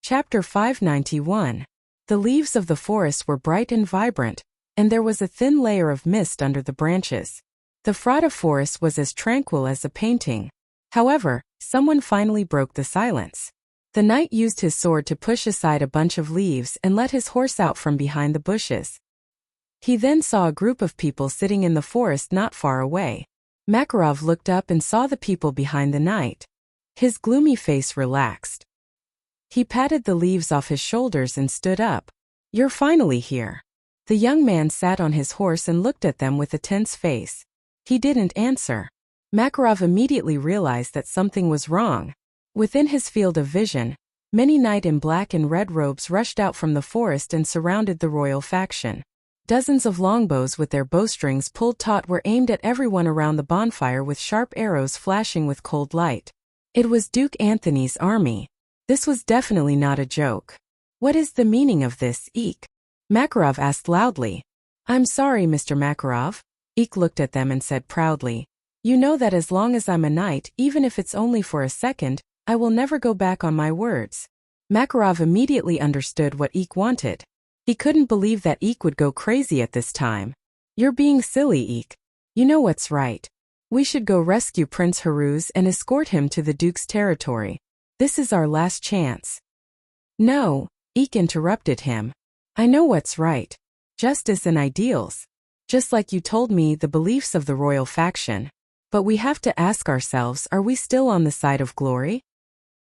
Chapter 591. The leaves of the forest were bright and vibrant, and there was a thin layer of mist under the branches. The Frada forest was as tranquil as a painting. However, someone finally broke the silence. The knight used his sword to push aside a bunch of leaves and let his horse out from behind the bushes. He then saw a group of people sitting in the forest not far away. Makarov looked up and saw the people behind the knight. His gloomy face relaxed. He patted the leaves off his shoulders and stood up. "You're finally here." The young man sat on his horse and looked at them with a tense face. He didn't answer. Makarov immediately realized that something was wrong. Within his field of vision, many knights in black and red robes rushed out from the forest and surrounded the royal faction. Dozens of longbows with their bowstrings pulled taut were aimed at everyone around the bonfire with sharp arrows flashing with cold light. It was Duke Anthony's army. This was definitely not a joke. "What is the meaning of this, Eek?" Makarov asked loudly. "I'm sorry, Mr. Makarov." Eek looked at them and said proudly, "You know that as long as I'm a knight, even if it's only for a second, I will never go back on my words." Makarov immediately understood what Eek wanted. He couldn't believe that Eek would go crazy at this time. "You're being silly, Eek. You know what's right. We should go rescue Prince Haruz and escort him to the Duke's territory. This is our last chance." "No," Eek interrupted him. "I know what's right. Justice and ideals. Just like you told me, the beliefs of the royal faction. But we have to ask ourselves, are we still on the side of glory?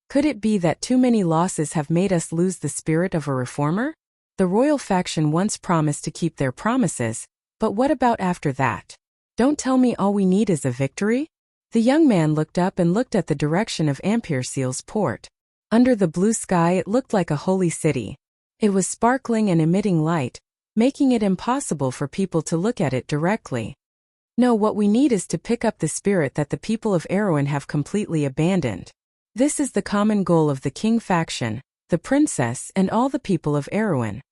Could it be that too many losses have made us lose the spirit of a reformer? The royal faction once promised to keep their promises, but what about after that? Don't tell me all we need is a victory?" The young man looked up and looked at the direction of Amperseal's port. Under the blue sky it looked like a holy city. It was sparkling and emitting light, making it impossible for people to look at it directly. "No, what we need is to pick up the spirit that the people of Erewhon have completely abandoned. This is the common goal of the king faction, the princess, and all the people of Erewhon."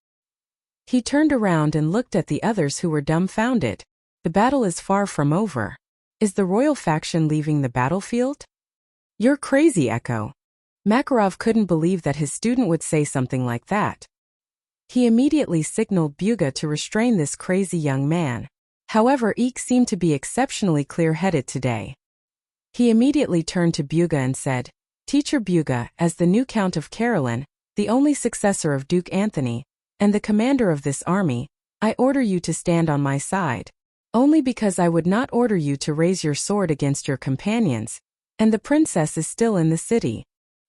He turned around and looked at the others who were dumbfounded. "The battle is far from over. Is the royal faction leaving the battlefield?" "You're crazy, Echo." Makarov couldn't believe that his student would say something like that. He immediately signaled Buga to restrain this crazy young man. However, Eek seemed to be exceptionally clear-headed today. He immediately turned to Buga and said, "Teacher Buga, as the new Count of Carolyn, the only successor of Duke Anthony, and the commander of this army, I order you to stand on my side. Only because I would not order you to raise your sword against your companions, and the princess is still in the city.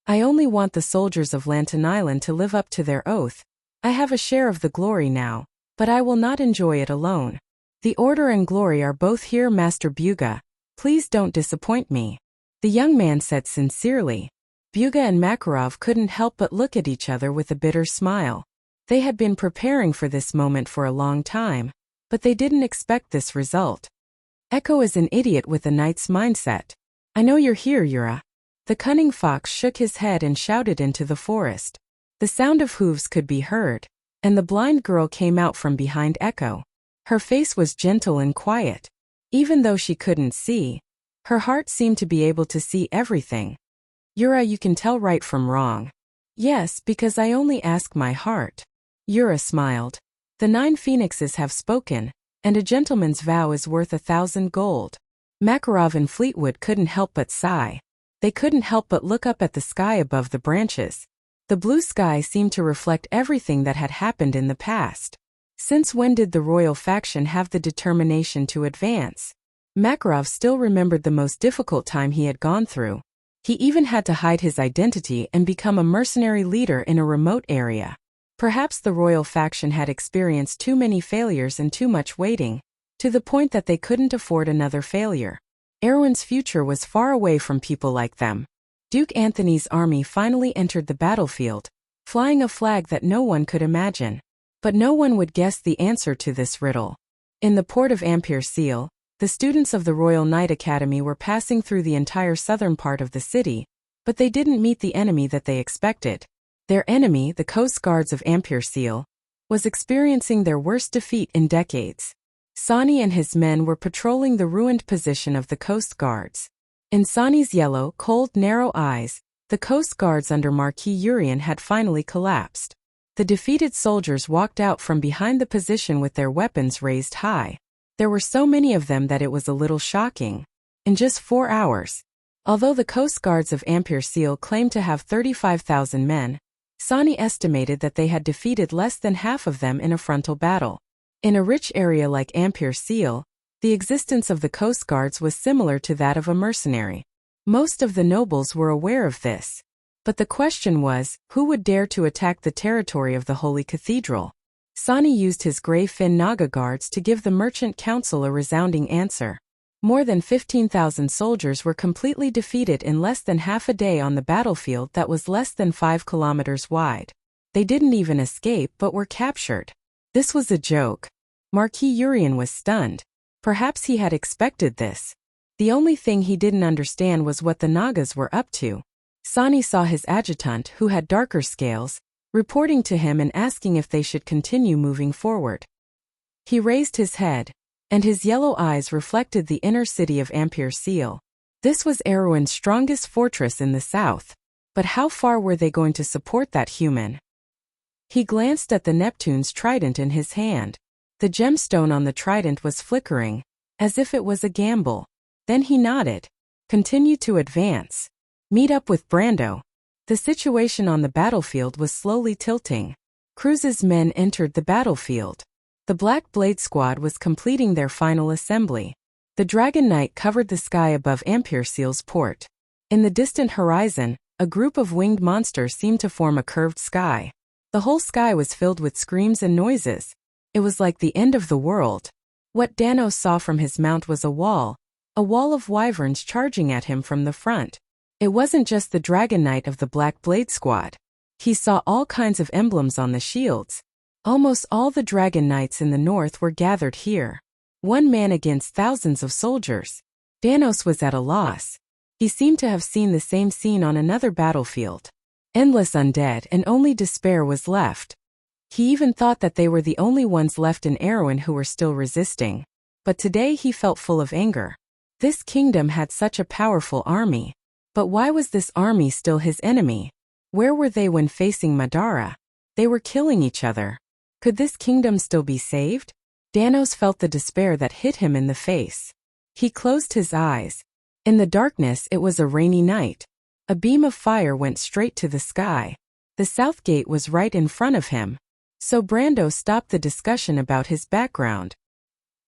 I only want the soldiers of Lantern Island to live up to their oath. I have a share of the glory now, but I will not enjoy it alone. The order and glory are both here, Master Buga. Please don't disappoint me." The young man said sincerely. Buga and Makarov couldn't help but look at each other with a bitter smile. They had been preparing for this moment for a long time, but they didn't expect this result. Echo is an idiot with a knight's mindset. "I know you're here, Yura." The cunning fox shook his head and shouted into the forest. The sound of hooves could be heard, and the blind girl came out from behind Echo. Her face was gentle and quiet. Even though she couldn't see, her heart seemed to be able to see everything. "Yura, you can tell right from wrong." "Yes, because I only ask my heart." Yura smiled. "The 9 phoenixes have spoken, and a gentleman's vow is worth 1,000 gold. Makarov and Fleetwood couldn't help but sigh. They couldn't help but look up at the sky above the branches. The blue sky seemed to reflect everything that had happened in the past. Since when did the royal faction have the determination to advance? Makarov still remembered the most difficult time he had gone through. He even had to hide his identity and become a mercenary leader in a remote area. Perhaps the royal faction had experienced too many failures and too much waiting, to the point that they couldn't afford another failure. Erewhon's future was far away from people like them. Duke Anthony's army finally entered the battlefield, flying a flag that no one could imagine. But no one would guess the answer to this riddle. In the port of Amperseal, the students of the Royal Knight Academy were passing through the entire southern part of the city, but they didn't meet the enemy that they expected. Their enemy, the Coast Guards of Amperseal, was experiencing their worst defeat in decades. Sani and his men were patrolling the ruined position of the Coast Guards. In Sani's yellow, cold, narrow eyes, The coast guards under Marquis Urian had finally collapsed. The defeated soldiers walked out from behind the position with their weapons raised high. There were so many of them that it was a little shocking. In just 4 hours. Although the coast guards of Ampere Seal claimed to have 35,000 men, Sani estimated that they had defeated less than half of them in a frontal battle. In a rich area like Ampere Seal, the existence of the coast guards was similar to that of a mercenary. Most of the nobles were aware of this. But the question was, who would dare to attack the territory of the Holy Cathedral? Sani used his Grey Fin Naga guards to give the merchant council a resounding answer. More than 15,000 soldiers were completely defeated in less than half a day on the battlefield that was less than 5 kilometers wide. They didn't even escape but were captured. This was a joke. Marquis Urian was stunned. Perhaps he had expected this. The only thing he didn't understand was what the Nagas were up to. Sani saw his adjutant, who had darker scales, reporting to him and asking if they should continue moving forward. He raised his head, and his yellow eyes reflected the inner city of Ampere Seal. This was Erewhon's strongest fortress in the south, but how far were they going to support that human? He glanced at the Neptune's trident in his hand. The gemstone on the trident was flickering, as if it was a gamble. Then he nodded. Continue to advance. Meet up with Brando. The situation on the battlefield was slowly tilting. Cruz's men entered the battlefield. The Black Blade Squad was completing their final assembly. The Dragon Knight covered the sky above Ampere Seal's port. In the distant horizon, a group of winged monsters seemed to form a curved sky. The whole sky was filled with screams and noises. It was like the end of the world. What Dano saw from his mount was a wall of wyverns charging at him from the front. It wasn't just the Dragon Knight of the Black Blade Squad. He saw all kinds of emblems on the shields. Almost all the Dragon Knights in the north were gathered here. One man against thousands of soldiers. Danos was at a loss. He seemed to have seen the same scene on another battlefield. Endless undead and only despair was left. He even thought that they were the only ones left in Erewhon who were still resisting. But today he felt full of anger. This kingdom had such a powerful army. But why was this army still his enemy? Where were they when facing Madara? They were killing each other. Could this kingdom still be saved? Danos felt the despair that hit him in the face. He closed his eyes. In the darkness it was a rainy night. A beam of fire went straight to the sky. The south gate was right in front of him. So Brando stopped the discussion about his background.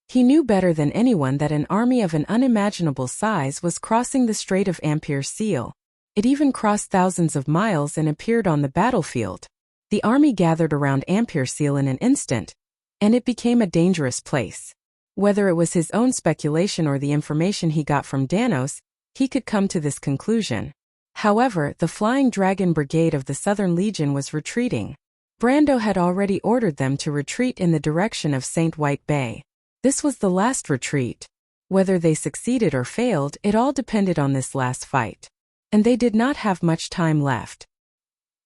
He knew better than anyone that an army of an unimaginable size was crossing the Strait of Ampere Seal. It even crossed thousands of miles and appeared on the battlefield. The army gathered around Ampere Seal in an instant, and it became a dangerous place. Whether it was his own speculation or the information he got from Danos, he could come to this conclusion. However, the Flying Dragon Brigade of the Southern Legion was retreating. Brando had already ordered them to retreat in the direction of St. White Bay. This was the last retreat. Whether they succeeded or failed, it all depended on this last fight. And they did not have much time left.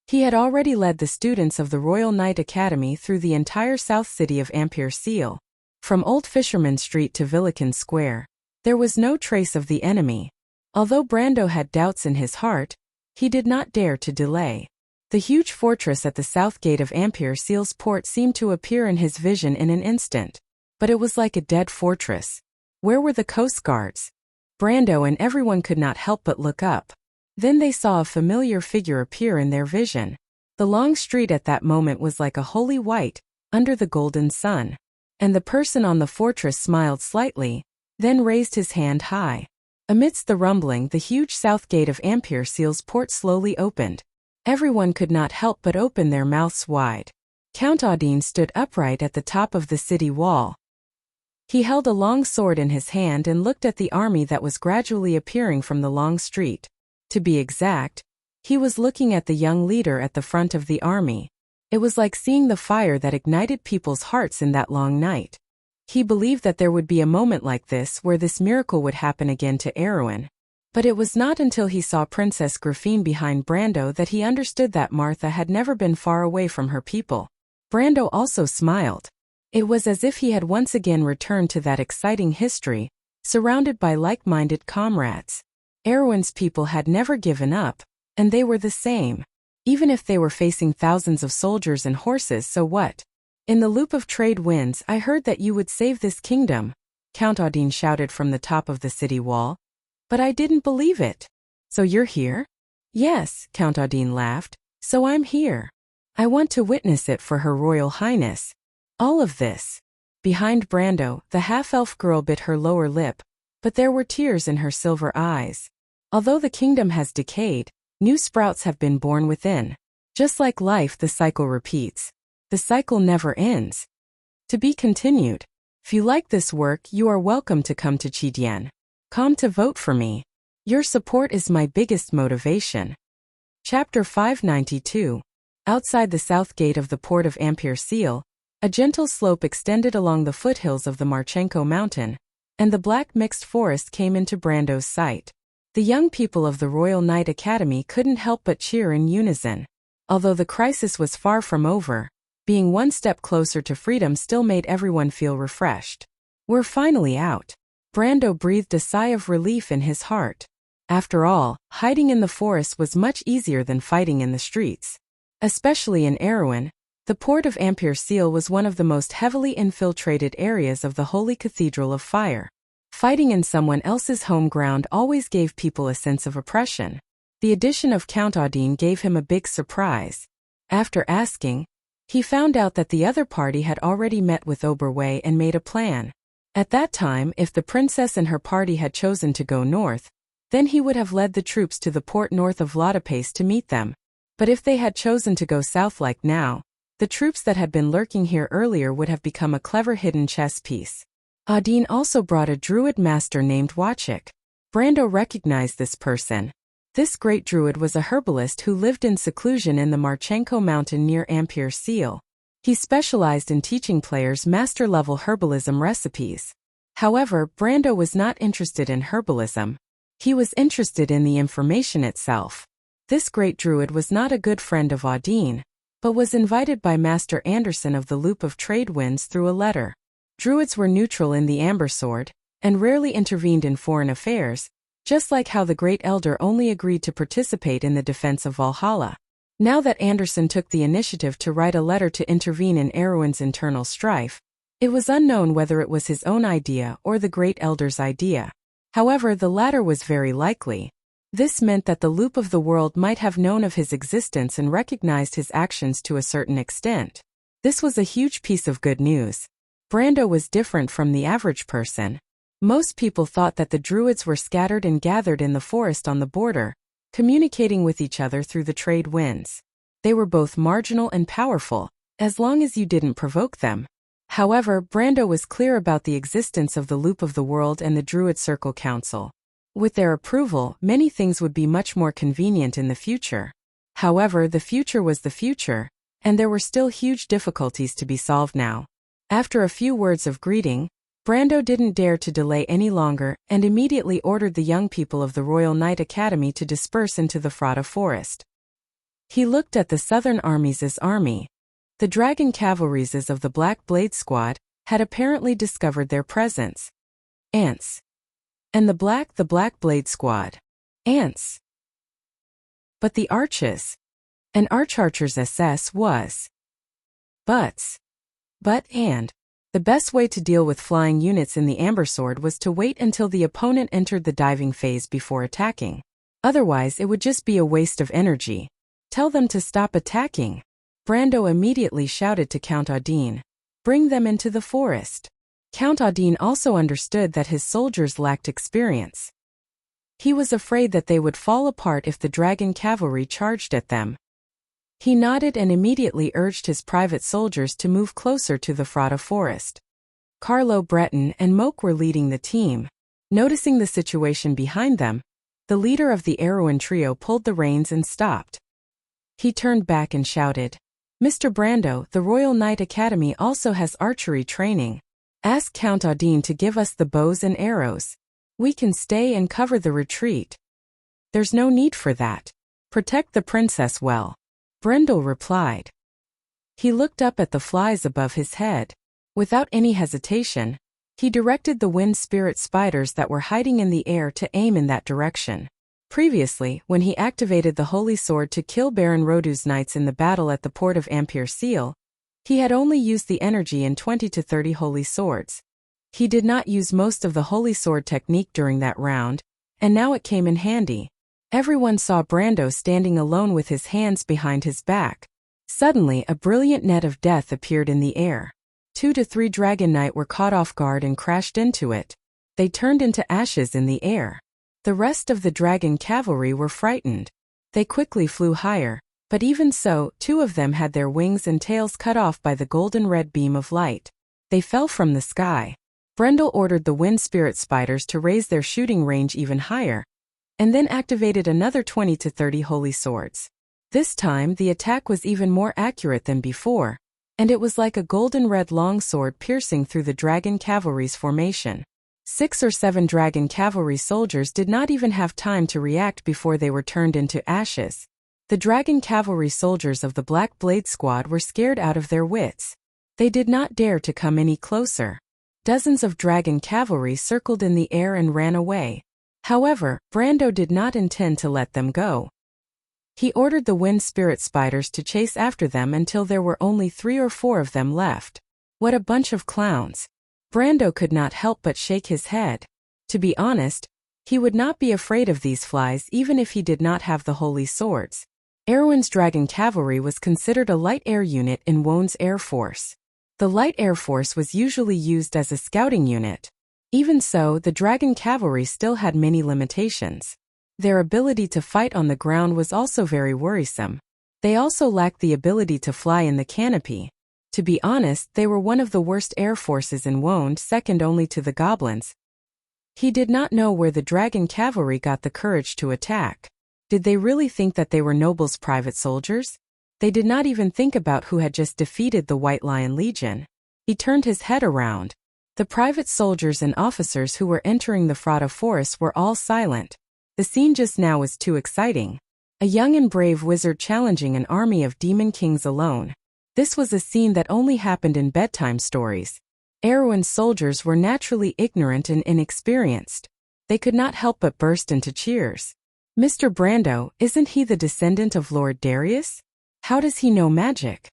He had already led the students of the Royal Knight Academy through the entire south city of Ampere Seal. From Old Fisherman Street to Villican Square, there was no trace of the enemy. Although Brando had doubts in his heart, he did not dare to delay. The huge fortress at the south gate of Ampere Seal's port seemed to appear in his vision in an instant. But it was like a dead fortress. Where were the coast guards? Brando and everyone could not help but look up. Then they saw a familiar figure appear in their vision. The long street at that moment was like a holy white, under the golden sun. And the person on the fortress smiled slightly, then raised his hand high. Amidst the rumbling, the huge south gate of Ampere Seal's port slowly opened. Everyone could not help but open their mouths wide. Count Audine stood upright at the top of the city wall. He held a long sword in his hand and looked at the army that was gradually appearing from the long street. To be exact, he was looking at the young leader at the front of the army. It was like seeing the fire that ignited people's hearts in that long night. He believed that there would be a moment like this where this miracle would happen again to Erewhon. But it was not until he saw Princess Grafine behind Brando that he understood that Martha had never been far away from her people. Brando also smiled. It was as if he had once again returned to that exciting history, surrounded by like-minded comrades. Erewhon's people had never given up, And they were the same. Even if they were facing thousands of soldiers and horses, so what? In the loop of trade winds, I heard that you would save this kingdom, Count Audine shouted from the top of the city wall. But I didn't believe it. So you're here? Yes, Count Audine laughed. So I'm here. I want to witness it for Her Royal Highness. All of this. Behind Brando, the half-elf girl bit her lower lip, but there were tears in her silver eyes. Although the kingdom has decayed, new sprouts have been born within. Just like life, the cycle repeats. The cycle never ends. To be continued. If you like this work, you are welcome to come to Qidian. Come to vote for me. Your support is my biggest motivation. Chapter 592. Outside the south gate of the port of Amperseal, a gentle slope extended along the foothills of the Marchenko mountain, and the black mixed forest came into Brando's sight. The young people of the Royal Knight Academy couldn't help but cheer in unison. Although the crisis was far from over, being one step closer to freedom still made everyone feel refreshed. We're finally out. Brando breathed a sigh of relief in his heart. After all, hiding in the forest was much easier than fighting in the streets. Especially in Erewhon, the port of Amperseal was one of the most heavily infiltrated areas of the Holy Cathedral of Fire. Fighting in someone else's home ground always gave people a sense of oppression. The addition of Count Audine gave him a big surprise. After asking, he found out that the other party had already met with Oberway and made a plan. At that time, if the princess and her party had chosen to go north, then he would have led the troops to the port north of Lodopace to meet them. But if they had chosen to go south like now, the troops that had been lurking here earlier would have become a clever hidden chess piece. Audine also brought a druid master named Wuxia. Brando recognized this person. This great druid was a herbalist who lived in seclusion in the Marchenko mountain near Amperseal. He specialized in teaching players master-level herbalism recipes. However, Brando was not interested in herbalism. He was interested in the information itself. This great druid was not a good friend of Audine, but was invited by Master Anderson of the Loop of Trade Winds through a letter. Druids were neutral in the Amber Sword, and rarely intervened in foreign affairs, just like how the Great Elder only agreed to participate in the defense of Valhalla. Now that Anderson took the initiative to write a letter to intervene in Erewhon's internal strife, it was unknown whether it was his own idea or the Great Elder's idea. However, the latter was very likely. This meant that the Loop of the World might have known of his existence and recognized his actions to a certain extent. This was a huge piece of good news. Brando was different from the average person. Most people thought that the druids were scattered and gathered in the forest on the border, communicating with each other through the trade winds. They were both marginal and powerful, as long as you didn't provoke them. However, Brando was clear about the existence of the Loop of the World and the Druid Circle Council. With their approval, many things would be much more convenient in the future. However, the future was the future, and there were still huge difficulties to be solved now. After a few words of greeting, Brando didn't dare to delay any longer and immediately ordered the young people of the Royal Knight Academy to disperse into the Frada forest. He looked at the southern armies' army. The dragon cavalries of the Black Blade Squad had apparently discovered their presence. Ants. And the Black Blade Squad. Ants. But the arches. An archer's SS was. Butts. The best way to deal with flying units in the Amber Sword was to wait until the opponent entered the diving phase before attacking. Otherwise, it would just be a waste of energy. Tell them to stop attacking. Brando immediately shouted to Count Audine. Bring them into the forest. Count Audine also understood that his soldiers lacked experience. He was afraid that they would fall apart if the dragon cavalry charged at them. He nodded and immediately urged his private soldiers to move closer to the Frada forest. Carlo Breton and Moke were leading the team. Noticing the situation behind them, the leader of the Erewhon trio pulled the reins and stopped. He turned back and shouted, "Mr. Brando, the Royal Knight Academy also has archery training. Ask Count Audine to give us the bows and arrows. We can stay and cover the retreat." "There's no need for that. Protect the princess well," Brendel replied. He looked up at the flies above his head. Without any hesitation, he directed the wind spirit spiders that were hiding in the air to aim in that direction. Previously, when he activated the Holy Sword to kill Baron Rodu's knights in the battle at the port of Ampere Seal, he had only used the energy in 20 to 30 Holy Swords. He did not use most of the Holy Sword technique during that round, and now it came in handy. Everyone saw Brando standing alone with his hands behind his back. Suddenly, a brilliant net of death appeared in the air. 2 to 3 Dragon Knight were caught off guard and crashed into it. They turned into ashes in the air. The rest of the dragon cavalry were frightened. They quickly flew higher, but even so, 2 of them had their wings and tails cut off by the golden red beam of light. They fell from the sky. Brendel ordered the wind spirit spiders to raise their shooting range even higher, and then activated another 20 to 30 holy swords. This time the attack was even more accurate than before, and it was like a golden red longsword piercing through the dragon cavalry's formation. 6 or 7 dragon cavalry soldiers did not even have time to react before they were turned into ashes. The dragon cavalry soldiers of the Black Blade Squad were scared out of their wits. They did not dare to come any closer. Dozens of dragon cavalry circled in the air and ran away. However, Brando did not intend to let them go. He ordered the wind spirit spiders to chase after them until there were only 3 or 4 of them left. What a bunch of clowns! Brando could not help but shake his head. To be honest, he would not be afraid of these flies even if he did not have the holy swords. Erwin's dragon cavalry was considered a light air unit in Woen's Air Force. The light air force was usually used as a scouting unit. Even so, the dragon cavalry still had many limitations. Their ability to fight on the ground was also very worrisome. They also lacked the ability to fly in the canopy. To be honest, they were one of the worst air forces in Woen, second only to the goblins. He did not know where the dragon cavalry got the courage to attack. Did they really think that they were nobles' private soldiers? They did not even think about who had just defeated the White Lion Legion. He turned his head around. The private soldiers and officers who were entering the Frada Forest were all silent. The scene just now was too exciting. A young and brave wizard challenging an army of demon kings alone. This was a scene that only happened in bedtime stories. Erwin's soldiers were naturally ignorant and inexperienced. They could not help but burst into cheers. Mr. Brando, isn't he the descendant of Lord Darius? How does he know magic?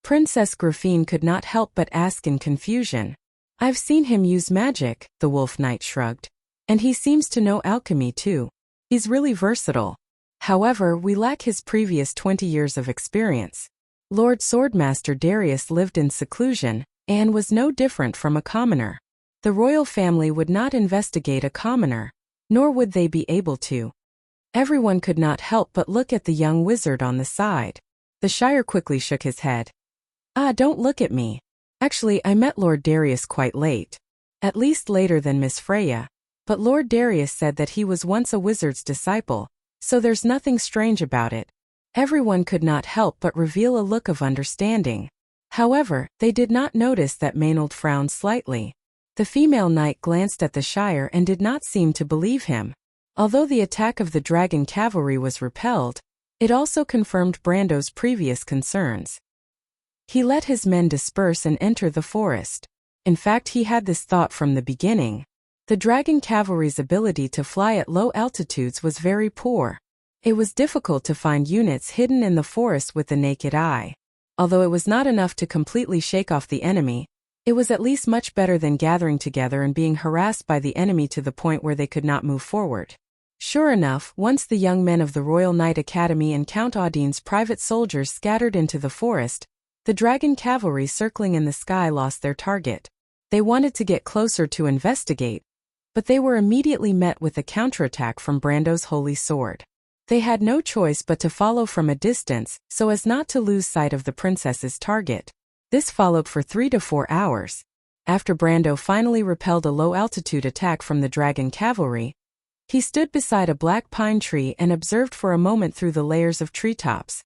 Princess Grafine could not help but ask in confusion. I've seen him use magic, the Wolf Knight shrugged. And he seems to know alchemy too. He's really versatile. However, we lack his previous 20 years of experience. Lord Swordmaster Darius lived in seclusion, and was no different from a commoner. The royal family would not investigate a commoner, nor would they be able to. Everyone could not help but look at the young wizard on the side. The Shire quickly shook his head. Don't look at me. Actually, I met Lord Darius quite late. At least later than Miss Freya. But Lord Darius said that he was once a wizard's disciple, so there's nothing strange about it. Everyone could not help but reveal a look of understanding. However, they did not notice that Maynard frowned slightly. The female knight glanced at the Shire and did not seem to believe him. Although the attack of the dragon cavalry was repelled, it also confirmed Brando's previous concerns. He let his men disperse and enter the forest. In fact, he had this thought from the beginning. The dragon cavalry's ability to fly at low altitudes was very poor. It was difficult to find units hidden in the forest with the naked eye. Although it was not enough to completely shake off the enemy, it was at least much better than gathering together and being harassed by the enemy to the point where they could not move forward. Sure enough, once the young men of the Royal Knight Academy and Count Audine's private soldiers scattered into the forest, the dragon cavalry circling in the sky lost their target. They wanted to get closer to investigate, but they were immediately met with a counterattack from Brando's holy sword. They had no choice but to follow from a distance, so as not to lose sight of the princess's target. This followed for 3 to 4 hours. After Brando finally repelled a low-altitude attack from the dragon cavalry, he stood beside a black pine tree and observed for a moment through the layers of treetops.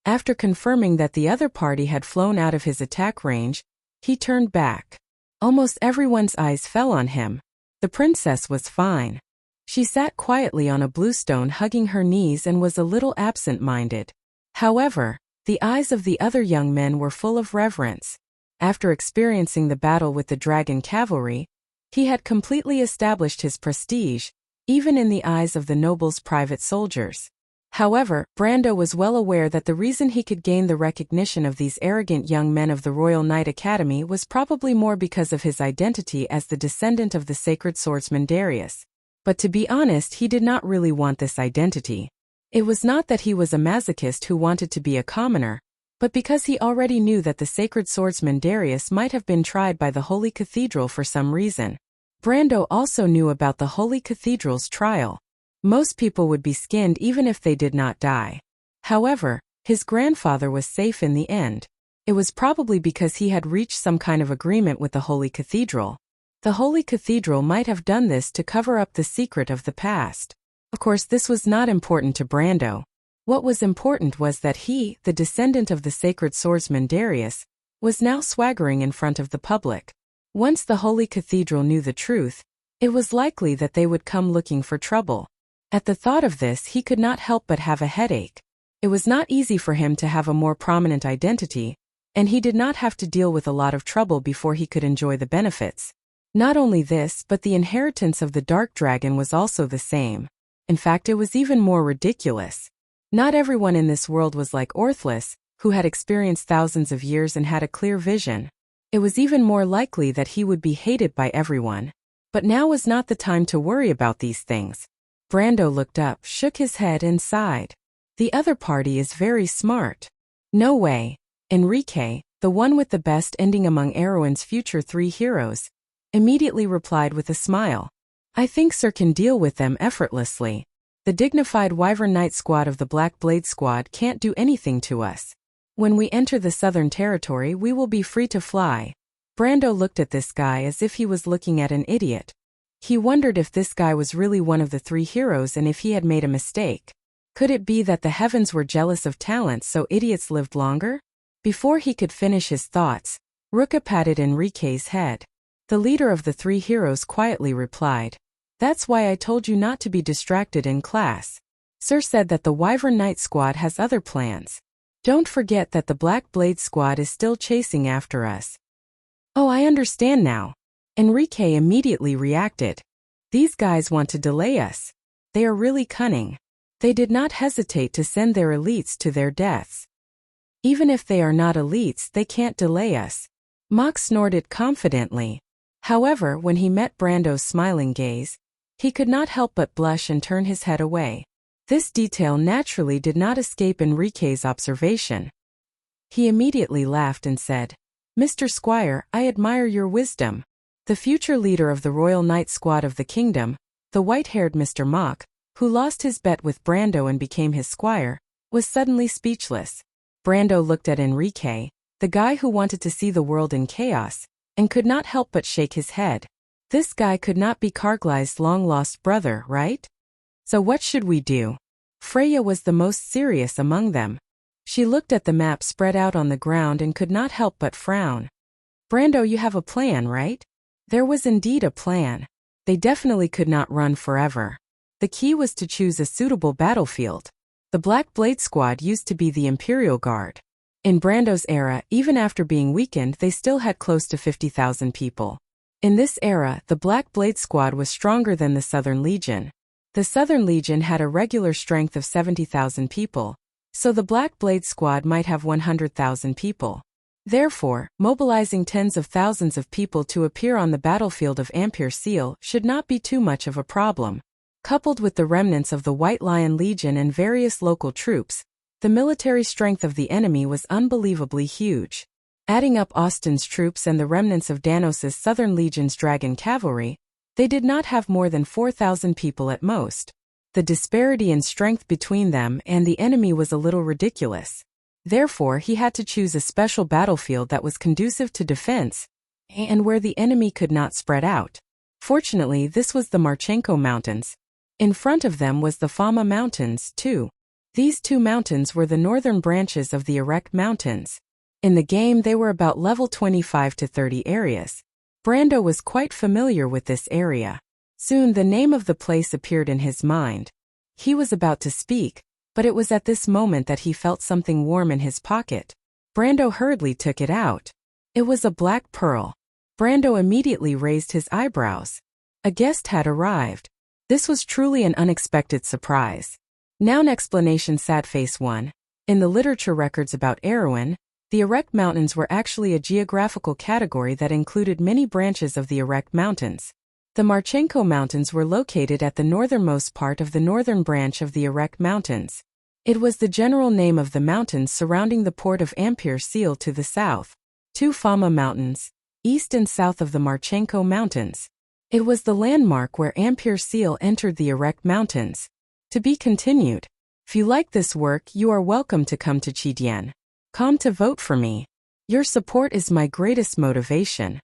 After confirming that the other party had flown out of his attack range, he turned back. Almost everyone's eyes fell on him. The princess was fine. She sat quietly on a bluestone hugging her knees and was a little absent-minded. However, the eyes of the other young men were full of reverence. After experiencing the battle with the dragon cavalry, he had completely established his prestige, even in the eyes of the noble's private soldiers. However, Brando was well aware that the reason he could gain the recognition of these arrogant young men of the Royal Knight Academy was probably more because of his identity as the descendant of the sacred swordsman Darius. But to be honest, he did not really want this identity. It was not that he was a masochist who wanted to be a commoner, but because he already knew that the sacred swordsman Darius might have been tried by the Holy Cathedral for some reason. Brando also knew about the Holy Cathedral's trial. Most people would be skinned even if they did not die. However, his grandfather was safe in the end. It was probably because he had reached some kind of agreement with the Holy Cathedral. The Holy Cathedral might have done this to cover up the secret of the past. Of course, this was not important to Brando. What was important was that he, the descendant of the sacred swordsman Darius, was now swaggering in front of the public. Once the Holy Cathedral knew the truth, it was likely that they would come looking for trouble. At the thought of this, he could not help but have a headache. It was not easy for him to have a more prominent identity, and he did not have to deal with a lot of trouble before he could enjoy the benefits. Not only this, but the inheritance of the Dark Dragon was also the same. In fact, it was even more ridiculous. Not everyone in this world was like Orthless, who had experienced thousands of years and had a clear vision. It was even more likely that he would be hated by everyone. But now was not the time to worry about these things. Brando looked up, shook his head and sighed. The other party is very smart. No way. Enrique, the one with the best ending among Erwin's future 3 heroes, immediately replied with a smile. I think Sir can deal with them effortlessly. The dignified Wyvern Knight squad of the Black Blade squad can't do anything to us. When we enter the Southern Territory, we will be free to fly. Brando looked at this guy as if he was looking at an idiot. He wondered if this guy was really one of the 3 heroes and if he had made a mistake. Could it be that the heavens were jealous of talent so idiots lived longer? Before he could finish his thoughts, Ruka patted Enrique's head. The leader of the 3 heroes quietly replied, That's why I told you not to be distracted in class. Sir said that the Wyvern Knight squad has other plans. Don't forget that the Black Blade squad is still chasing after us. Oh, I understand now. Enrique immediately reacted. These guys want to delay us. They are really cunning. They did not hesitate to send their elites to their deaths. Even if they are not elites, they can't delay us. Mock snorted confidently. However, when he met Brando's smiling gaze, he could not help but blush and turn his head away. This detail naturally did not escape Enrique's observation. He immediately laughed and said, Mr. Squire, I admire your wisdom. The future leader of the Royal Knight Squad of the kingdom, the white-haired Mr. Mock, who lost his bet with Brando and became his squire, was suddenly speechless. Brando looked at Enrique, the guy who wanted to see the world in chaos, and could not help but shake his head. This guy could not be Cargly's long-lost brother, right? So what should we do? Freya was the most serious among them. She looked at the map spread out on the ground and could not help but frown. Brando, you have a plan, right? There was indeed a plan. They definitely could not run forever. The key was to choose a suitable battlefield. The Black Blade squad used to be the Imperial Guard. In Brando's era, even after being weakened, they still had close to 50,000 people. In this era, the Black Blade squad was stronger than the Southern Legion. The Southern Legion had a regular strength of 70,000 people, so the Black Blade squad might have 100,000 people. Therefore, mobilizing tens of thousands of people to appear on the battlefield of Ampere Seal should not be too much of a problem. Coupled with the remnants of the White Lion Legion and various local troops, the military strength of the enemy was unbelievably huge. Adding up Austin's troops and the remnants of Danos's Southern Legion's Dragon Cavalry, they did not have more than 4,000 people at most. The disparity in strength between them and the enemy was a little ridiculous. Therefore, he had to choose a special battlefield that was conducive to defense and where the enemy could not spread out. Fortunately, this was the Marchenko Mountains. In front of them was the Fama Mountains, too. These 2 mountains were the northern branches of the Erect Mountains. In the game, they were about level 25 to 30 areas. Brando was quite familiar with this area. Soon the name of the place appeared in his mind. He was about to speak, but it was at this moment that he felt something warm in his pocket. Brando hurriedly took it out. It was a black pearl. Brando immediately raised his eyebrows. A guest had arrived. This was truly an unexpected surprise. Noun explanation. Sad face 1. In the literature records about Erewhon, the Erect Mountains were actually a geographical category that included many branches of the Erect Mountains. The Marchenko Mountains were located at the northernmost part of the northern branch of the Erect Mountains. It was the general name of the mountains surrounding the port of Amper-Seal to the south. 2 Fama Mountains, east and south of the Marchenko Mountains. It was the landmark where Amper-Seal entered the Erect Mountains. To be continued. If you like this work, you are welcome to come to Chidian. Come to vote for me. Your support is my greatest motivation.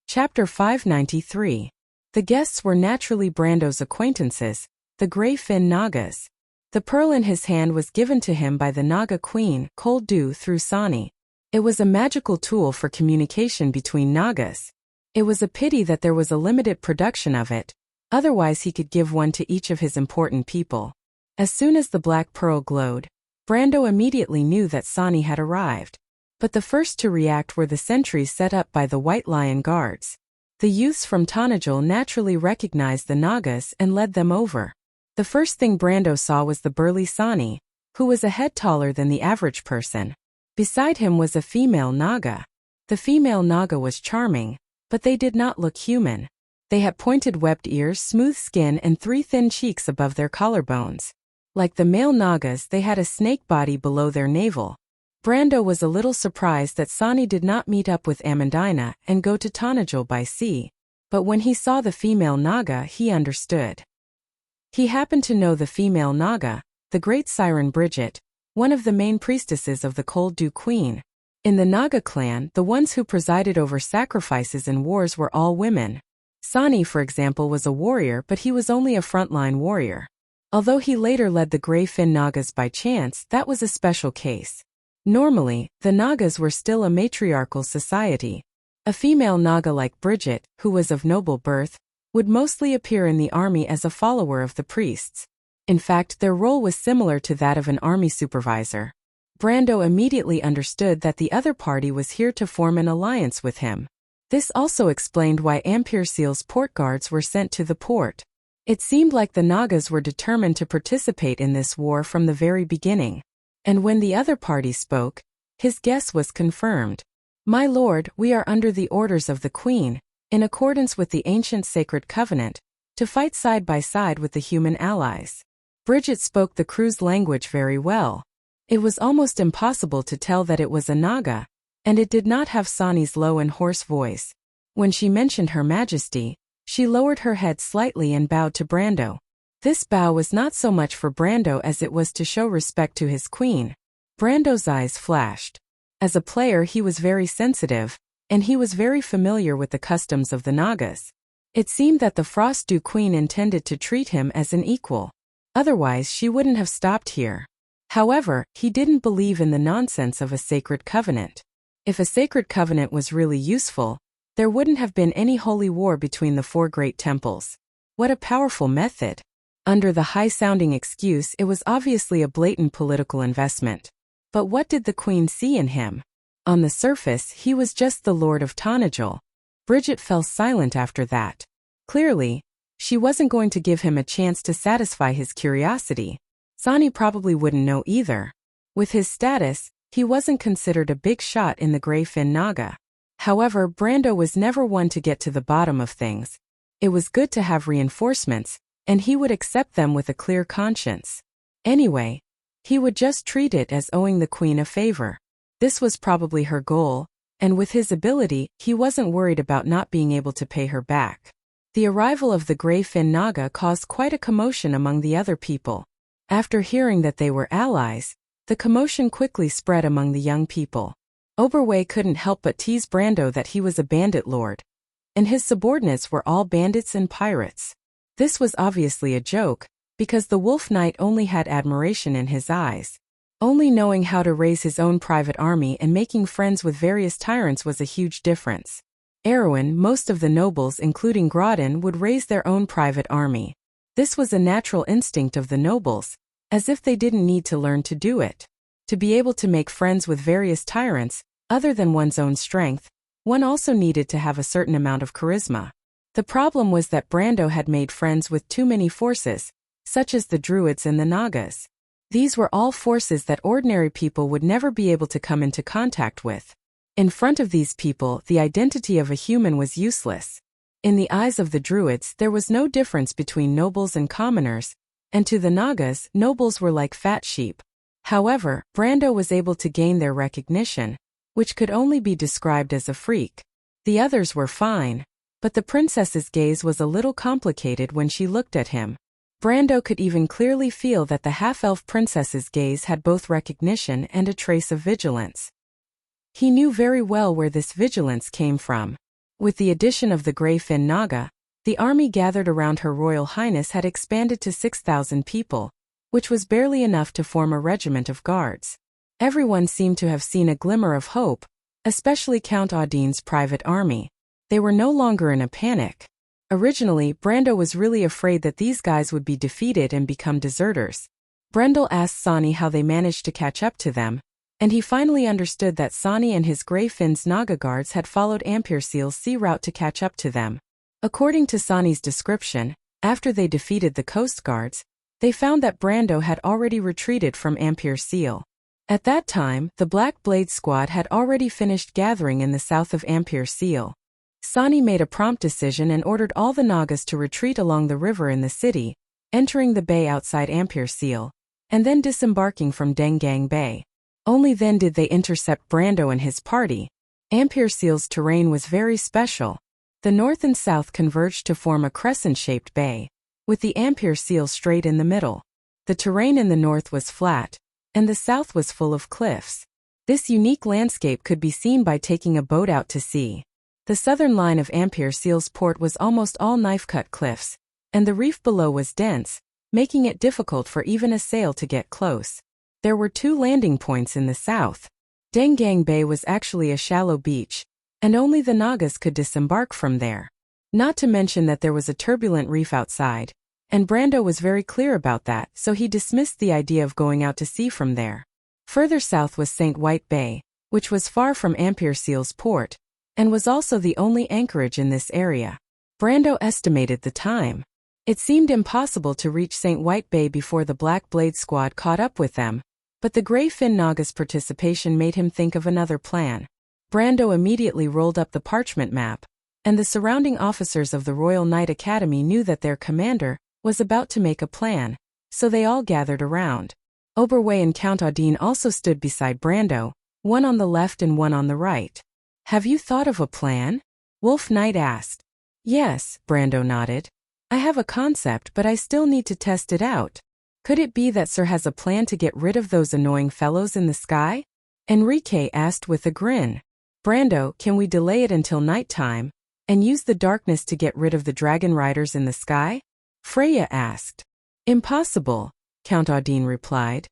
Chapter 593. The guests were naturally Brando's acquaintances, the Grey Fin Nagas. The pearl in his hand was given to him by the Naga queen, Cold Dew, through Sani. It was a magical tool for communication between Nagas. It was a pity that there was a limited production of it, otherwise he could give one to each of his important people. As soon as the black pearl glowed, Brando immediately knew that Sani had arrived. But the first to react were the sentries set up by the White Lion Guards. The youths from Tanajul naturally recognized the Nagas and led them over. The first thing Brando saw was the burly Sani, who was a head taller than the average person. Beside him was a female Naga. The female Naga was charming, but they did not look human. They had pointed webbed ears, smooth skin, and 3 thin cheeks above their collarbones. Like the male Nagas, they had a snake body below their navel. Brando was a little surprised that Sani did not meet up with Amandina and go to Tanajul by sea, but when he saw the female Naga, he understood. He happened to know the female Naga, the great siren Bridget, one of the main priestesses of the Cold Dew Queen. In the Naga clan, the ones who presided over sacrifices and wars were all women. Sani, for example, was a warrior, but he was only a frontline warrior. Although he later led the Grey Fin Nagas by chance, that was a special case. Normally, the Nagas were still a matriarchal society. A female Naga like Bridget, who was of noble birth, would mostly appear in the army as a follower of the priests. In fact, their role was similar to that of an army supervisor. Brando immediately understood that the other party was here to form an alliance with him. This also explained why Amper-Seal's port guards were sent to the port. It seemed like the Nagas were determined to participate in this war from the very beginning. And when the other party spoke, his guess was confirmed. My lord, we are under the orders of the Queen, in accordance with the ancient sacred covenant, to fight side by side with the human allies. Bridget spoke the crew's language very well. It was almost impossible to tell that it was a Naga, and it did not have Sani's low and hoarse voice. When she mentioned Her Majesty, she lowered her head slightly and bowed to Brando. This bow was not so much for Brando as it was to show respect to his queen. Brando's eyes flashed. As a player, he was very sensitive, and he was very familiar with the customs of the Nagas. It seemed that the Frost Dew Queen intended to treat him as an equal. Otherwise, she wouldn't have stopped here. However, he didn't believe in the nonsense of a sacred covenant. If a sacred covenant was really useful, there wouldn't have been any holy war between the 4 great temples. What a powerful method! Under the high-sounding excuse, it was obviously a blatant political investment. But what did the Queen see in him? On the surface, he was just the Lord of Tanajul. Bridget fell silent after that. Clearly, she wasn't going to give him a chance to satisfy his curiosity. Sani probably wouldn't know either. With his status, he wasn't considered a big shot in the Grey Fin Naga. However, Brando was never one to get to the bottom of things. It was good to have reinforcements, and he would accept them with a clear conscience. Anyway, he would just treat it as owing the Queen a favor. This was probably her goal, and with his ability, he wasn't worried about not being able to pay her back. The arrival of the Grey Fin Naga caused quite a commotion among the other people. After hearing that they were allies, the commotion quickly spread among the young people. Oberway couldn't help but tease Brando that he was a bandit lord, and his subordinates were all bandits and pirates. This was obviously a joke, because the Wolf Knight only had admiration in his eyes. Only knowing how to raise his own private army and making friends with various tyrants was a huge difference. Erewhon, most of the nobles including Grodin would raise their own private army. This was a natural instinct of the nobles, as if they didn't need to learn to do it. To be able to make friends with various tyrants, other than one's own strength, one also needed to have a certain amount of charisma. The problem was that Brando had made friends with too many forces, such as the Druids and the Nagas. These were all forces that ordinary people would never be able to come into contact with. In front of these people, the identity of a human was useless. In the eyes of the Druids, there was no difference between nobles and commoners, and to the Nagas, nobles were like fat sheep. However, Brando was able to gain their recognition, which could only be described as a freak. The others were fine, but the princess's gaze was a little complicated when she looked at him. Brando could even clearly feel that the half-elf princess's gaze had both recognition and a trace of vigilance. He knew very well where this vigilance came from. With the addition of the Grey-Fin Naga, the army gathered around Her Royal Highness had expanded to 6,000 people, which was barely enough to form a regiment of guards. Everyone seemed to have seen a glimmer of hope, especially Count Audine's private army. They were no longer in a panic. Originally, Brando was really afraid that these guys would be defeated and become deserters. Brendel asked Sani how they managed to catch up to them, and he finally understood that Sani and his Grey-Fin's Naga guards had followed Ampere-Seal's sea route to catch up to them. According to Sani's description, after they defeated the Coast Guards, they found that Brando had already retreated from Ampere-Seal. At that time, the Black Blade Squad had already finished gathering in the south of Ampere-Seal. Sani made a prompt decision and ordered all the Nagas to retreat along the river in the city, entering the bay outside Ampere-Seal, and then disembarking from Dengang Bay. Only then did they intercept Brando and his party. Ampere-Seal's terrain was very special. The north and south converged to form a crescent-shaped bay, with the Ampere-Seal straight in the middle. The terrain in the north was flat, and the south was full of cliffs. This unique landscape could be seen by taking a boat out to sea. The southern line of Ampere-Seal's port was almost all knife-cut cliffs, and the reef below was dense, making it difficult for even a sail to get close. There were 2 landing points in the south. Dengang Bay was actually a shallow beach, and only the Nagas could disembark from there. Not to mention that there was a turbulent reef outside, and Brando was very clear about that, so he dismissed the idea of going out to sea from there. Further south was St. White Bay, which was far from Ampere-Seal's port, and was also the only anchorage in this area. Brando estimated the time. It seemed impossible to reach St. White Bay before the Black Blade Squad caught up with them, but the Grey-Fin Naga's participation made him think of another plan. Brando immediately rolled up the parchment map, and the surrounding officers of the Royal Knight Academy knew that their commander was about to make a plan, so they all gathered around. Oberway and Count Audine also stood beside Brando, one on the left and one on the right. "Have you thought of a plan?" Wolf Knight asked. "Yes," Brando nodded. "I have a concept, but I still need to test it out. Could it be that Sir has a plan to get rid of those annoying fellows in the sky?" Enrique asked with a grin. "Brando, can we delay it until nighttime, and use the darkness to get rid of the dragon riders in the sky?" Freya asked. "Impossible," Count Audine replied.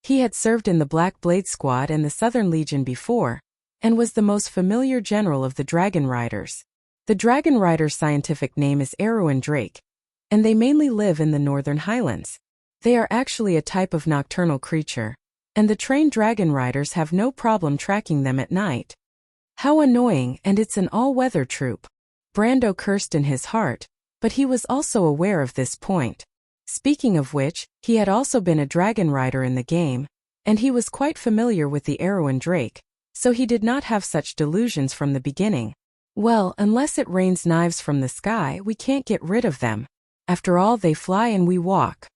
He had served in the Black Blade Squad and the Southern Legion before, and was the most familiar general of the Dragon Riders. The Dragon Rider's scientific name is Erwin Drake, and they mainly live in the Northern Highlands. They are actually a type of nocturnal creature, and the trained Dragon Riders have no problem tracking them at night. How annoying, and it's an all-weather troop. Brando cursed in his heart, but he was also aware of this point. Speaking of which, he had also been a Dragon Rider in the game, and he was quite familiar with the Erwin Drake, so he did not have such delusions from the beginning. Well, unless it rains knives from the sky, we can't get rid of them. After all, they fly and we walk.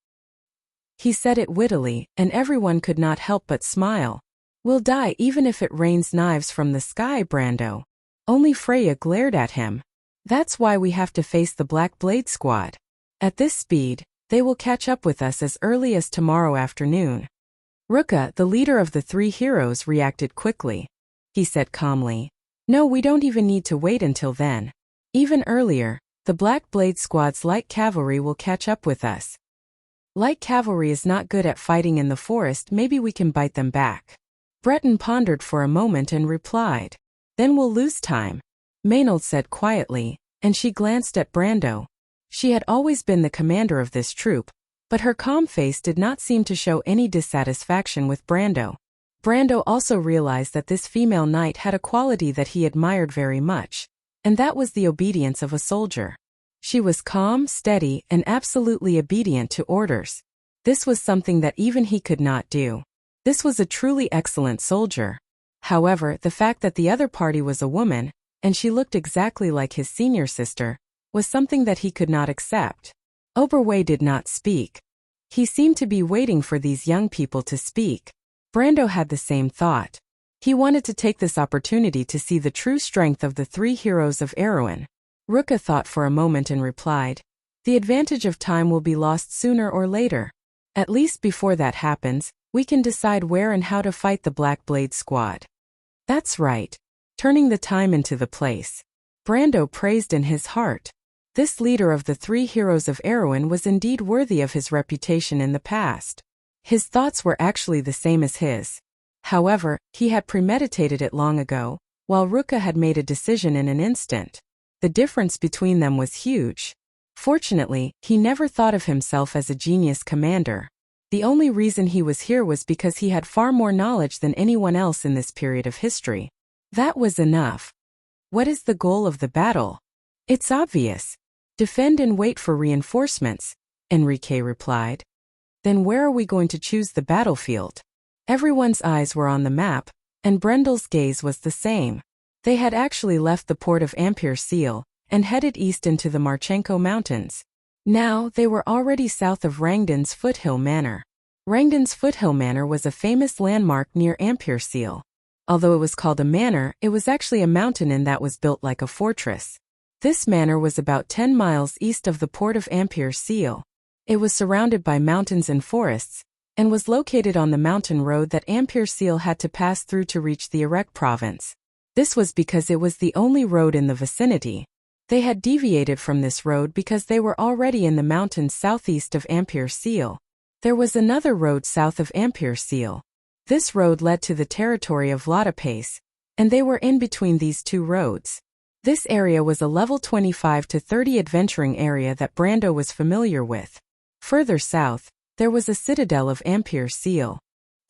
He said it wittily, and everyone could not help but smile. "We'll die even if it rains knives from the sky, Brando." Only Freya glared at him. "That's why we have to face the Black Blade Squad. At this speed, they will catch up with us as early as tomorrow afternoon." Ruka, the leader of the 3 heroes, reacted quickly. He said calmly, "No, we don't even need to wait until then. Even earlier, the Black Blade Squad's light cavalry will catch up with us. Light cavalry is not good at fighting in the forest, maybe we can bite them back." Breton pondered for a moment and replied, "Then we'll lose time," Maynold said quietly, and she glanced at Brando. She had always been the commander of this troop, but her calm face did not seem to show any dissatisfaction with Brando. Brando also realized that this female knight had a quality that he admired very much, and that was the obedience of a soldier. She was calm, steady, and absolutely obedient to orders. This was something that even he could not do. This was a truly excellent soldier. However, the fact that the other party was a woman, and she looked exactly like his senior sister, was something that he could not accept. Oberwei did not speak. He seemed to be waiting for these young people to speak. Brando had the same thought. He wanted to take this opportunity to see the true strength of the three heroes of Erewhon. Ruka thought for a moment and replied, "The advantage of time will be lost sooner or later. At least before that happens, we can decide where and how to fight the Black Blade Squad." "That's right. Turning the time into the place." Brando praised in his heart. This leader of the three heroes of Erewhon was indeed worthy of his reputation in the past. His thoughts were actually the same as his. However, he had premeditated it long ago, while Ruka had made a decision in an instant. The difference between them was huge. Fortunately, he never thought of himself as a genius commander. The only reason he was here was because he had far more knowledge than anyone else in this period of history. That was enough. What is the goal of the battle? It's obvious. Defend and wait for reinforcements, Enrique replied. Then where are we going to choose the battlefield? Everyone's eyes were on the map, and Brendel's gaze was the same. They had actually left the port of Ampere-Seal and headed east into the Marchenko Mountains. Now, they were already south of Rangdon's Foothill Manor. Rangdon's Foothill Manor was a famous landmark near Ampere-Seal. Although it was called a manor, it was actually a mountain inn that was built like a fortress. This manor was about 10 miles east of the port of Ampere-Seal. It was surrounded by mountains and forests, and was located on the mountain road that Ampere-Seal had to pass through to reach the Erech province. This was because it was the only road in the vicinity. They had deviated from this road because they were already in the mountains southeast of Ampere-Seal. There was another road south of Ampere-Seal. This road led to the territory of Lotapace, and they were in between these two roads. This area was a level 25 to 30 adventuring area that Brando was familiar with. Further south, there was a citadel of Ampere-Seal.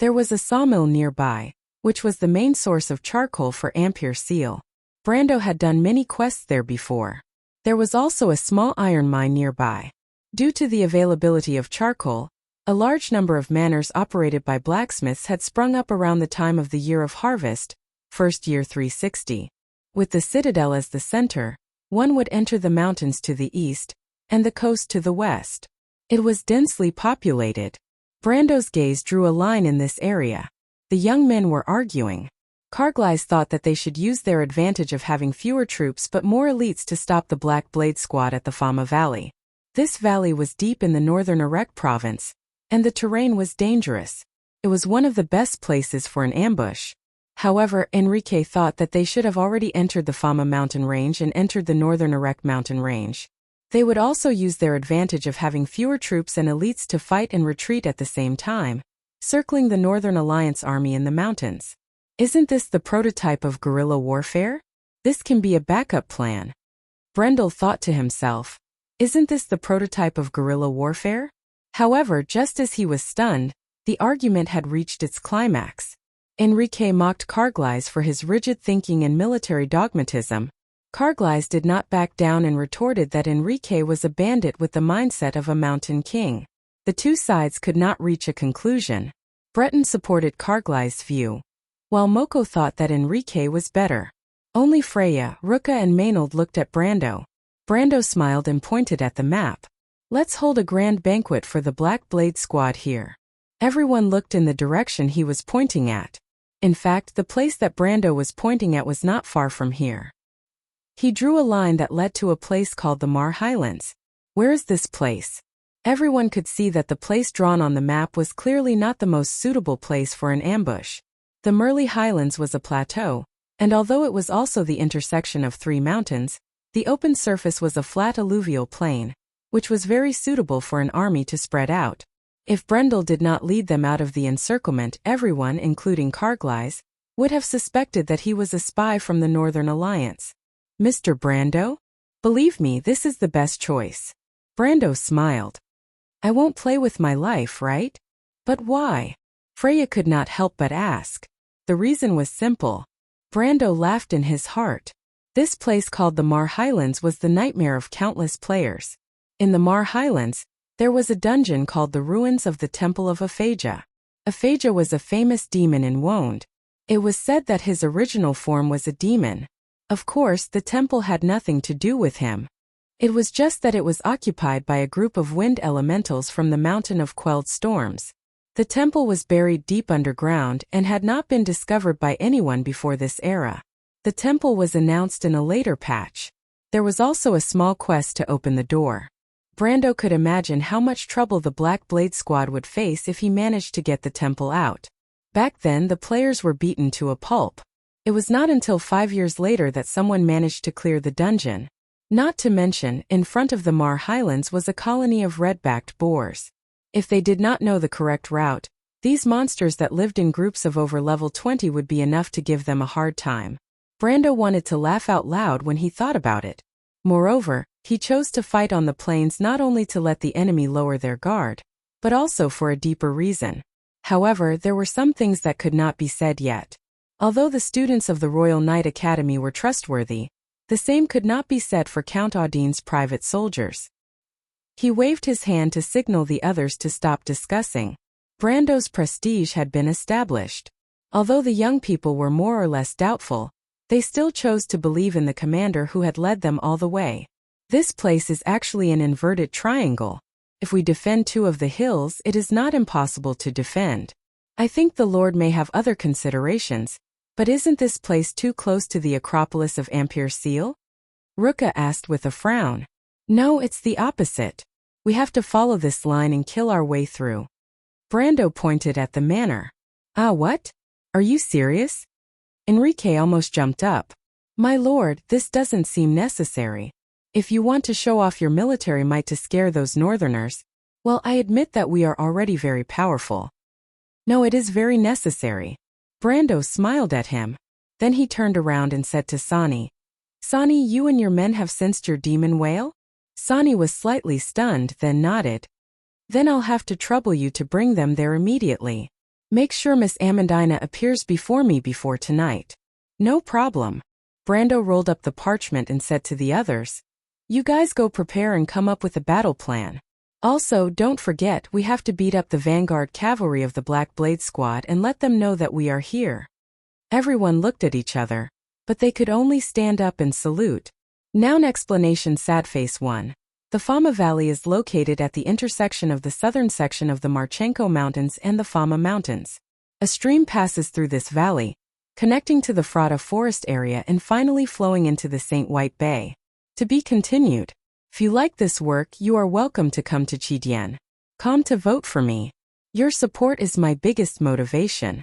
There was a sawmill nearby, which was the main source of charcoal for Ampere-Seal. Brando had done many quests there before. There was also a small iron mine nearby. Due to the availability of charcoal, a large number of manors operated by blacksmiths had sprung up around the time of the year of harvest, first year 360. With the citadel as the center, one would enter the mountains to the east, and the coast to the west. It was densely populated. Brando's gaze drew a line in this area. The young men were arguing. Carglass thought that they should use their advantage of having fewer troops but more elites to stop the Black Blade Squad at the Fama Valley. This valley was deep in the northern Erech province, and the terrain was dangerous. It was one of the best places for an ambush. However, Enrique thought that they should have already entered the Fama mountain range and entered the northern Erech mountain range. They would also use their advantage of having fewer troops and elites to fight and retreat at the same time, circling the Northern Alliance army in the mountains. Isn't this the prototype of guerrilla warfare? This can be a backup plan. Brendel thought to himself. Isn't this the prototype of guerrilla warfare? However, just as he was stunned, the argument had reached its climax. Enrique mocked Carglass for his rigid thinking and military dogmatism. Carglass did not back down and retorted that Enrique was a bandit with the mindset of a mountain king. The two sides could not reach a conclusion. Breton supported Carglass' view, while Moko thought that Enrique was better. Only Freya, Ruka and Maynard looked at Brando. Brando smiled and pointed at the map. Let's hold a grand banquet for the Black Blade Squad here. Everyone looked in the direction he was pointing at. In fact, the place that Brando was pointing at was not far from here. He drew a line that led to a place called the Mar Highlands. Where is this place? Everyone could see that the place drawn on the map was clearly not the most suitable place for an ambush. The Merli Highlands was a plateau, and although it was also the intersection of three mountains, the open surface was a flat alluvial plain, which was very suitable for an army to spread out. If Brendel did not lead them out of the encirclement, everyone, including Carglass, would have suspected that he was a spy from the Northern Alliance. Mr. Brando? Believe me, this is the best choice. Brando smiled. I won't play with my life, right? But why? Freya could not help but ask. The reason was simple. Brando laughed in his heart. This place called the Mar Highlands was the nightmare of countless players. In the Mar Highlands, there was a dungeon called the Ruins of the Temple of Aphasia. Aphasia was a famous demon in Wound. It was said that his original form was a demon. Of course, the temple had nothing to do with him. It was just that it was occupied by a group of wind elementals from the Mountain of Quelled Storms. The temple was buried deep underground and had not been discovered by anyone before this era. The temple was announced in a later patch. There was also a small quest to open the door. Brando could imagine how much trouble the Black Blade Squad would face if he managed to get the temple out. Back then, the players were beaten to a pulp. It was not until 5 years later that someone managed to clear the dungeon. Not to mention, in front of the Mar Highlands was a colony of red-backed boars. If they did not know the correct route, these monsters that lived in groups of over level 20 would be enough to give them a hard time. Brando wanted to laugh out loud when he thought about it. Moreover, he chose to fight on the plains not only to let the enemy lower their guard, but also for a deeper reason. However, there were some things that could not be said yet. Although the students of the Royal Knight Academy were trustworthy, the same could not be said for Count Audine's private soldiers. He waved his hand to signal the others to stop discussing. Brando's prestige had been established. Although the young people were more or less doubtful, they still chose to believe in the commander who had led them all the way. This place is actually an inverted triangle. If we defend 2 of the hills, it is not impossible to defend. I think the Lord may have other considerations, but isn't this place too close to the Acropolis of Ampere Seal? Ruka asked with a frown. No, it's the opposite. We have to follow this line and kill our way through. Brando pointed at the manor. Ah, what? Are you serious? Enrique almost jumped up. My lord, this doesn't seem necessary. If you want to show off your military might to scare those northerners, well, I admit that we are already very powerful. No, it is very necessary. Brando smiled at him. Then he turned around and said to Sani, Sani, you and your men have sensed your demon whale? Sani was slightly stunned, then nodded. Then I'll have to trouble you to bring them there immediately. Make sure Miss Amandina appears before me before tonight. No problem. Brando rolled up the parchment and said to the others, you guys go prepare and come up with a battle plan. Also, don't forget, we have to beat up the vanguard cavalry of the Black Blade Squad and let them know that we are here. Everyone looked at each other, but they could only stand up and salute. Noun explanation. Sadface 1. The Fama Valley is located at the intersection of the southern section of the Marchenko Mountains and the Fama Mountains. A stream passes through this valley, connecting to the Frada Forest area and finally flowing into the St. White Bay. To be continued. If you like this work, you are welcome to come to Chidien. Come to vote for me. Your support is my biggest motivation.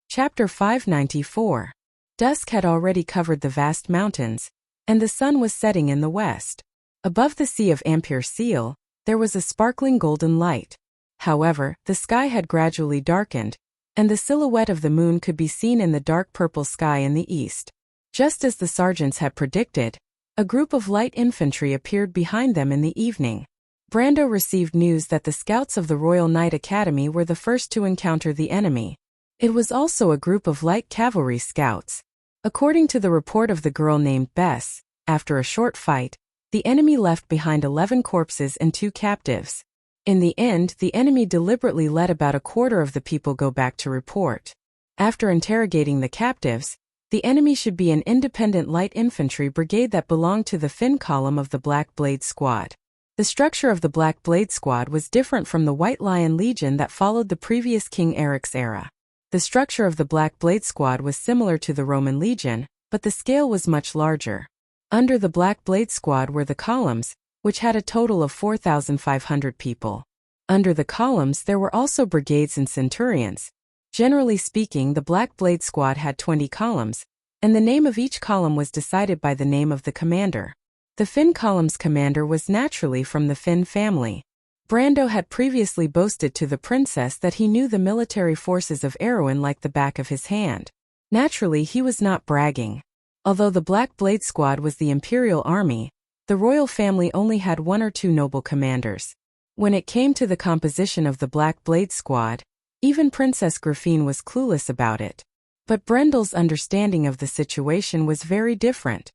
Chapter 594. Dusk had already covered the vast mountains, and the sun was setting in the west. Above the sea of Ampere Seal, there was a sparkling golden light. However, the sky had gradually darkened, and the silhouette of the moon could be seen in the dark purple sky in the east. Just as the sergeants had predicted, a group of light infantry appeared behind them in the evening. Brando received news that the scouts of the Royal Knight Academy were the first to encounter the enemy. It was also a group of light cavalry scouts. According to the report of the girl named Bess, after a short fight, the enemy left behind 11 corpses and 2 captives. In the end, the enemy deliberately let about a quarter of the people go back to report. After interrogating the captives, the enemy should be an independent light infantry brigade that belonged to the Finn column of the Black Blade Squad. The structure of the Black Blade Squad was different from the White Lion Legion that followed the previous King Eric's era. The structure of the Black Blade Squad was similar to the Roman Legion, but the scale was much larger. Under the Black Blade Squad were the columns, which had a total of 4,500 people. Under the columns there were also brigades and centurions. Generally speaking, the Black Blade Squad had 20 columns, and the name of each column was decided by the name of the commander. The Finn column's commander was naturally from the Finn family. Brando had previously boasted to the princess that he knew the military forces of Erewhon like the back of his hand. Naturally, he was not bragging. Although the Black Blade Squad was the imperial army, the royal family only had 1 or 2 noble commanders. When it came to the composition of the Black Blade Squad, even Princess Griffine was clueless about it. But Brendel's understanding of the situation was very different.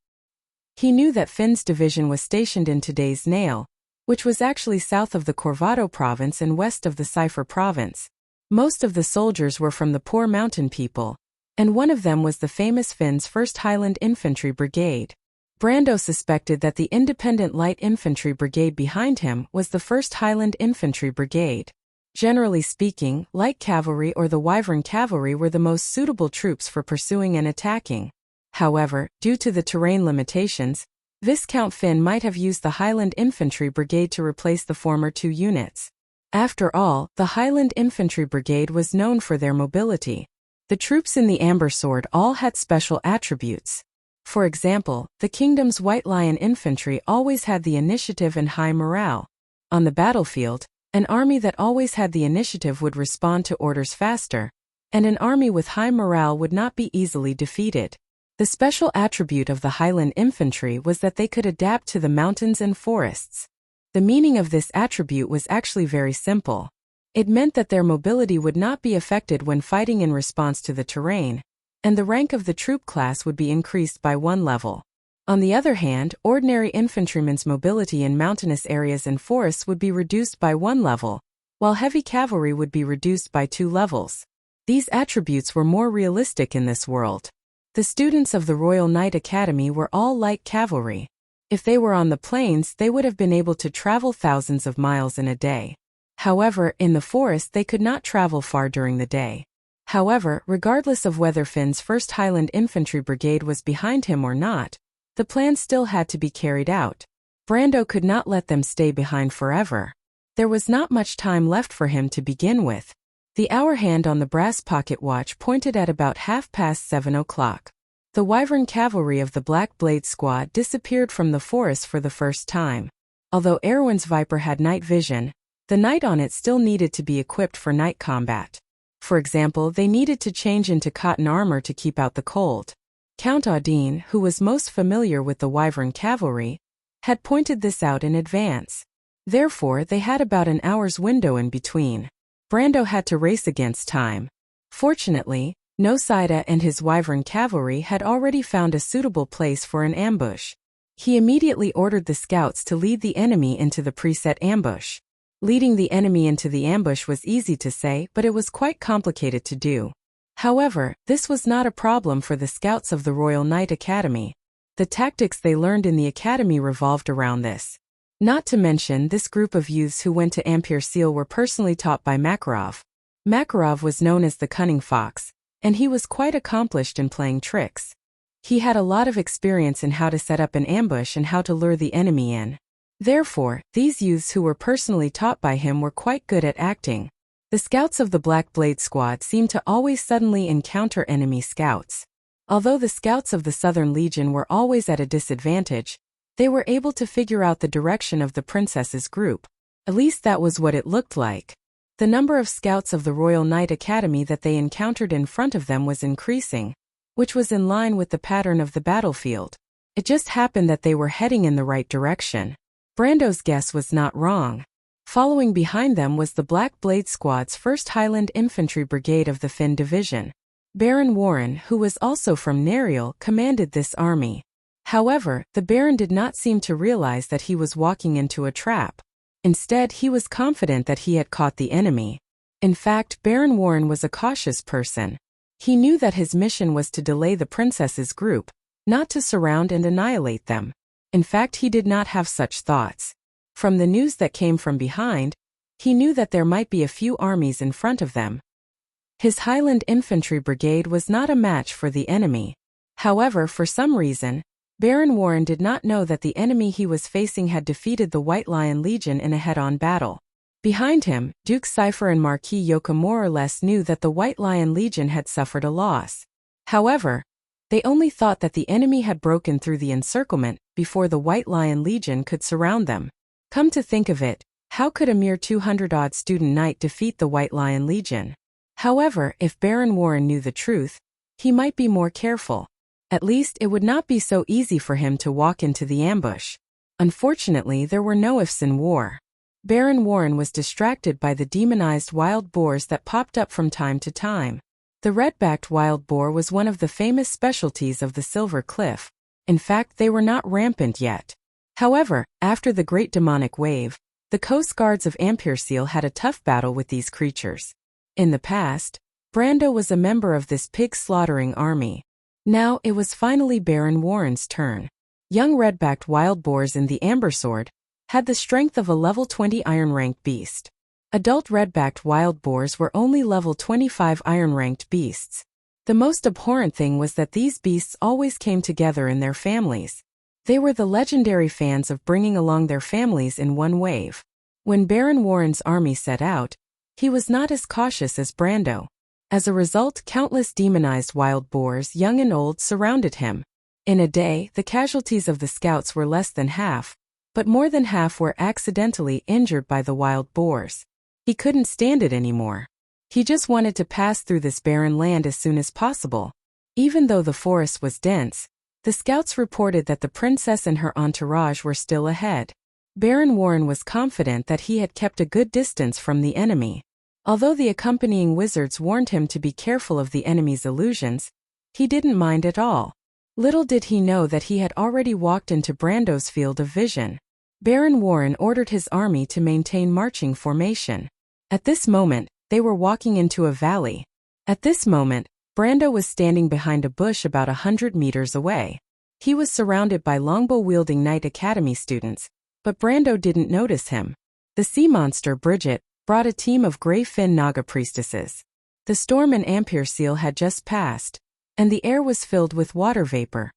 He knew that Finn's division was stationed in today's Nail, which was actually south of the Corvado province and west of the Cipher province. Most of the soldiers were from the poor mountain people, and one of them was the famous Finn's 1st Highland Infantry Brigade. Brando suspected that the independent light infantry brigade behind him was the 1st Highland Infantry Brigade. Generally speaking, light cavalry or the Wyvern cavalry were the most suitable troops for pursuing and attacking. However, due to the terrain limitations, Viscount Finn might have used the Highland Infantry Brigade to replace the former two units. After all, the Highland Infantry Brigade was known for their mobility. The troops in the Amber Sword all had special attributes. For example, the kingdom's White Lion Infantry always had the initiative and high morale. On the battlefield, an army that always had the initiative would respond to orders faster, and an army with high morale would not be easily defeated. The special attribute of the Highland Infantry was that they could adapt to the mountains and forests. The meaning of this attribute was actually very simple. It meant that their mobility would not be affected when fighting in response to the terrain, and the rank of the troop class would be increased by 1 level. On the other hand, ordinary infantrymen's mobility in mountainous areas and forests would be reduced by 1 level, while heavy cavalry would be reduced by 2 levels. These attributes were more realistic in this world. The students of the Royal Knight Academy were all light cavalry. If they were on the plains, they would have been able to travel thousands of miles in a day. However, in the forest they could not travel far during the day. However, regardless of whether Finn's 1st Highland Infantry Brigade was behind him or not, the plan still had to be carried out. Brando could not let them stay behind forever. There was not much time left for him to begin with. The hour hand on the brass pocket watch pointed at about 7:30. The Wyvern cavalry of the Black Blade Squad disappeared from the forest for the first time. Although Erwin's Viper had night vision, the knight on it still needed to be equipped for night combat. For example, they needed to change into cotton armor to keep out the cold. Count Audine, who was most familiar with the Wyvern cavalry, had pointed this out in advance. Therefore, they had about an hour's window in between. Brando had to race against time. Fortunately, Nosida and his Wyvern cavalry had already found a suitable place for an ambush. He immediately ordered the scouts to lead the enemy into the preset ambush. Leading the enemy into the ambush was easy to say, but it was quite complicated to do. However, this was not a problem for the scouts of the Royal Knight Academy. The tactics they learned in the academy revolved around this. Not to mention, this group of youths who went to Ampere Seal were personally taught by Makarov. Makarov was known as the Cunning Fox, and he was quite accomplished in playing tricks. He had a lot of experience in how to set up an ambush and how to lure the enemy in. Therefore, these youths who were personally taught by him were quite good at acting. The scouts of the Black Blade Squad seemed to always suddenly encounter enemy scouts. Although the scouts of the Southern Legion were always at a disadvantage, they were able to figure out the direction of the princess's group. At least that was what it looked like. The number of scouts of the Royal Knight Academy that they encountered in front of them was increasing, which was in line with the pattern of the battlefield. It just happened that they were heading in the right direction. Brando's guess was not wrong. Following behind them was the Black Blade Squad's 1st Highland Infantry Brigade of the Finn Division. Baron Warren, who was also from Nariel, commanded this army. However, the Baron did not seem to realize that he was walking into a trap. Instead, he was confident that he had caught the enemy. In fact, Baron Warren was a cautious person. He knew that his mission was to delay the princess's group, not to surround and annihilate them. In fact, he did not have such thoughts. From the news that came from behind, he knew that there might be a few armies in front of them. His Highland Infantry Brigade was not a match for the enemy. However, for some reason, Baron Warren did not know that the enemy he was facing had defeated the White Lion Legion in a head-on battle. Behind him, Duke Cipher and Marquis Yoka more or less knew that the White Lion Legion had suffered a loss. However, they only thought that the enemy had broken through the encirclement before the White Lion Legion could surround them. Come to think of it, how could a mere 200-odd student knight defeat the White Lion Legion? However, if Baron Warren knew the truth, he might be more careful. At least it would not be so easy for him to walk into the ambush. Unfortunately, there were no ifs in war. Baron Warren was distracted by the demonized wild boars that popped up from time to time. The red-backed wild boar was one of the famous specialties of the Silver Cliff. In fact, they were not rampant yet. However, after the Great Demonic Wave, the Coast Guards of Amperseal had a tough battle with these creatures. In the past, Brando was a member of this pig-slaughtering army. Now it was finally Baron Warren's turn. Young red-backed wild boars in the Ambersword had the strength of a level 20 iron-ranked beast. Adult red-backed wild boars were only level 25 iron-ranked beasts. The most abhorrent thing was that these beasts always came together in their families. They were the legendary fans of bringing along their families in one wave. When Baron Warren's army set out, he was not as cautious as Brando. As a result, countless demonized wild boars, young and old, surrounded him. In a day, the casualties of the scouts were less than half, but more than half were accidentally injured by the wild boars. He couldn't stand it anymore. He just wanted to pass through this barren land as soon as possible. Even though the forest was dense, the scouts reported that the princess and her entourage were still ahead. Baron Warren was confident that he had kept a good distance from the enemy. Although the accompanying wizards warned him to be careful of the enemy's illusions, he didn't mind at all. Little did he know that he had already walked into Brando's field of vision. Baron Warren ordered his army to maintain marching formation. At this moment, they were walking into a valley. At this moment, Brando was standing behind a bush about 100 meters away. He was surrounded by longbow-wielding Knight Academy students, but Brando didn't notice him. The sea monster Bridget brought a team of gray-fin Naga priestesses. The storm in Amperseal had just passed, and the air was filled with water vapor.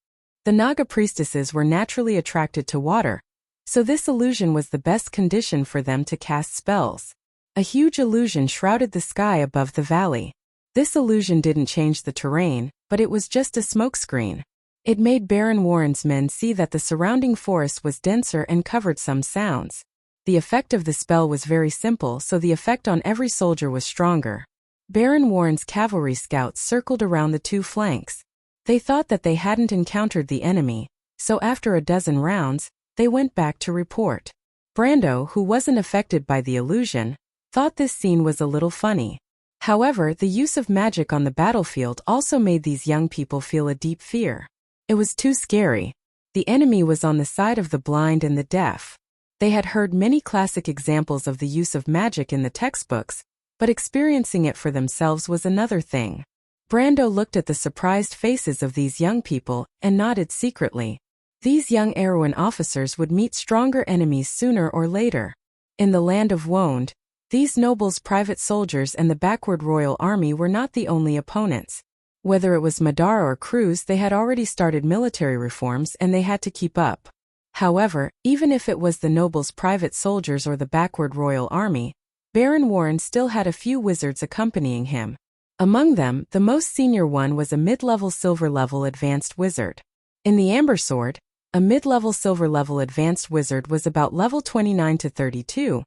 The Naga priestesses were naturally attracted to water, so this illusion was the best condition for them to cast spells. A huge illusion shrouded the sky above the valley. This illusion didn't change the terrain, but it was just a smokescreen. It made Baron Warren's men see that the surrounding forest was denser and covered some sounds. The effect of the spell was very simple, so the effect on every soldier was stronger. Baron Warren's cavalry scouts circled around the two flanks. They thought that they hadn't encountered the enemy, so after a dozen rounds, they went back to report. Brando, who wasn't affected by the illusion, thought this scene was a little funny. However, the use of magic on the battlefield also made these young people feel a deep fear. It was too scary. The enemy was on the side of the blind and the deaf. They had heard many classic examples of the use of magic in the textbooks, but experiencing it for themselves was another thing. Brando looked at the surprised faces of these young people and nodded secretly. These young Erewhon officers would meet stronger enemies sooner or later. In the land of Wonde, these nobles' private soldiers and the backward royal army were not the only opponents. Whether it was Madara or Cruz, they had already started military reforms and they had to keep up. However, even if it was the nobles' private soldiers or the backward royal army, Baron Warren still had a few wizards accompanying him. Among them, the most senior one was a mid-level silver-level advanced wizard. In the Ambersword, a mid-level silver-level advanced wizard was about level 29 to 32,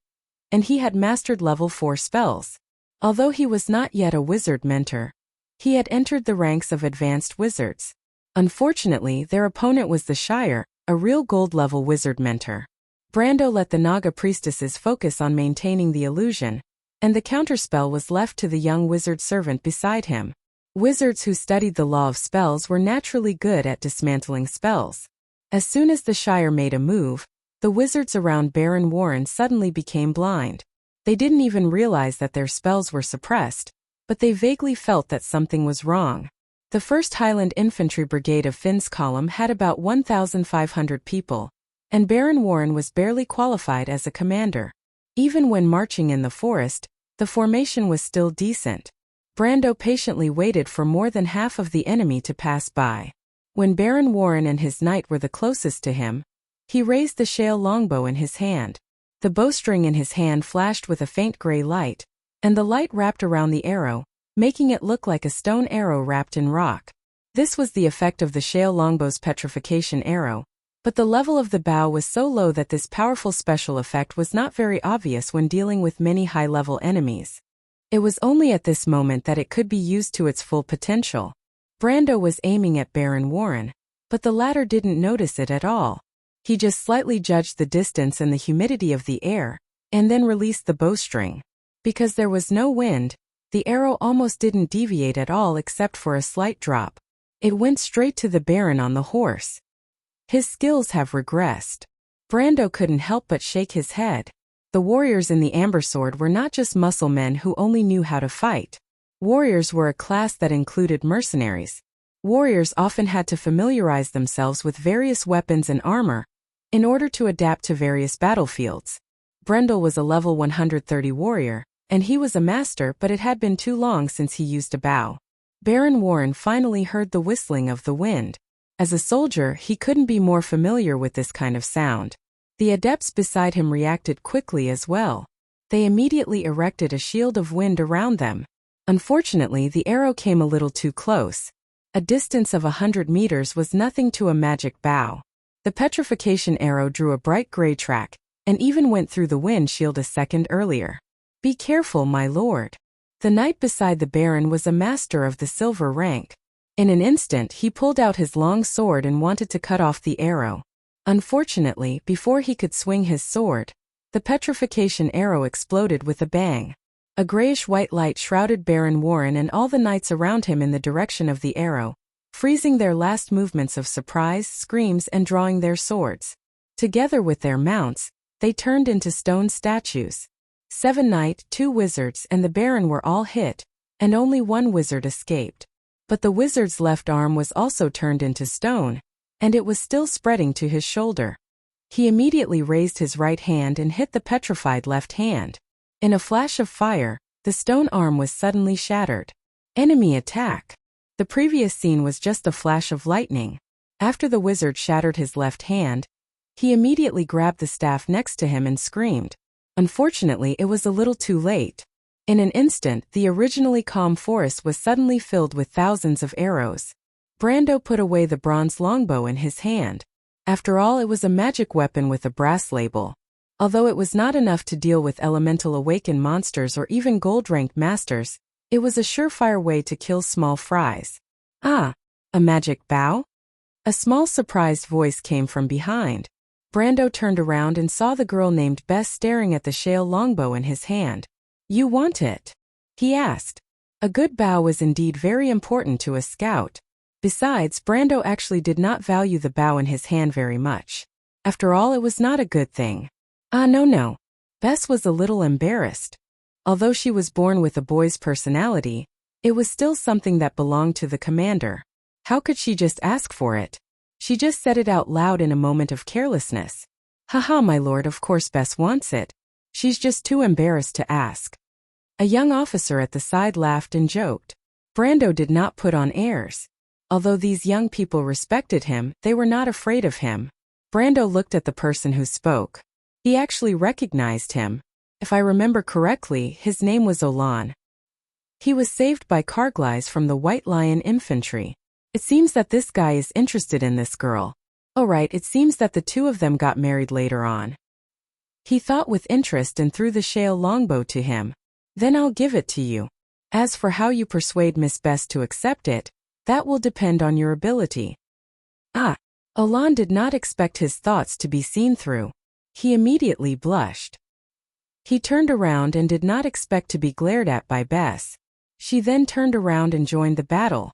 and he had mastered level 4 spells. Although he was not yet a wizard mentor, he had entered the ranks of advanced wizards. Unfortunately, their opponent was the Shire, a real gold-level wizard mentor. Brando let the Naga priestesses focus on maintaining the illusion, and the counterspell was left to the young wizard servant beside him. Wizards who studied the law of spells were naturally good at dismantling spells. As soon as the Shire made a move, the wizards around Baron Warren suddenly became blind. They didn't even realize that their spells were suppressed, but they vaguely felt that something was wrong. The 1st Highland Infantry Brigade of Finn's column had about 1,500 people, and Baron Warren was barely qualified as a commander. Even when marching in the forest, the formation was still decent. Brando patiently waited for more than half of the enemy to pass by. When Baron Warren and his knight were the closest to him, he raised the shale longbow in his hand. The bowstring in his hand flashed with a faint gray light, and the light wrapped around the arrow, making it look like a stone arrow wrapped in rock. This was the effect of the shale longbow's petrification arrow, but the level of the bow was so low that this powerful special effect was not very obvious when dealing with many high-level enemies. It was only at this moment that it could be used to its full potential. Brando was aiming at Baron Warren, but the latter didn't notice it at all. He just slightly judged the distance and the humidity of the air, and then released the bowstring. Because there was no wind, the arrow almost didn't deviate at all except for a slight drop. It went straight to the Baron on the horse. His skills have regressed. Brando couldn't help but shake his head. The warriors in the Amber Sword were not just muscle men who only knew how to fight. Warriors were a class that included mercenaries. Warriors often had to familiarize themselves with various weapons and armor in order to adapt to various battlefields. Brendel was a level 130 warrior, and he was a master, but it had been too long since he used a bow. Baron Warren finally heard the whistling of the wind. As a soldier, he couldn't be more familiar with this kind of sound. The adepts beside him reacted quickly as well. They immediately erected a shield of wind around them. Unfortunately, the arrow came a little too close. A distance of 100 meters was nothing to a magic bow. The petrification arrow drew a bright gray track, and even went through the wind shield a second earlier. "Be careful, my lord." The knight beside the baron was a master of the silver rank. In an instant he pulled out his long sword and wanted to cut off the arrow. Unfortunately, before he could swing his sword, the petrification arrow exploded with a bang. A grayish-white light shrouded Baron Warren and all the knights around him in the direction of the arrow, freezing their last movements of surprise, screams, and drawing their swords. Together with their mounts, they turned into stone statues. 7 knights, 2 wizards, and the baron were all hit, and only 1 wizard escaped. But the wizard's left arm was also turned into stone, and it was still spreading to his shoulder. He immediately raised his right hand and hit the petrified left hand. In a flash of fire, the stone arm was suddenly shattered. Enemy attack. The previous scene was just a flash of lightning. After the wizard shattered his left hand, he immediately grabbed the staff next to him and screamed. Unfortunately, it was a little too late. In an instant, the originally calm forest was suddenly filled with thousands of arrows. Brando put away the bronze longbow in his hand. After all, it was a magic weapon with a brass label. Although it was not enough to deal with elemental awakened monsters or even gold-ranked masters, it was a surefire way to kill small fries. "Ah, a magic bow?" A small surprised voice came from behind. Brando turned around and saw the girl named Bess staring at the shale longbow in his hand. "You want it?" he asked. A good bow was indeed very important to a scout. Besides, Brando actually did not value the bow in his hand very much. After all, it was not a good thing. No. Bess was a little embarrassed. Although she was born with a boy's personality, it was still something that belonged to the commander. How could she just ask for it? She just said it out loud in a moment of carelessness. "Haha, my lord, of course Bess wants it. She's just too embarrassed to ask." A young officer at the side laughed and joked. Brando did not put on airs. Although these young people respected him, they were not afraid of him. Brando looked at the person who spoke. He actually recognized him. If I remember correctly, his name was Olan. He was saved by Carglass from the White Lion Infantry. It seems that this guy is interested in this girl. Oh right, it seems that the two of them got married later on. He thought with interest and threw the shale longbow to him. "Then I'll give it to you. As for how you persuade Miss Bess to accept it, that will depend on your ability." Olan did not expect his thoughts to be seen through. He immediately blushed. He turned around and did not expect to be glared at by Bess. She then turned around and joined the battle.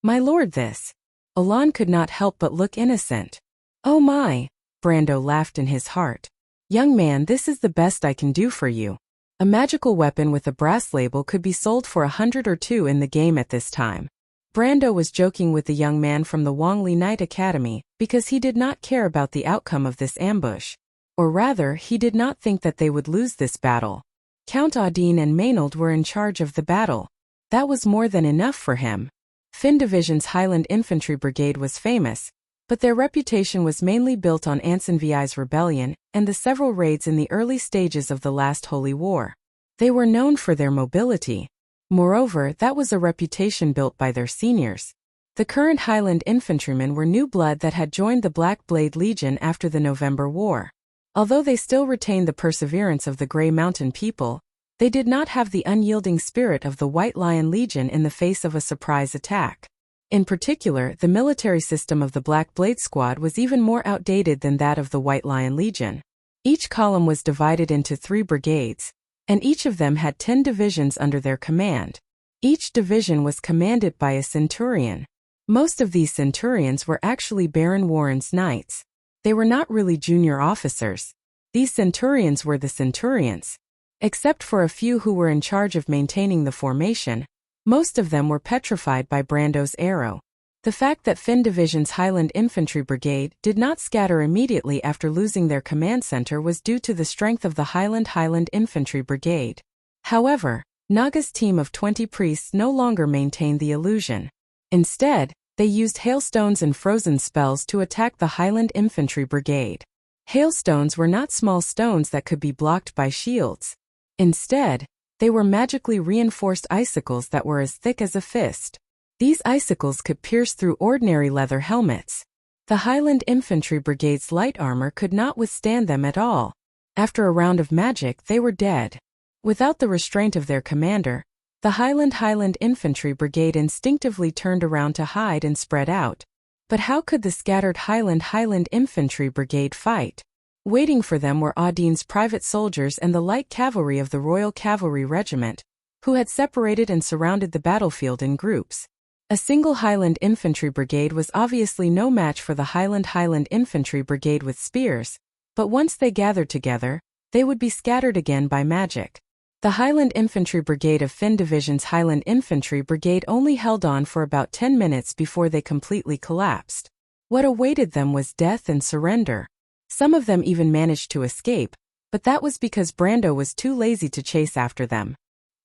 "My lord, this." Olan could not help but look innocent. "Oh my," Brando laughed in his heart. "Young man, this is the best I can do for you. A magical weapon with a brass label could be sold for 100 or 2 in the game at this time." Brando was joking with the young man from the Wongli Knight Academy, because he did not care about the outcome of this ambush. Or rather, he did not think that they would lose this battle. Count Audine and Maynard were in charge of the battle. That was more than enough for him. Finn Division's Highland Infantry Brigade was famous, but their reputation was mainly built on Anson VI's rebellion and the several raids in the early stages of the last Holy War. They were known for their mobility. Moreover, that was a reputation built by their seniors. The current Highland infantrymen were new blood that had joined the Black Blade Legion after the November War. Although they still retained the perseverance of the Grey Mountain people, they did not have the unyielding spirit of the White Lion Legion in the face of a surprise attack. In particular, the military system of the Black Blade Squad was even more outdated than that of the White Lion Legion. Each column was divided into 3 brigades, and each of them had 10 divisions under their command. Each division was commanded by a centurion. Most of these centurions were actually Baron Warren's knights. They were not really junior officers. These centurions were the centurions. Except for a few who were in charge of maintaining the formation, most of them were petrified by Brando's arrow. The fact that Finn Division's Highland Infantry Brigade did not scatter immediately after losing their command center was due to the strength of the Highland Infantry Brigade. However, Naga's team of 20 priests no longer maintained the illusion. Instead, they used hailstones and frozen spells to attack the Highland Infantry Brigade. Hailstones were not small stones that could be blocked by shields. Instead, they were magically reinforced icicles that were as thick as a fist. These icicles could pierce through ordinary leather helmets. The Highland Infantry Brigade's light armor could not withstand them at all. After a round of magic, they were dead. Without the restraint of their commander, the Highland Infantry Brigade instinctively turned around to hide and spread out. But how could the scattered Highland Infantry Brigade fight? Waiting for them were Audine's private soldiers and the light cavalry of the Royal Cavalry Regiment, who had separated and surrounded the battlefield in groups. A single Highland Infantry Brigade was obviously no match for the Highland Infantry Brigade with spears, but once they gathered together, they would be scattered again by magic. The Highland Infantry Brigade of Finn Division's Highland Infantry Brigade only held on for about 10 minutes before they completely collapsed. What awaited them was death and surrender. Some of them even managed to escape, but that was because Brando was too lazy to chase after them.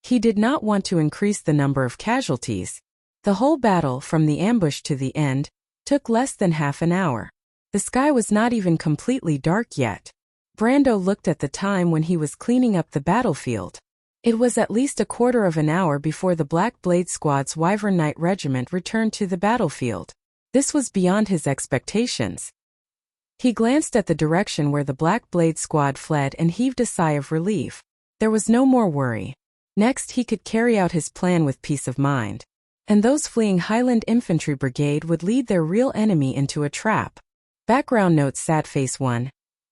He did not want to increase the number of casualties. The whole battle, from the ambush to the end, took less than half an hour. The sky was not even completely dark yet. Brando looked at the time when he was cleaning up the battlefield. It was at least a quarter of an hour before the Black Blade Squad's Wyvern Knight Regiment returned to the battlefield. This was beyond his expectations. He glanced at the direction where the Black Blade Squad fled and heaved a sigh of relief. There was no more worry. Next, he could carry out his plan with peace of mind. And those fleeing Highland Infantry Brigade would lead their real enemy into a trap. Background notes: Sad Face 1.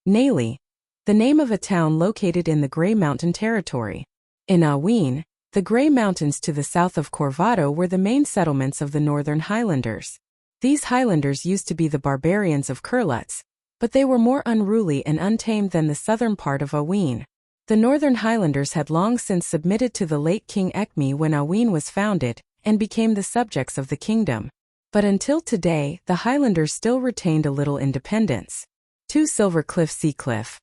Nayli, the name of a town located in the Grey Mountain territory. In Aween, the Grey Mountains to the south of Corvado were the main settlements of the Northern Highlanders. These Highlanders used to be the barbarians of Kurlutz, but they were more unruly and untamed than the southern part of Aween. The Northern Highlanders had long since submitted to the late King Eckme when Aween was founded, and became the subjects of the kingdom. But until today, the Highlanders still retained a little independence. 2 Silver Cliff Sea Cliff.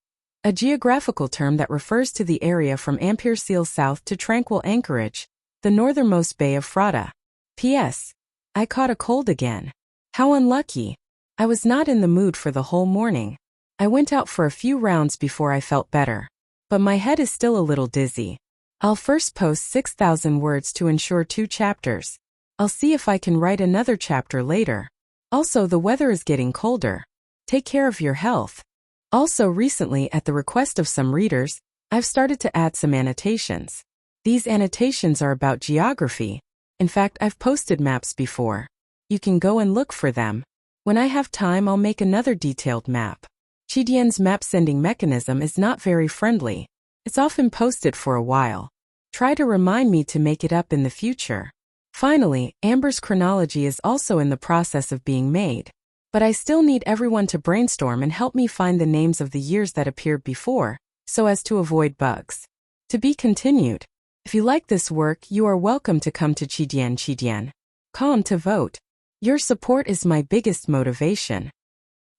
A geographical term that refers to the area from Ampere Seal south to Tranquil Anchorage, the northernmost bay of Frada. P.S. I caught a cold again. How unlucky. I was not in the mood for the whole morning. I went out for a few rounds before I felt better. But my head is still a little dizzy. I'll first post 6,000 words to ensure 2 chapters. I'll see if I can write another chapter later. Also, the weather is getting colder. Take care of your health. Also, recently, at the request of some readers, I've started to add some annotations. These annotations are about geography. In fact, I've posted maps before. You can go and look for them. When I have time, I'll make another detailed map. Chidian's map sending mechanism is not very friendly. It's often posted for a while. Try to remind me to make it up in the future. Finally, Amber's chronology is also in the process of being made. But I still need everyone to brainstorm and help me find the names of the years that appeared before, so as to avoid bugs. To be continued. If you like this work, you are welcome to come to Chidian.com to vote. Your support is my biggest motivation.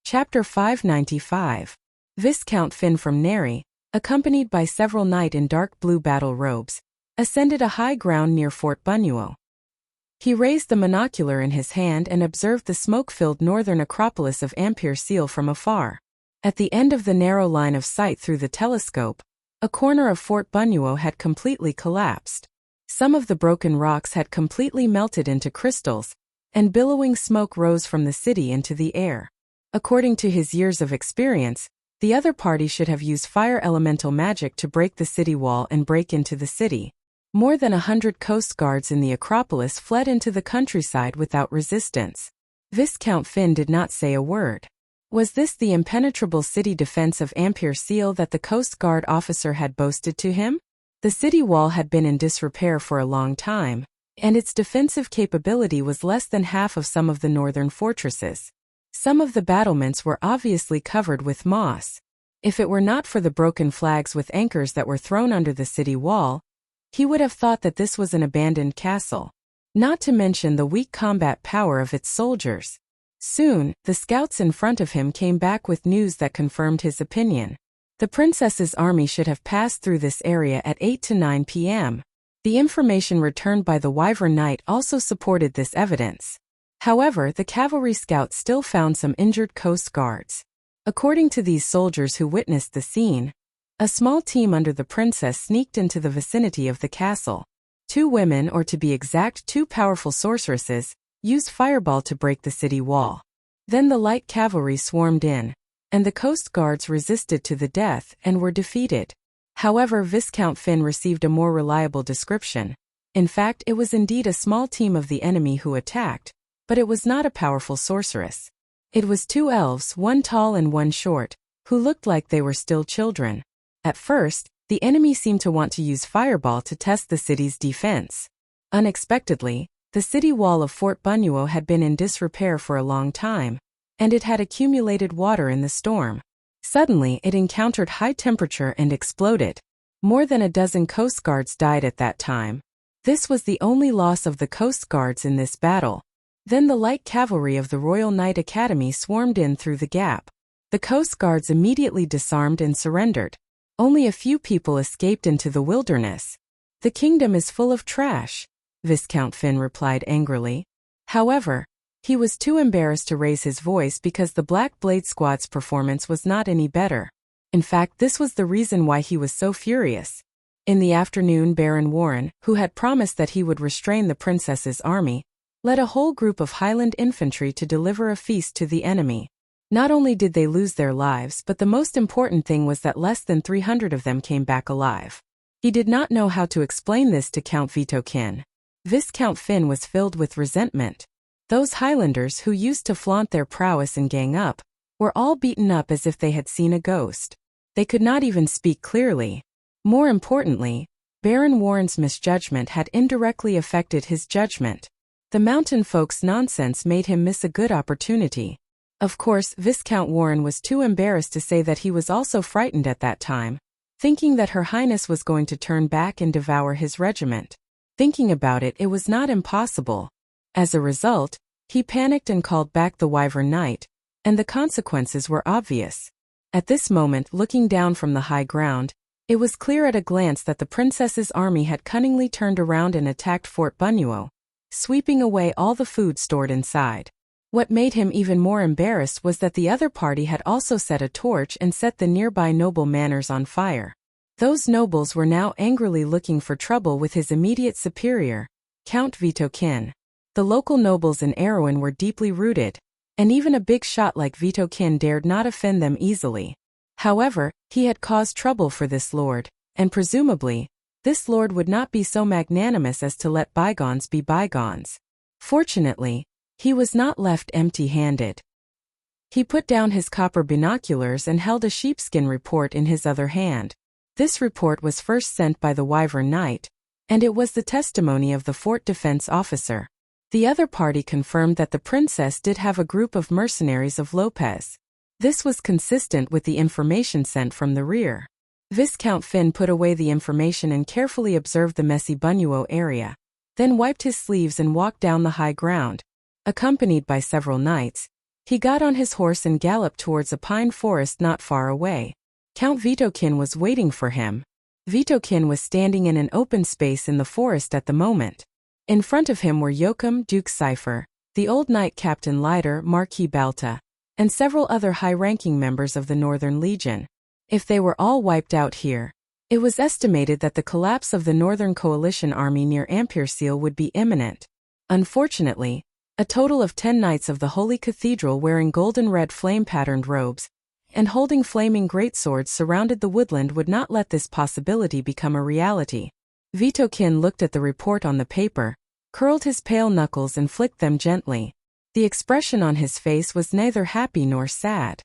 Chapter 595. Viscount Finn from Neri, accompanied by several knights in dark blue battle robes, ascended a high ground near Fort Bunuo. He raised the monocular in his hand and observed the smoke-filled northern acropolis of Ampere Seal from afar. At the end of the narrow line of sight through the telescope, a corner of Fort Bunuo had completely collapsed. Some of the broken rocks had completely melted into crystals, and billowing smoke rose from the city into the air. According to his years of experience, the other party should have used fire elemental magic to break the city wall and break into the city. More than 100 coast guards in the Acropolis fled into the countryside without resistance. Viscount Finn did not say a word. Was this the impenetrable city defense of Ampere Seal that the Coast Guard officer had boasted to him? The city wall had been in disrepair for a long time, and its defensive capability was less than half of some of the northern fortresses. Some of the battlements were obviously covered with moss. If it were not for the broken flags with anchors that were thrown under the city wall, he would have thought that this was an abandoned castle. Not to mention the weak combat power of its soldiers. Soon, the scouts in front of him came back with news that confirmed his opinion. The princess's army should have passed through this area at 8 to 9 p.m. The information returned by the Wyvern Knight also supported this evidence. However, the cavalry scouts still found some injured coast guards. According to these soldiers who witnessed the scene, a small team under the princess sneaked into the vicinity of the castle. 2 women, or to be exact 2 powerful sorceresses, used fireball to break the city wall. Then the light cavalry swarmed in, and the coast guards resisted to the death and were defeated. However, Viscount Finn received a more reliable description. In fact, it was indeed a small team of the enemy who attacked, but it was not a powerful sorceress. It was 2 elves, one tall and one short, who looked like they were still children. At first, the enemy seemed to want to use fireball to test the city's defense. Unexpectedly, the city wall of Fort Bunuo had been in disrepair for a long time, and it had accumulated water in the storm. Suddenly, it encountered high temperature and exploded. More than a dozen coast guards died at that time. This was the only loss of the coast guards in this battle. Then the light cavalry of the Royal Knight Academy swarmed in through the gap. The coast guards immediately disarmed and surrendered. Only a few people escaped into the wilderness. The kingdom is full of trash, Viscount Finn replied angrily. However, he was too embarrassed to raise his voice because the Black Blade Squad's performance was not any better. In fact, this was the reason why he was so furious. In the afternoon, Baron Warren, who had promised that he would restrain the princess's army, led a whole group of Highland infantry to deliver a feast to the enemy. Not only did they lose their lives, but the most important thing was that less than 300 of them came back alive. He did not know how to explain this to Count Vitokin. Viscount Finn was filled with resentment. Those Highlanders who used to flaunt their prowess and gang up were all beaten up as if they had seen a ghost. They could not even speak clearly. More importantly, Baron Warren's misjudgment had indirectly affected his judgment. The mountain folks' nonsense made him miss a good opportunity. Of course, Viscount Warren was too embarrassed to say that he was also frightened at that time, thinking that Her Highness was going to turn back and devour his regiment. Thinking about it, it was not impossible. As a result, he panicked and called back the Wyvern Knight, and the consequences were obvious. At this moment, looking down from the high ground, it was clear at a glance that the princess's army had cunningly turned around and attacked Fort Bunuo, sweeping away all the food stored inside. What made him even more embarrassed was that the other party had also set a torch and set the nearby noble manors on fire. Those nobles were now angrily looking for trouble with his immediate superior, Count Vitokin. The local nobles in Erewhon were deeply rooted, and even a big shot like Vitokin dared not offend them easily. However, he had caused trouble for this lord, and presumably, this lord would not be so magnanimous as to let bygones be bygones. Fortunately, he was not left empty-handed. He put down his copper binoculars and held a sheepskin report in his other hand. This report was first sent by the Wyvern Knight, and it was the testimony of the fort defense officer. The other party confirmed that the princess did have a group of mercenaries of Lopez. This was consistent with the information sent from the rear. Viscount Finn put away the information and carefully observed the messy Bunuo area, then wiped his sleeves and walked down the high ground. Accompanied by several knights, he got on his horse and galloped towards a pine forest not far away. Count Vitokin was waiting for him. Vitokin was standing in an open space in the forest at the moment. In front of him were Joachim, Duke Cipher, the old knight Captain Leiter, Marquis Balta, and several other high-ranking members of the Northern Legion. If they were all wiped out here, it was estimated that the collapse of the Northern Coalition army near Ampierseal would be imminent. Unfortunately, a total of 10 knights of the Holy Cathedral wearing golden-red flame-patterned robes and holding flaming greatswords surrounded the woodland would not let this possibility become a reality. Vitokin looked at the report on the paper, curled his pale knuckles and flicked them gently. The expression on his face was neither happy nor sad.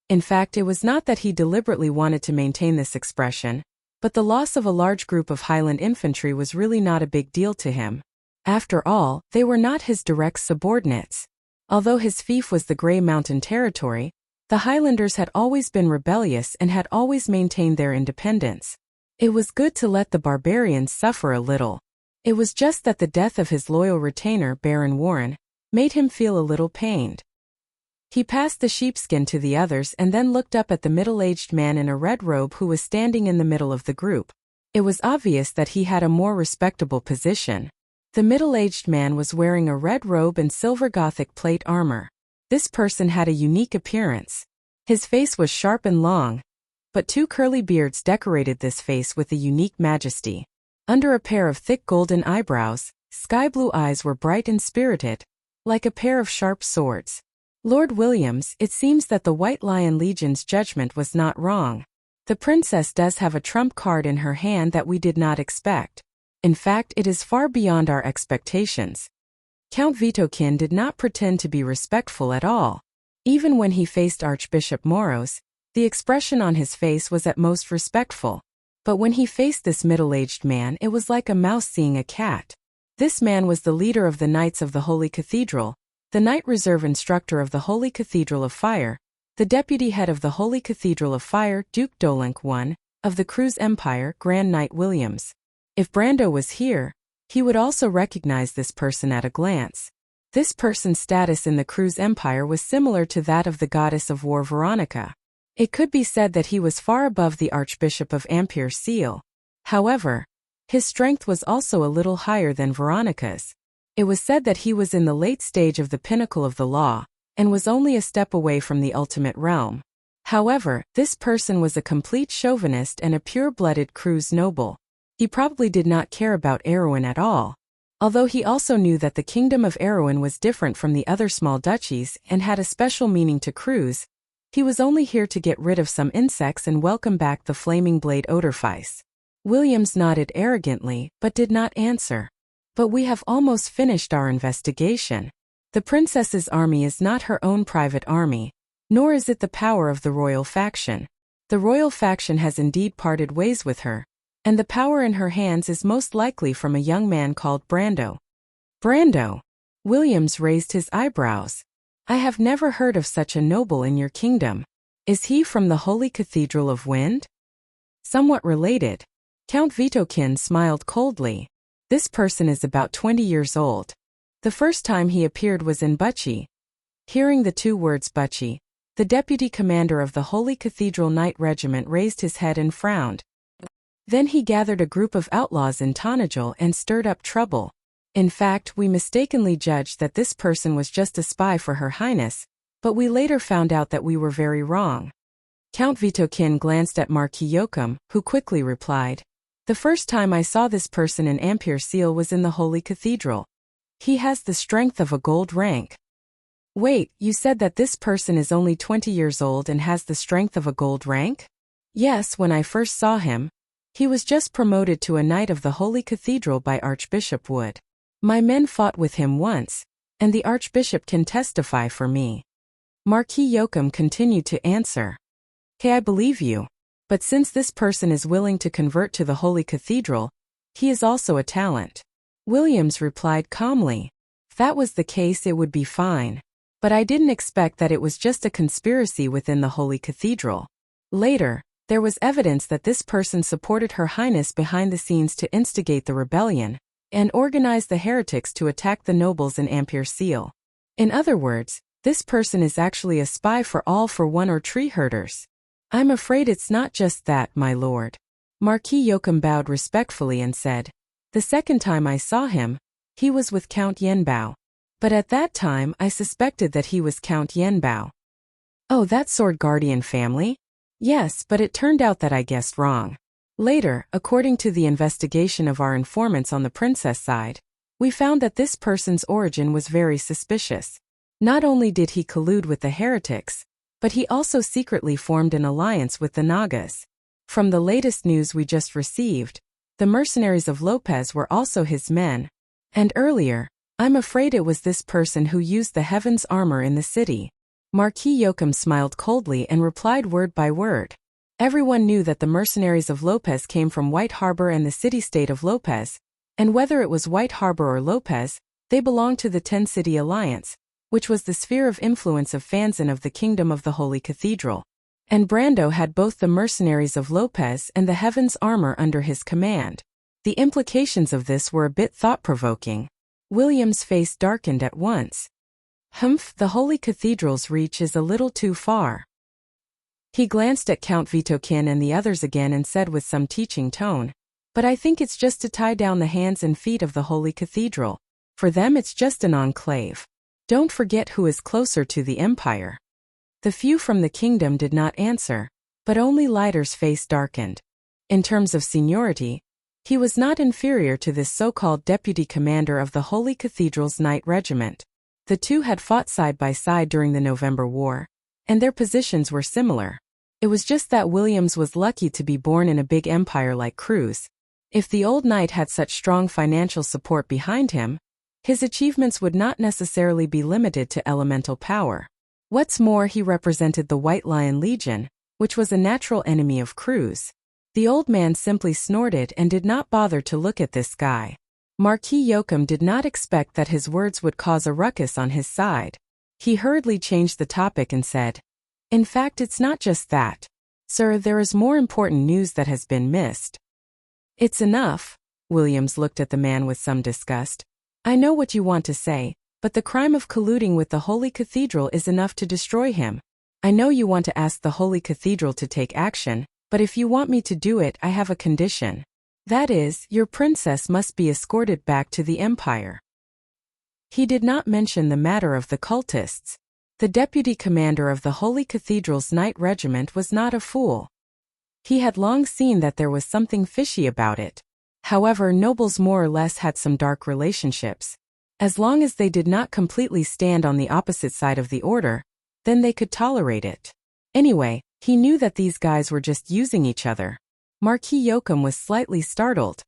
In fact, it was not that he deliberately wanted to maintain this expression, but the loss of a large group of Highland infantry was really not a big deal to him. After all, they were not his direct subordinates. Although his fief was the Grey Mountain territory, the Highlanders had always been rebellious and had always maintained their independence. It was good to let the barbarians suffer a little. It was just that the death of his loyal retainer Baron Warren made him feel a little pained. He passed the sheepskin to the others and then looked up at the middle-aged man in a red robe who was standing in the middle of the group. It was obvious that he had a more respectable position. The middle-aged man was wearing a red robe and silver Gothic plate armor. This person had a unique appearance. His face was sharp and long, but two curly beards decorated this face with a unique majesty. Under a pair of thick golden eyebrows, sky-blue eyes were bright and spirited, like a pair of sharp swords. Lord Williams, it seems that the White Lion Legion's judgment was not wrong. The princess does have a trump card in her hand that we did not expect. In fact, it is far beyond our expectations. Count Vitokin did not pretend to be respectful at all. Even when he faced Archbishop Moros, the expression on his face was at most respectful. But when he faced this middle-aged man, it was like a mouse seeing a cat. This man was the leader of the Knights of the Holy Cathedral, the Knight Reserve Instructor of the Holy Cathedral of Fire, the Deputy Head of the Holy Cathedral of Fire, Duke Dolenk I, of the Cruz Empire, Grand Knight Williams. If Brando was here, he would also recognize this person at a glance. This person's status in the Cruz Empire was similar to that of the goddess of war Veronica. It could be said that he was far above the Archbishop of Ampere-Seal. However, his strength was also a little higher than Veronica's. It was said that he was in the late stage of the pinnacle of the law, and was only a step away from the ultimate realm. However, this person was a complete chauvinist and a pure-blooded Cruz noble. He probably did not care about Erewhon at all. Although he also knew that the kingdom of Erewhon was different from the other small duchies and had a special meaning to Cruz, he was only here to get rid of some insects and welcome back the flaming blade Oderfice. Williams nodded arrogantly, but did not answer. But we have almost finished our investigation. The princess's army is not her own private army, nor is it the power of the royal faction. The royal faction has indeed parted ways with her, and the power in her hands is most likely from a young man called Brando. Brando? Williams raised his eyebrows. I have never heard of such a noble in your kingdom. Is he from the Holy Cathedral of Wind? Somewhat related. Count Vitokin smiled coldly. This person is about 20 years old. The first time he appeared was in Bucci. Hearing the two words Bucci, the deputy commander of the Holy Cathedral Knight Regiment raised his head and frowned. Then he gathered a group of outlaws in Tanajul and stirred up trouble. In fact, we mistakenly judged that this person was just a spy for Her Highness, but we later found out that we were very wrong. Count Vitokin glanced at Marquis Yoakum, who quickly replied, "The first time I saw this person in Ampere-Seal was in the Holy Cathedral. He has the strength of a gold rank." Wait, you said that this person is only 20 years old and has the strength of a gold rank? Yes, when I first saw him, he was just promoted to a Knight of the Holy Cathedral by Archbishop Wood. My men fought with him once, and the Archbishop can testify for me. Marquis Yoakum continued to answer. "Okay, I believe you. But since this person is willing to convert to the Holy Cathedral, he is also a talent." Williams replied calmly. "If that was the case, it would be fine. But I didn't expect that it was just a conspiracy within the Holy Cathedral." Later, there was evidence that this person supported Her Highness behind the scenes to instigate the rebellion and organize the heretics to attack the nobles in Ampere-Seal. In other words, this person is actually a spy for all for one or tree herders. "I'm afraid it's not just that, my lord." Marquis Yoakum bowed respectfully and said, "The second time I saw him, he was with Count Yenbao. But at that time I suspected that he was Count Yenbao." "Oh, that Sword Guardian family?" "Yes, but it turned out that I guessed wrong. Later, according to the investigation of our informants on the princess side, we found that this person's origin was very suspicious. Not only did he collude with the heretics, but he also secretly formed an alliance with the Nagas. From the latest news we just received, the mercenaries of Lopez were also his men. And earlier, I'm afraid it was this person who used the Heaven's armor in the city." Marquis Yoakum smiled coldly and replied word by word. Everyone knew that the mercenaries of Lopez came from White Harbor and the city-state of Lopez, And whether it was White Harbor or Lopez, they belonged to the 10-City Alliance, which was the sphere of influence of Fanzan of the Kingdom of the Holy Cathedral. And Brando had both the mercenaries of Lopez and the Heaven's Armor under his command. The implications of this were a bit thought-provoking. William's face darkened at once. Humph, the Holy Cathedral's reach is a little too far. He glanced at Count Vitokin and the others again and said with some teaching tone, "But I think it's just to tie down the hands and feet of the Holy Cathedral. For them it's just an enclave. Don't forget who is closer to the Empire." The few from the kingdom did not answer, but only Leiter's face darkened. In terms of seniority, he was not inferior to this so-called deputy commander of the Holy Cathedral's Knight Regiment. The two had fought side by side during the November War, and their positions were similar. It was just that Williams was lucky to be born in a big empire like Cruz. If the old knight had such strong financial support behind him, his achievements would not necessarily be limited to elemental power. What's more, he represented the White Lion Legion, which was a natural enemy of Cruz. The old man simply snorted and did not bother to look at this guy. Marquis Yoakum did not expect that his words would cause a ruckus on his side. He hurriedly changed the topic and said, "In fact, it's not just that. Sir, there is more important news that has been missed." "It's enough." Williams looked at the man with some disgust. "I know what you want to say, but the crime of colluding with the Holy Cathedral is enough to destroy him. I know you want to ask the Holy Cathedral to take action, but if you want me to do it, I have a condition. That is, your princess must be escorted back to the Empire." He did not mention the matter of the cultists. The deputy commander of the Holy Cathedral's Knight Regiment was not a fool. He had long seen that there was something fishy about it. However, nobles more or less had some dark relationships. As long as they did not completely stand on the opposite side of the order, then they could tolerate it. Anyway, he knew that these guys were just using each other. Marquis Yoakum was slightly startled.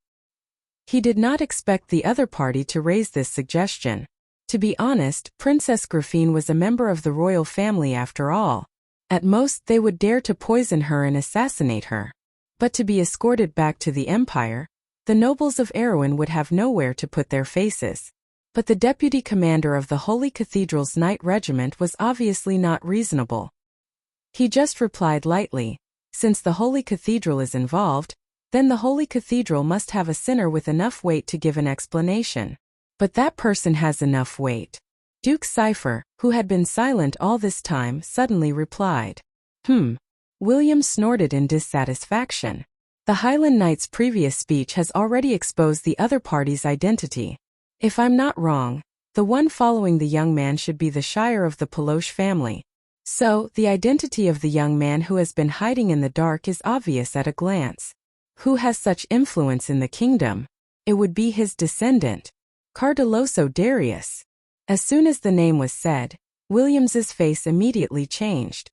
He did not expect the other party to raise this suggestion. To be honest, Princess Grafine was a member of the royal family after all. At most, they would dare to poison her and assassinate her. But to be escorted back to the Empire, the nobles of Erewhon would have nowhere to put their faces. But the deputy commander of the Holy Cathedral's Knight Regiment was obviously not reasonable. He just replied lightly, "Since the Holy Cathedral is involved, then the Holy Cathedral must have a sinner with enough weight to give an explanation. But that person has enough weight." Duke Cypher, who had been silent all this time, suddenly replied. William snorted in dissatisfaction. The Highland Knight's previous speech has already exposed the other party's identity. If I'm not wrong, the one following the young man should be the Shire of the Peloche family. So, the identity of the young man who has been hiding in the dark is obvious at a glance. Who has such influence in the kingdom? It would be his descendant, Cardeloso Darius. As soon as the name was said, Williams's face immediately changed.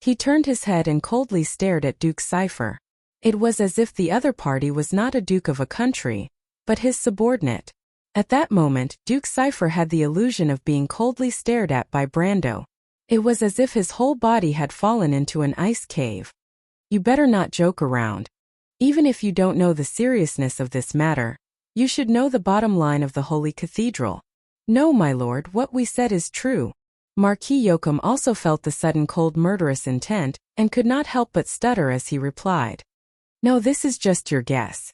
He turned his head and coldly stared at Duke Cypher. It was as if the other party was not a duke of a country, but his subordinate. At that moment, Duke Cypher had the illusion of being coldly stared at by Brando. It was as if his whole body had fallen into an ice cave. "You better not joke around. Even if you don't know the seriousness of this matter, you should know the bottom line of the Holy Cathedral." "No, my lord, what we said is true." Marquis Yoakum also felt the sudden cold murderous intent, and could not help but stutter as he replied. "No, this is just your guess."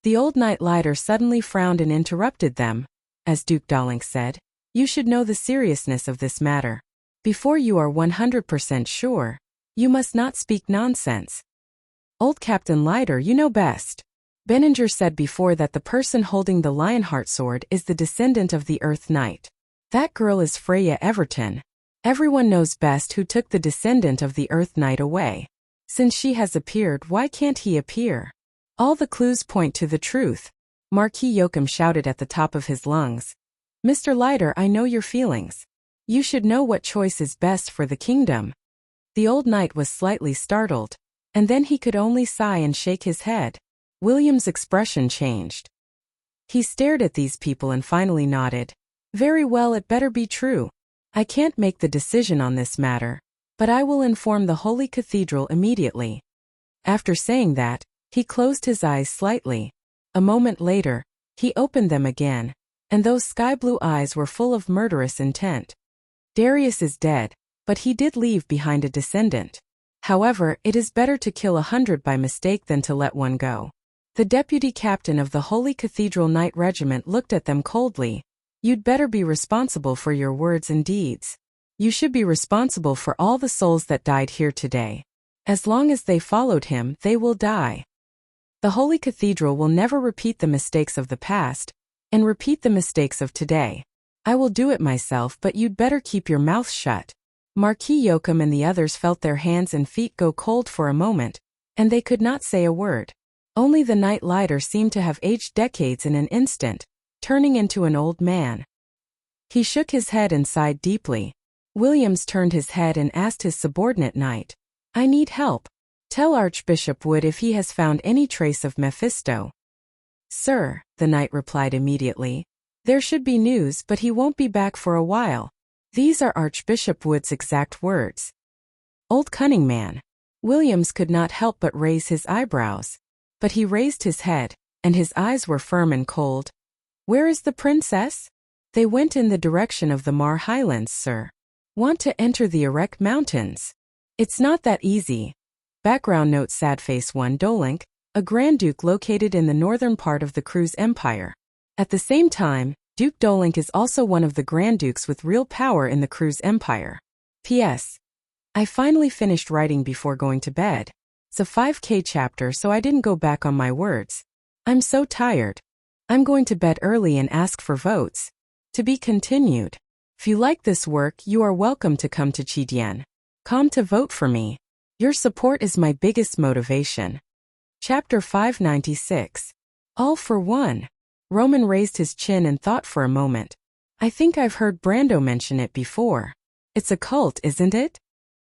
The old knight Leiter suddenly frowned and interrupted them. As Duke Dolinck said, "You should know the seriousness of this matter. Before you are 100% sure, you must not speak nonsense." "Old Captain Leiter, you know best. Benninger said before that the person holding the Lionheart sword is the descendant of the Earth Knight. That girl is Freya Everton. Everyone knows best who took the descendant of the Earth Knight away. Since she has appeared, why can't he appear? All the clues point to the truth." Marquis Yoakum shouted at the top of his lungs. "Mr. Leiter, I know your feelings. You should know what choice is best for the kingdom." The old knight was slightly startled, and then he could only sigh and shake his head. William's expression changed. He stared at these people and finally nodded. "Very well, it better be true. I can't make the decision on this matter, but I will inform the Holy Cathedral immediately." After saying that, he closed his eyes slightly. A moment later, He opened them again, and those sky-blue eyes were full of murderous intent. Darius is dead, but he did leave behind a descendant. However, it is better to kill 100 by mistake than to let one go. The deputy captain of the Holy Cathedral Knight Regiment looked at them coldly. You'd better be responsible for your words and deeds. You should be responsible for all the souls that died here today. As long as they followed him, they will die. The Holy Cathedral will never repeat the mistakes of the past, and repeat the mistakes of today. I will do it myself, but you'd better keep your mouth shut. Marquis Yoakum and the others felt their hands and feet go cold for a moment, and they could not say a word. Only the Knight Lighter seemed to have aged decades in an instant, turning into an old man. He shook his head and sighed deeply. Williams turned his head and asked his subordinate knight, I need help. Tell Archbishop Wood if he has found any trace of Mephisto. Sir, the knight replied immediately. There should be news, but he won't be back for a while. These are Archbishop Wood's exact words. Old cunning man. Williams could not help but raise his eyebrows. But he raised his head, and his eyes were firm and cold. Where is the princess? They went in the direction of the Mar Highlands, sir. Want to enter the Erek Mountains? It's not that easy. Background note: Sadface 1 Dolink, a Grand Duke located in the northern part of the Cruz Empire. At the same time, Duke Dolink is also one of the Grand Dukes with real power in the Cruz Empire. P.S. I finally finished writing before going to bed. It's a 5K chapter, so I didn't go back on my words. I'm so tired. I'm going to bed early and ask for votes. To be continued. If you like this work, you are welcome to come to Chidian.com to vote for me. Your support is my biggest motivation. Chapter 596. All for one. Roman raised his chin and thought for a moment. I think I've heard Brando mention it before. It's a cult, isn't it?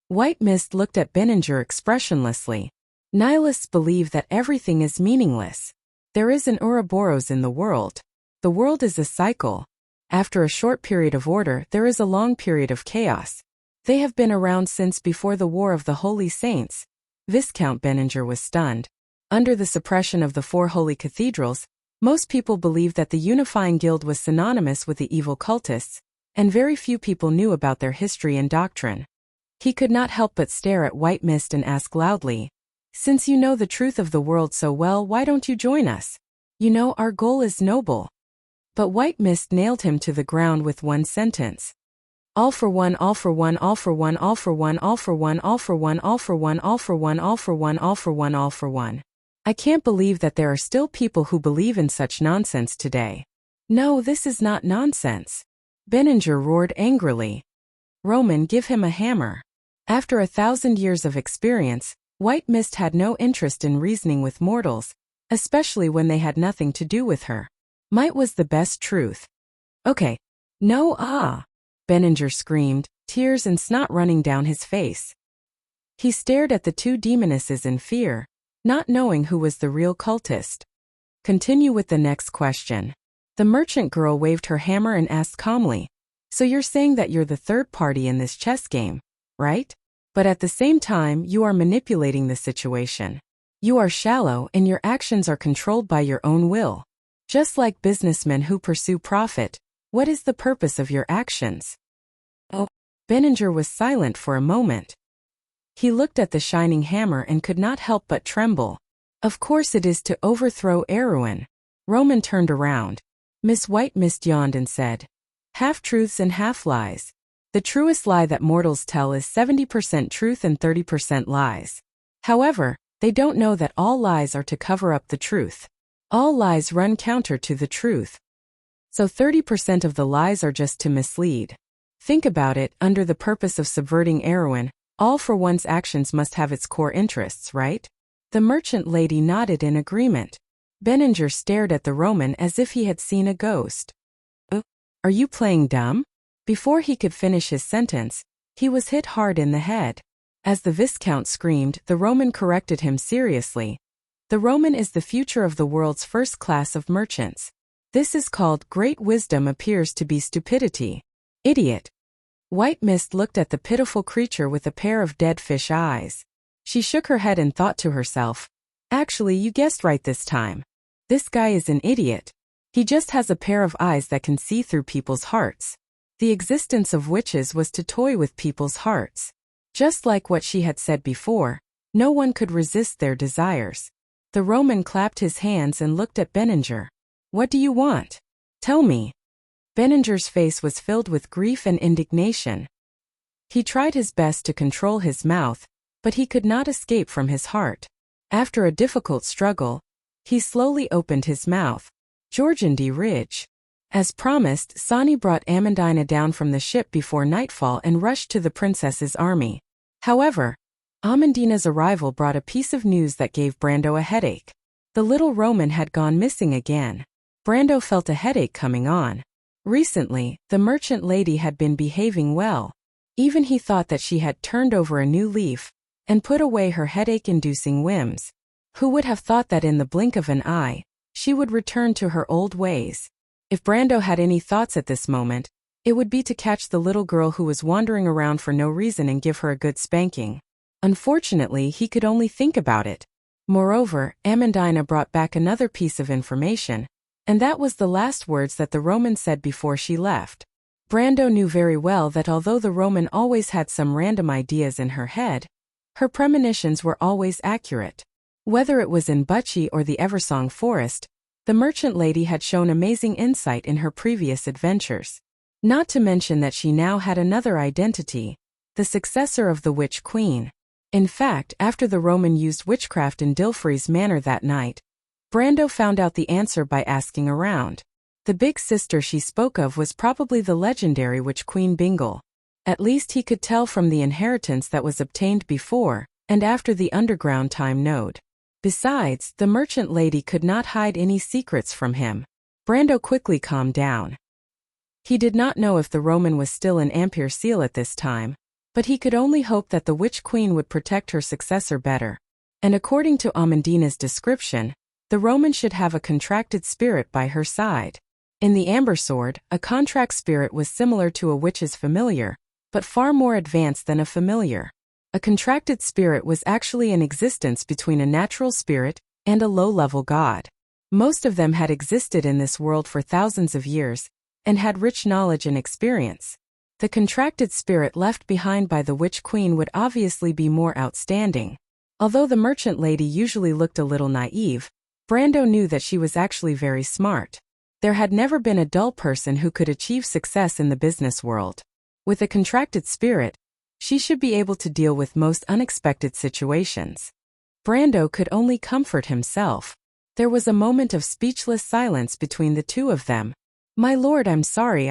White Mist looked at Benninger expressionlessly. Nihilists believe that everything is meaningless. There is an Ouroboros in the world. The world is a cycle. After a short period of order, there is a long period of chaos. They have been around since before the War of the Holy Saints. Viscount Benninger was stunned. Under the suppression of the 4 holy cathedrals, most people believed that the unifying guild was synonymous with the evil cultists, and very few people knew about their history and doctrine. He could not help but stare at White Mist and ask loudly, Since you know the truth of the world so well, why don't you join us? You know, our goal is noble. But White Mist nailed him to the ground with one sentence. All for one, all for one, all for one, all for one, all for one, all for one, all for one, all for one, all for one, all for one, all for one. I can't believe that there are still people who believe in such nonsense today. No, this is not nonsense. Benninger roared angrily. Roman, give him a hammer. After 1,000 years of experience, White Mist had no interest in reasoning with mortals, especially when they had nothing to do with her. Might was the best truth. Okay. No, Benninger screamed, tears and snot running down his face. He stared at the 2 demonesses in fear, not knowing who was the real cultist. Continue with the next question. The merchant girl waved her hammer and asked calmly, So you're saying that you're the third party in this chess game, right? But at the same time, you are manipulating the situation. You are shallow and your actions are controlled by your own will. Just like businessmen who pursue profit, what is the purpose of your actions? Oh. Benninger was silent for a moment. He looked at the shining hammer and could not help but tremble. Of course it is to overthrow Erewhon. Roman turned around. Miss White Mist yawned and said, Half-truths and half-lies. The truest lie that mortals tell is 70% truth and 30% lies. However, they don't know that all lies are to cover up the truth. All lies run counter to the truth. So 30% of the lies are just to mislead. Think about it, under the purpose of subverting Erewhon, all for one's actions must have its core interests, right? The merchant lady nodded in agreement. Benninger stared at the Roman as if he had seen a ghost. Are you playing dumb? Before he could finish his sentence, he was hit hard in the head. As the Viscount screamed, the Roman corrected him seriously. The Roman is the future of the world's first class of merchants. This is called great wisdom appears to be stupidity. Idiot. White Mist looked at the pitiful creature with a pair of dead fish eyes. She shook her head and thought to herself, Actually, you guessed right this time. This guy is an idiot. He just has a pair of eyes that can see through people's hearts. The existence of witches was to toy with people's hearts. Just like what she had said before, no one could resist their desires. The Roman clapped his hands and looked at Benninger. What do you want? Tell me. Benninger's face was filled with grief and indignation. He tried his best to control his mouth, but he could not escape from his heart. After a difficult struggle, he slowly opened his mouth. Jorgandi Ridge. As promised, Sani brought Amandina down from the ship before nightfall and rushed to the princess's army. However, Amandina's arrival brought a piece of news that gave Brando a headache. The little Roman had gone missing again. Brando felt a headache coming on. Recently, the merchant lady had been behaving well. Even he thought that she had turned over a new leaf and put away her headache-inducing whims. Who would have thought that in the blink of an eye, she would return to her old ways? If Brando had any thoughts at this moment, it would be to catch the little girl who was wandering around for no reason and give her a good spanking. Unfortunately, he could only think about it. Moreover, Amandina brought back another piece of information, and that was the last words that the Roman said before she left. Brando knew very well that although the Roman always had some random ideas in her head, her premonitions were always accurate. Whether it was in Bucci or the Eversong Forest, the merchant lady had shown amazing insight in her previous adventures. Not to mention that she now had another identity, the successor of the Witch Queen. In fact, after the Roman used witchcraft in Dilfrey's manor that night, Brando found out the answer by asking around. The big sister she spoke of was probably the legendary Witch Queen Bingle. At least he could tell from the inheritance that was obtained before and after the underground time node. Besides, the merchant lady could not hide any secrets from him. Brando quickly calmed down. He did not know if the Roman was still in Ampere Seal at this time, but he could only hope that the Witch Queen would protect her successor better. And according to Amandina's description, the Roman should have a contracted spirit by her side. In the Amber Sword, a contract spirit was similar to a witch's familiar, but far more advanced than a familiar. A contracted spirit was actually in existence between a natural spirit and a low-level god. Most of them had existed in this world for thousands of years and had rich knowledge and experience. The contracted spirit left behind by the Witch Queen would obviously be more outstanding. Although the merchant lady usually looked a little naive, Brando knew that she was actually very smart. There had never been a dull person who could achieve success in the business world. With a contracted spirit, she should be able to deal with most unexpected situations. Brando could only comfort himself. There was a moment of speechless silence between the two of them. "My lord, I'm sorry,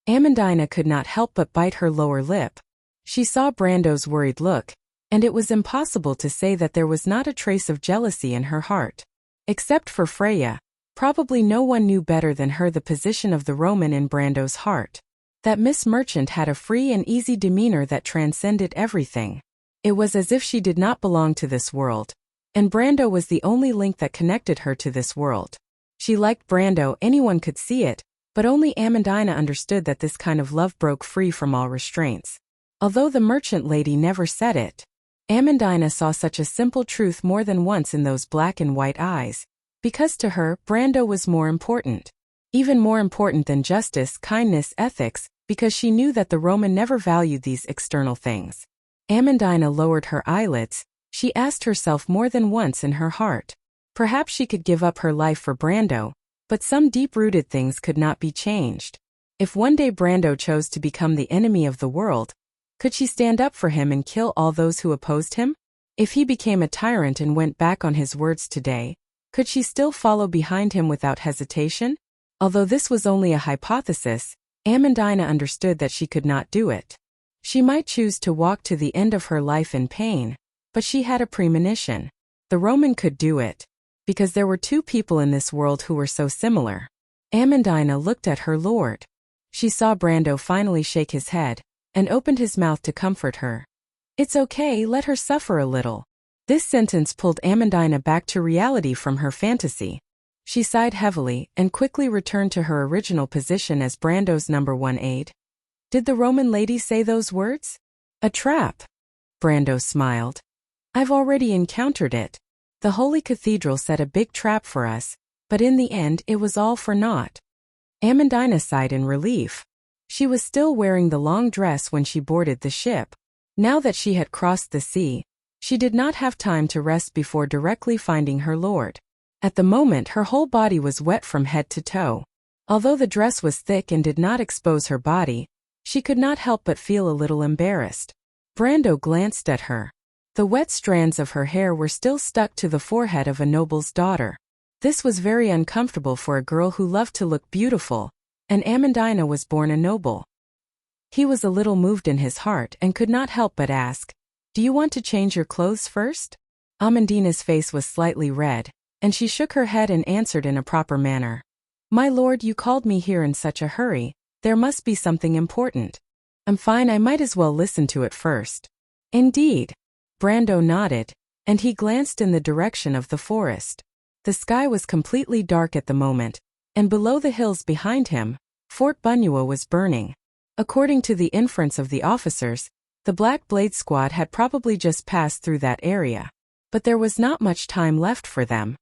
Amandina could not help but bite her lower lip. She saw Brando's worried look, and it was impossible to say that there was not a trace of jealousy in her heart. Except for Freya, probably no one knew better than her the position of the Roman in Brando's heart. That Miss Merchant had a free and easy demeanor that transcended everything. It was as if she did not belong to this world, and Brando was the only link that connected her to this world. She liked Brando, anyone could see it, but only Amandina understood that this kind of love broke free from all restraints. Although the merchant lady never said it, Amandina saw such a simple truth more than once in those black and white eyes, because to her, Brando was more important. Even more important than justice, kindness, ethics, because she knew that the Roman never valued these external things. Amandina lowered her eyelids. She asked herself more than once in her heart. Perhaps she could give up her life for Brando, but some deep-rooted things could not be changed. If one day Brando chose to become the enemy of the world, could she stand up for him and kill all those who opposed him? If he became a tyrant and went back on his words today, could she still follow behind him without hesitation? Although this was only a hypothesis, Amandina understood that she could not do it. She might choose to walk to the end of her life in pain, but she had a premonition. The Roman could do it, because there were two people in this world who were so similar. Amandina looked at her lord. She saw Brando finally shake his head, and opened his mouth to comfort her. "It's okay, let her suffer a little." This sentence pulled Amandina back to reality from her fantasy. She sighed heavily and quickly returned to her original position as Brando's #1 aide. "Did the Roman lady say those words?" "A trap." Brando smiled. "I've already encountered it. The Holy Cathedral set a big trap for us, But in the end it was all for naught. Amandina sighed in relief. She was still wearing the long dress when she boarded the ship. Now that she had crossed the sea, she did not have time to rest before directly finding her lord. At the moment her whole body was wet from head to toe. Although the dress was thick and did not expose her body, she could not help but feel a little embarrassed. Brando glanced at her. The wet strands of her hair were still stuck to the forehead of a noble's daughter. This was very uncomfortable for a girl who loved to look beautiful, and Amandina was born a noble. He was a little moved in his heart and could not help but ask, "Do you want to change your clothes first?" Amandina's face was slightly red, and she shook her head and answered in a proper manner. "My lord, you called me here in such a hurry. There must be something important." "I'm fine, I might as well listen to it first." "Indeed." Brando nodded, and he glanced in the direction of the forest. The sky was completely dark at the moment, and below the hills behind him, Fort Bunuwa was burning. According to the inference of the officers, the Black Blade Squad had probably just passed through that area. But there was not much time left for them.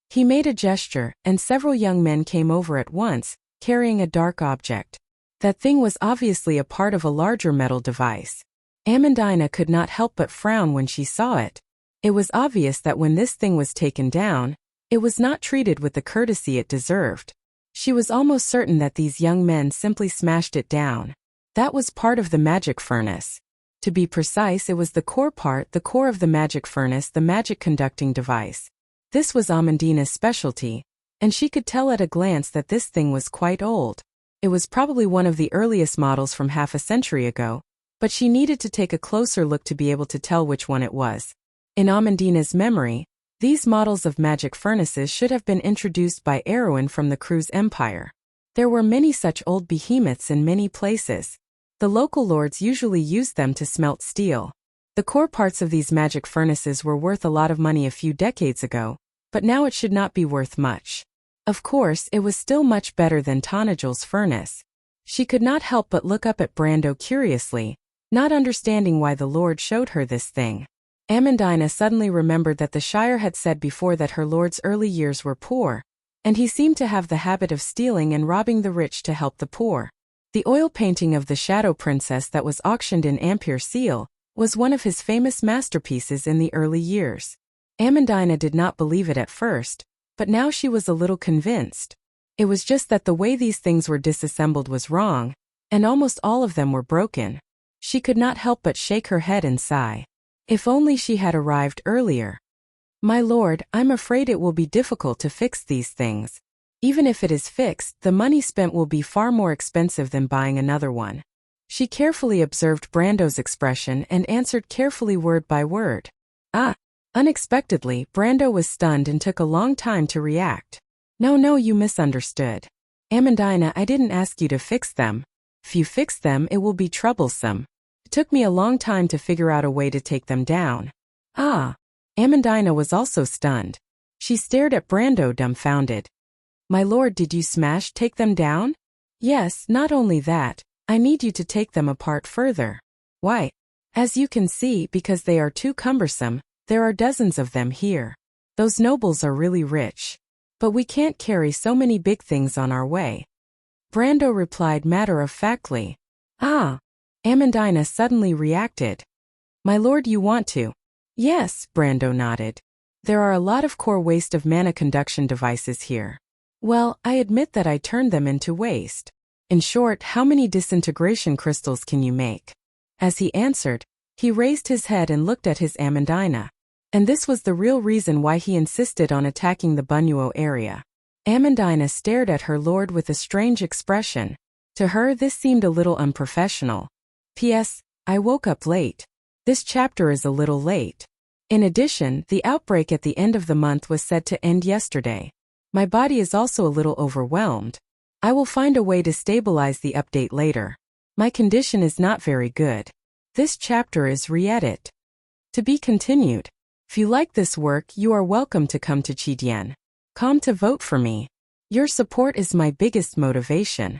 He made a gesture, and several young men came over at once, carrying a dark object. That thing was obviously a part of a larger metal device. Amandina could not help but frown when she saw it. It was obvious that when this thing was taken down, it was not treated with the courtesy it deserved. She was almost certain that these young men simply smashed it down. That was part of the magic furnace. To be precise, it was the core part, the core of the magic furnace, the magic conducting device. This was Amandina's specialty, and she could tell at a glance that this thing was quite old. It was probably one of the earliest models from half a century ago, but she needed to take a closer look to be able to tell which one it was. In Amandina's memory, these models of magic furnaces should have been introduced by Erwin from the Cruz Empire. There were many such old behemoths in many places. The local lords usually used them to smelt steel. The core parts of these magic furnaces were worth a lot of money a few decades ago, but now it should not be worth much. Of course, it was still much better than Tanajal's furnace. She could not help but look up at Brando curiously, not understanding why the lord showed her this thing. Amandina suddenly remembered that the Shire had said before that her lord's early years were poor, and he seemed to have the habit of stealing and robbing the rich to help the poor. The oil painting of the Shadow Princess that was auctioned in Ampere Seal was one of his famous masterpieces in the early years. Amandina did not believe it at first, but now she was a little convinced. It was just that the way these things were disassembled was wrong, and almost all of them were broken. She could not help but shake her head and sigh. If only she had arrived earlier. "My lord, I'm afraid it will be difficult to fix these things. Even if it is fixed, the money spent will be far more expensive than buying another one." She carefully observed Brando's expression and answered carefully word by word. "Ah." Unexpectedly, Brando was stunned and took a long time to react. No, you misunderstood. Amandina, I didn't ask you to fix them. If you fix them, it will be troublesome. It took me a long time to figure out a way to take them down. Ah. Amandina was also stunned. She stared at Brando dumbfounded. "My lord, did you take them down?" "Yes, not only that, I need you to take them apart further." "Why?" "As you can see, because they are too cumbersome. There are dozens of them here. Those nobles are really rich. But we can't carry so many big things on our way." Brando replied matter-of-factly. "Ah." Amandina suddenly reacted. "My lord, you want to?" "Yes," Brando nodded. "There are a lot of core waste of mana conduction devices here." "Well, I admit that I turned them into waste. In short, how many disintegration crystals can you make?" As he answered, he raised his head and looked at his Amandina. And this was the real reason why he insisted on attacking the Bunuo area. Amandina stared at her lord with a strange expression. To her, this seemed a little unprofessional. P.S. I woke up late. This chapter is a little late. In addition, the outbreak at the end of the month was said to end yesterday. My body is also a little overwhelmed. I will find a way to stabilize the update later. My condition is not very good. This chapter is re-edit. To be continued. If you like this work, you are welcome to come to Chidien.com to vote for me. Your support is my biggest motivation.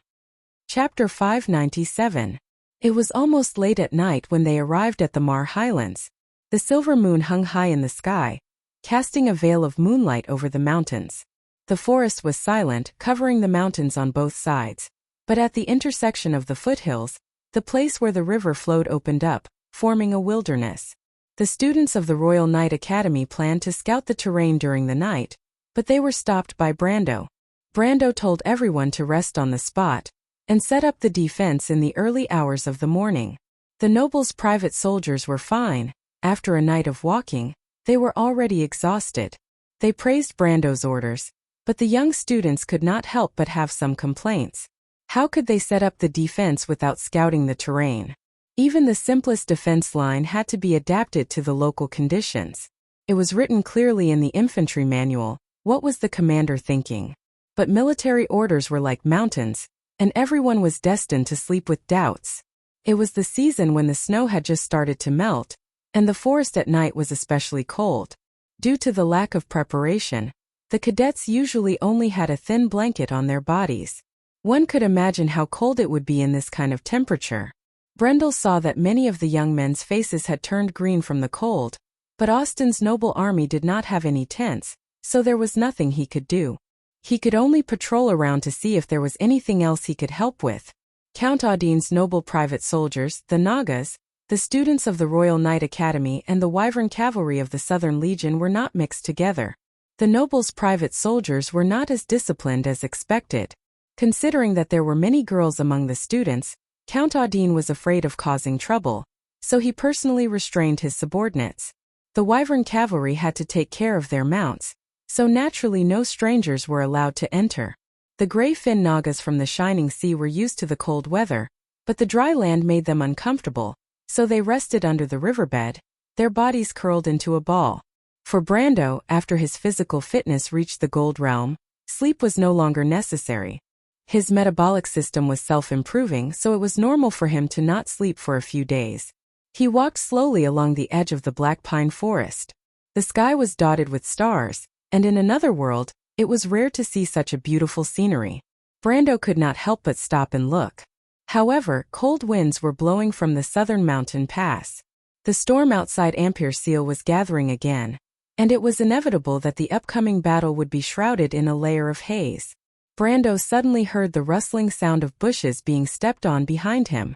Chapter 597. It was almost late at night when they arrived at the Mar Highlands. The silver moon hung high in the sky, casting a veil of moonlight over the mountains. The forest was silent, covering the mountains on both sides. But at the intersection of the foothills, the place where the river flowed opened up, forming a wilderness. The students of the Royal Knight Academy planned to scout the terrain during the night, but they were stopped by Brando. Brando told everyone to rest on the spot and set up the defense in the early hours of the morning. The nobles' private soldiers were fine. After a night of walking, they were already exhausted. They praised Brando's orders, but the young students could not help but have some complaints. How could they set up the defense without scouting the terrain? Even the simplest defense line had to be adapted to the local conditions. It was written clearly in the infantry manual. What was the commander thinking? But military orders were like mountains, and everyone was destined to sleep with doubts. It was the season when the snow had just started to melt, and the forest at night was especially cold. Due to the lack of preparation, the cadets usually only had a thin blanket on their bodies. One could imagine how cold it would be in this kind of temperature. Brendel saw that many of the young men's faces had turned green from the cold, but Austin's noble army did not have any tents, so there was nothing he could do. He could only patrol around to see if there was anything else he could help with. Count Audine's noble private soldiers, the Nagas, the students of the Royal Knight Academy and the Wyvern Cavalry of the Southern Legion were not mixed together. The nobles' private soldiers were not as disciplined as expected. Considering that there were many girls among the students, Count Audine was afraid of causing trouble, so he personally restrained his subordinates. The Wyvern Cavalry had to take care of their mounts, so naturally no strangers were allowed to enter. The Grey-Fin Nagas from the Shining Sea were used to the cold weather, but the dry land made them uncomfortable, so they rested under the riverbed, their bodies curled into a ball. For Brando, after his physical fitness reached the gold realm, sleep was no longer necessary. His metabolic system was self-improving, so it was normal for him to not sleep for a few days. He walked slowly along the edge of the black pine forest. The sky was dotted with stars, and in another world, it was rare to see such a beautiful scenery. Brando could not help but stop and look. However, cold winds were blowing from the southern mountain pass. The storm outside Ampere Seal was gathering again, and it was inevitable that the upcoming battle would be shrouded in a layer of haze. Brando suddenly heard the rustling sound of bushes being stepped on behind him.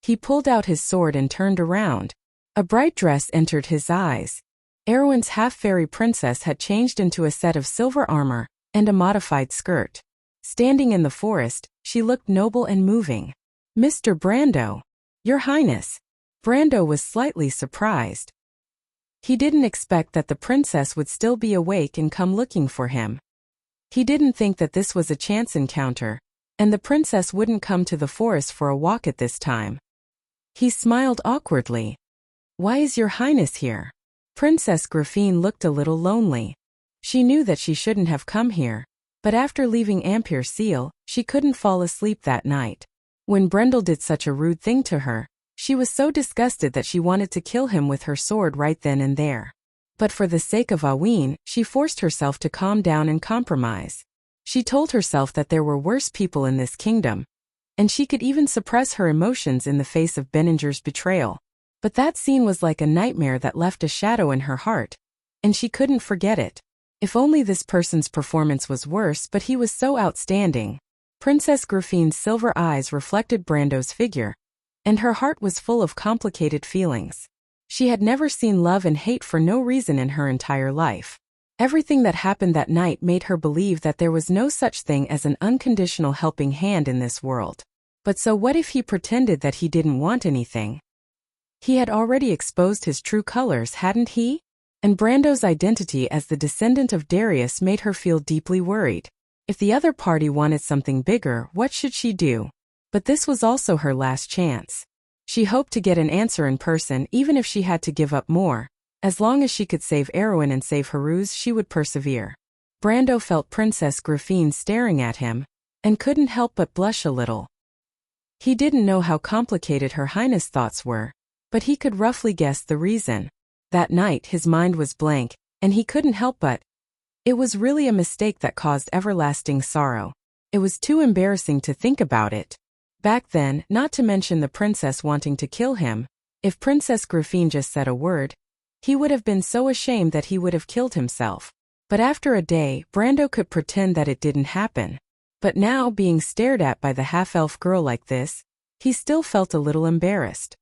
He pulled out his sword and turned around. A bright dress entered his eyes. Erwin's half-fairy princess had changed into a set of silver armor and a modified skirt. Standing in the forest, she looked noble and moving. "Mr. Brando, Your Highness." Brando was slightly surprised. He didn't expect that the princess would still be awake and come looking for him. He didn't think that this was a chance encounter, and the princess wouldn't come to the forest for a walk at this time. He smiled awkwardly. "Why is Your Highness here?" Princess Graphine looked a little lonely. She knew that she shouldn't have come here, but after leaving Ampere Seal, she couldn't fall asleep that night. When Brendel did such a rude thing to her, she was so disgusted that she wanted to kill him with her sword right then and there. But for the sake of Aween, she forced herself to calm down and compromise. She told herself that there were worse people in this kingdom, and she could even suppress her emotions in the face of Benninger's betrayal. But that scene was like a nightmare that left a shadow in her heart, and she couldn't forget it. If only this person's performance was worse, but he was so outstanding. Princess Graphine's silver eyes reflected Brando's figure, and her heart was full of complicated feelings. She had never seen love and hate for no reason in her entire life. Everything that happened that night made her believe that there was no such thing as an unconditional helping hand in this world. But so what if he pretended that he didn't want anything? He had already exposed his true colors, hadn't he? And Brando's identity as the descendant of Darius made her feel deeply worried. If the other party wanted something bigger, what should she do? But this was also her last chance. She hoped to get an answer in person even if she had to give up more. As long as she could save Erwin and save Haruz, she would persevere. Brando felt Princess Graphine staring at him, and couldn't help but blush a little. He didn't know how complicated Her Highness' thoughts were, but he could roughly guess the reason. That night his mind was blank, and he couldn't help but. It was really a mistake that caused everlasting sorrow. It was too embarrassing to think about it. Back then, not to mention the princess wanting to kill him, if Princess Graphine just said a word, he would have been so ashamed that he would have killed himself. But after a day, Brando could pretend that it didn't happen. But now, being stared at by the half-elf girl like this, he still felt a little embarrassed.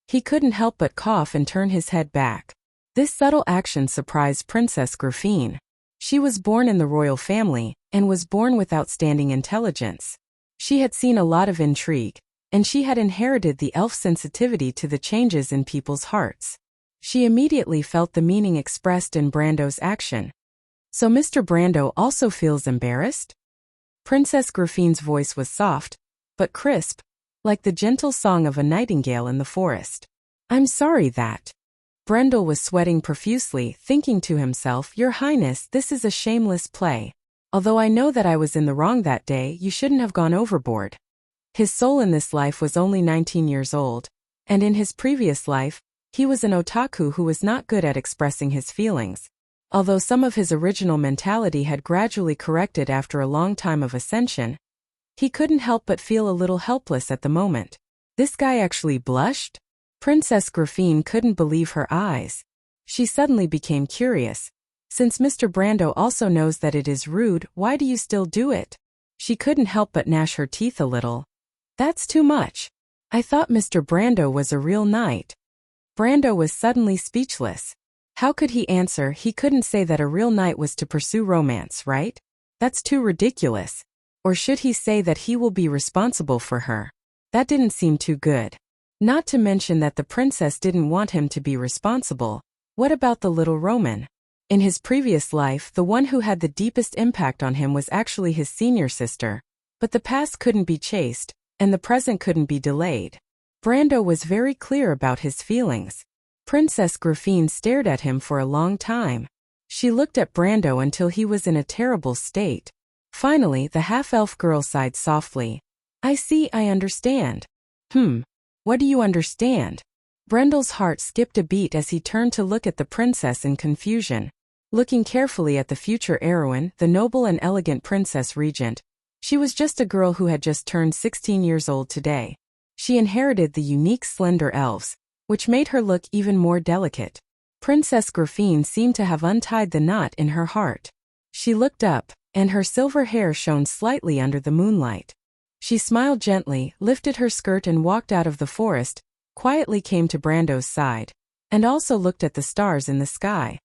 He couldn't help but cough and turn his head back. This subtle action surprised Princess Griffine. She was born in the royal family, and was born with outstanding intelligence. She had seen a lot of intrigue, and she had inherited the elf sensitivity to the changes in people's hearts. She immediately felt the meaning expressed in Brando's action. So Mr. Brando also feels embarrassed? Princess Griffine's voice was soft, but crisp, like the gentle song of a nightingale in the forest. I'm sorry that. Brendel was sweating profusely, thinking to himself, Your Highness, this is a shameless play. Although I know that I was in the wrong that day, you shouldn't have gone overboard. His soul in this life was only 19 years old, and in his previous life, he was an otaku who was not good at expressing his feelings. Although some of his original mentality had gradually corrected after a long time of ascension, he couldn't help but feel a little helpless at the moment. This guy actually blushed? Princess Griffine couldn't believe her eyes. She suddenly became curious. Since Mr. Brando also knows that it is rude, why do you still do it? She couldn't help but gnash her teeth a little. That's too much. I thought Mr. Brando was a real knight. Brando was suddenly speechless. How could he answer? He couldn't say that a real knight was to pursue romance, right? That's too ridiculous. Or should he say that he will be responsible for her? That didn't seem too good. Not to mention that the princess didn't want him to be responsible. What about the little Roman? In his previous life, the one who had the deepest impact on him was actually his senior sister. But the past couldn't be chased, and the present couldn't be delayed. Brando was very clear about his feelings. Princess Griffine stared at him for a long time. She looked at Brando until he was in a terrible state. Finally, the half-elf girl sighed softly. I see, I understand. What do you understand? Brendel's heart skipped a beat as he turned to look at the princess in confusion. Looking carefully at the future heroine, the noble and elegant Princess Regent, she was just a girl who had just turned 16 years old today. She inherited the unique slender elves, which made her look even more delicate. Princess Griffine seemed to have untied the knot in her heart. She looked up, and her silver hair shone slightly under the moonlight. She smiled gently, lifted her skirt and walked out of the forest, quietly came to Brando's side, and also looked at the stars in the sky.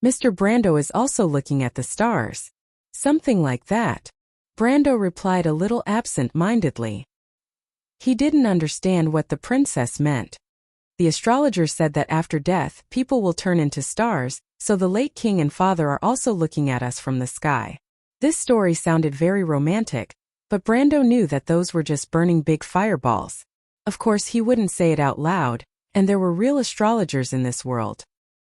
Mr. Brando is also looking at the stars. Something like that. Brando replied a little absent-mindedly. He didn't understand what the princess meant. The astrologer said that after death, people will turn into stars, so the late king and father are also looking at us from the sky. This story sounded very romantic, but Brando knew that those were just burning big fireballs. Of course, he wouldn't say it out loud, and there were real astrologers in this world.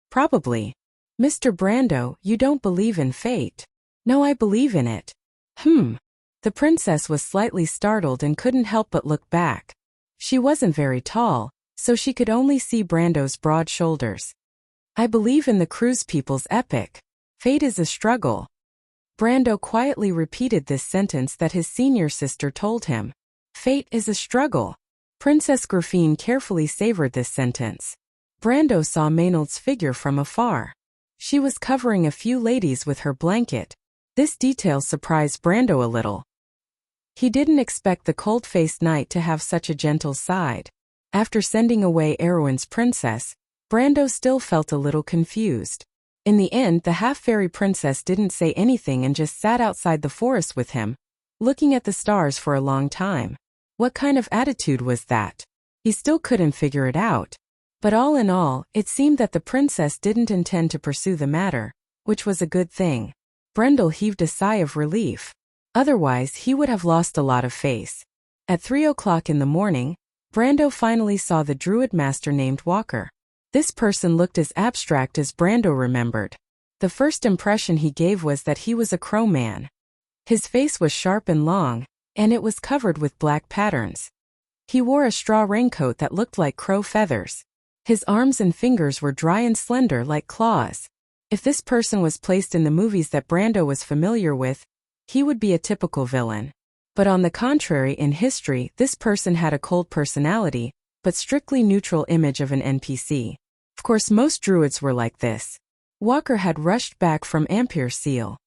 Probably. Mr. Brando, you don't believe in fate. No, I believe in it. The princess was slightly startled and couldn't help but look back. She wasn't very tall, so she could only see Brando's broad shoulders. I believe in the cruise people's epic. Fate is a struggle. Brando quietly repeated this sentence that his senior sister told him. Fate is a struggle. Princess Griffine carefully savored this sentence. Brando saw Maynard's figure from afar. She was covering a few ladies with her blanket. This detail surprised Brando a little. He didn't expect the cold-faced knight to have such a gentle side. After sending away Erwin's princess, Brando still felt a little confused. In the end, the half-fairy princess didn't say anything and just sat outside the forest with him, looking at the stars for a long time. What kind of attitude was that? He still couldn't figure it out. But all in all, it seemed that the princess didn't intend to pursue the matter, which was a good thing. Brendel heaved a sigh of relief. Otherwise, he would have lost a lot of face. At 3 o'clock in the morning, Brando finally saw the druid master named Walker. This person looked as abstract as Brando remembered. The first impression he gave was that he was a crow man. His face was sharp and long, and it was covered with black patterns. He wore a straw raincoat that looked like crow feathers. His arms and fingers were dry and slender like claws. If this person was placed in the movies that Brando was familiar with, he would be a typical villain. But on the contrary, in history, this person had a cold personality, but strictly neutral image of an NPC. Of course, most druids were like this. Walker had rushed back from Ampere Seal.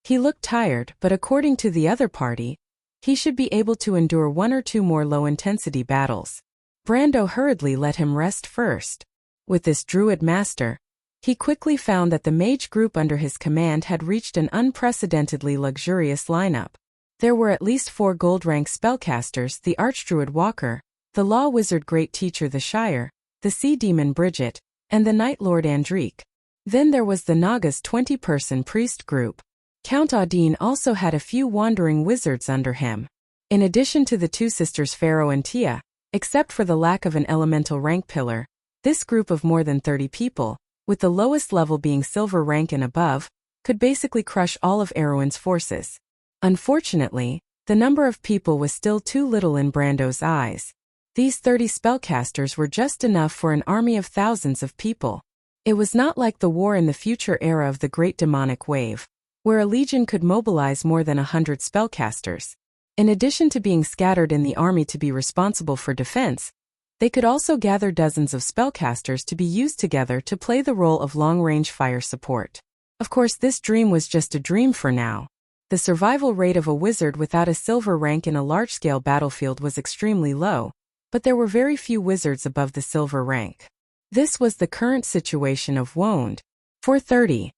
He looked tired, but according to the other party, he should be able to endure one or two more low-intensity battles. Brando hurriedly let him rest first. With this druid master, he quickly found that the mage group under his command had reached an unprecedentedly luxurious lineup. There were at least 4 gold-rank spellcasters: the Archdruid Walker, the Law Wizard Great Teacher the Shire, the Sea Demon Bridget, and the Night Lord Andrique. Then there was the Naga's 20-person priest group. Count Audine also had a few wandering wizards under him. In addition to the 2 sisters Pharaoh and Tia, except for the lack of an elemental rank pillar, this group of more than 30 people, with the lowest level being silver rank and above, could basically crush all of Erwin's forces. Unfortunately, the number of people was still too little in Brando's eyes. These 30 spellcasters were just enough for an army of thousands of people. It was not like the war in the future era of the Great Demonic Wave, where a legion could mobilize more than 100 spellcasters. In addition to being scattered in the army to be responsible for defense, they could also gather dozens of spellcasters to be used together to play the role of long-range fire support. Of course, this dream was just a dream for now. The survival rate of a wizard without a silver rank in a large-scale battlefield was extremely low, but there were very few wizards above the silver rank. This was the current situation of Wound. 4:30.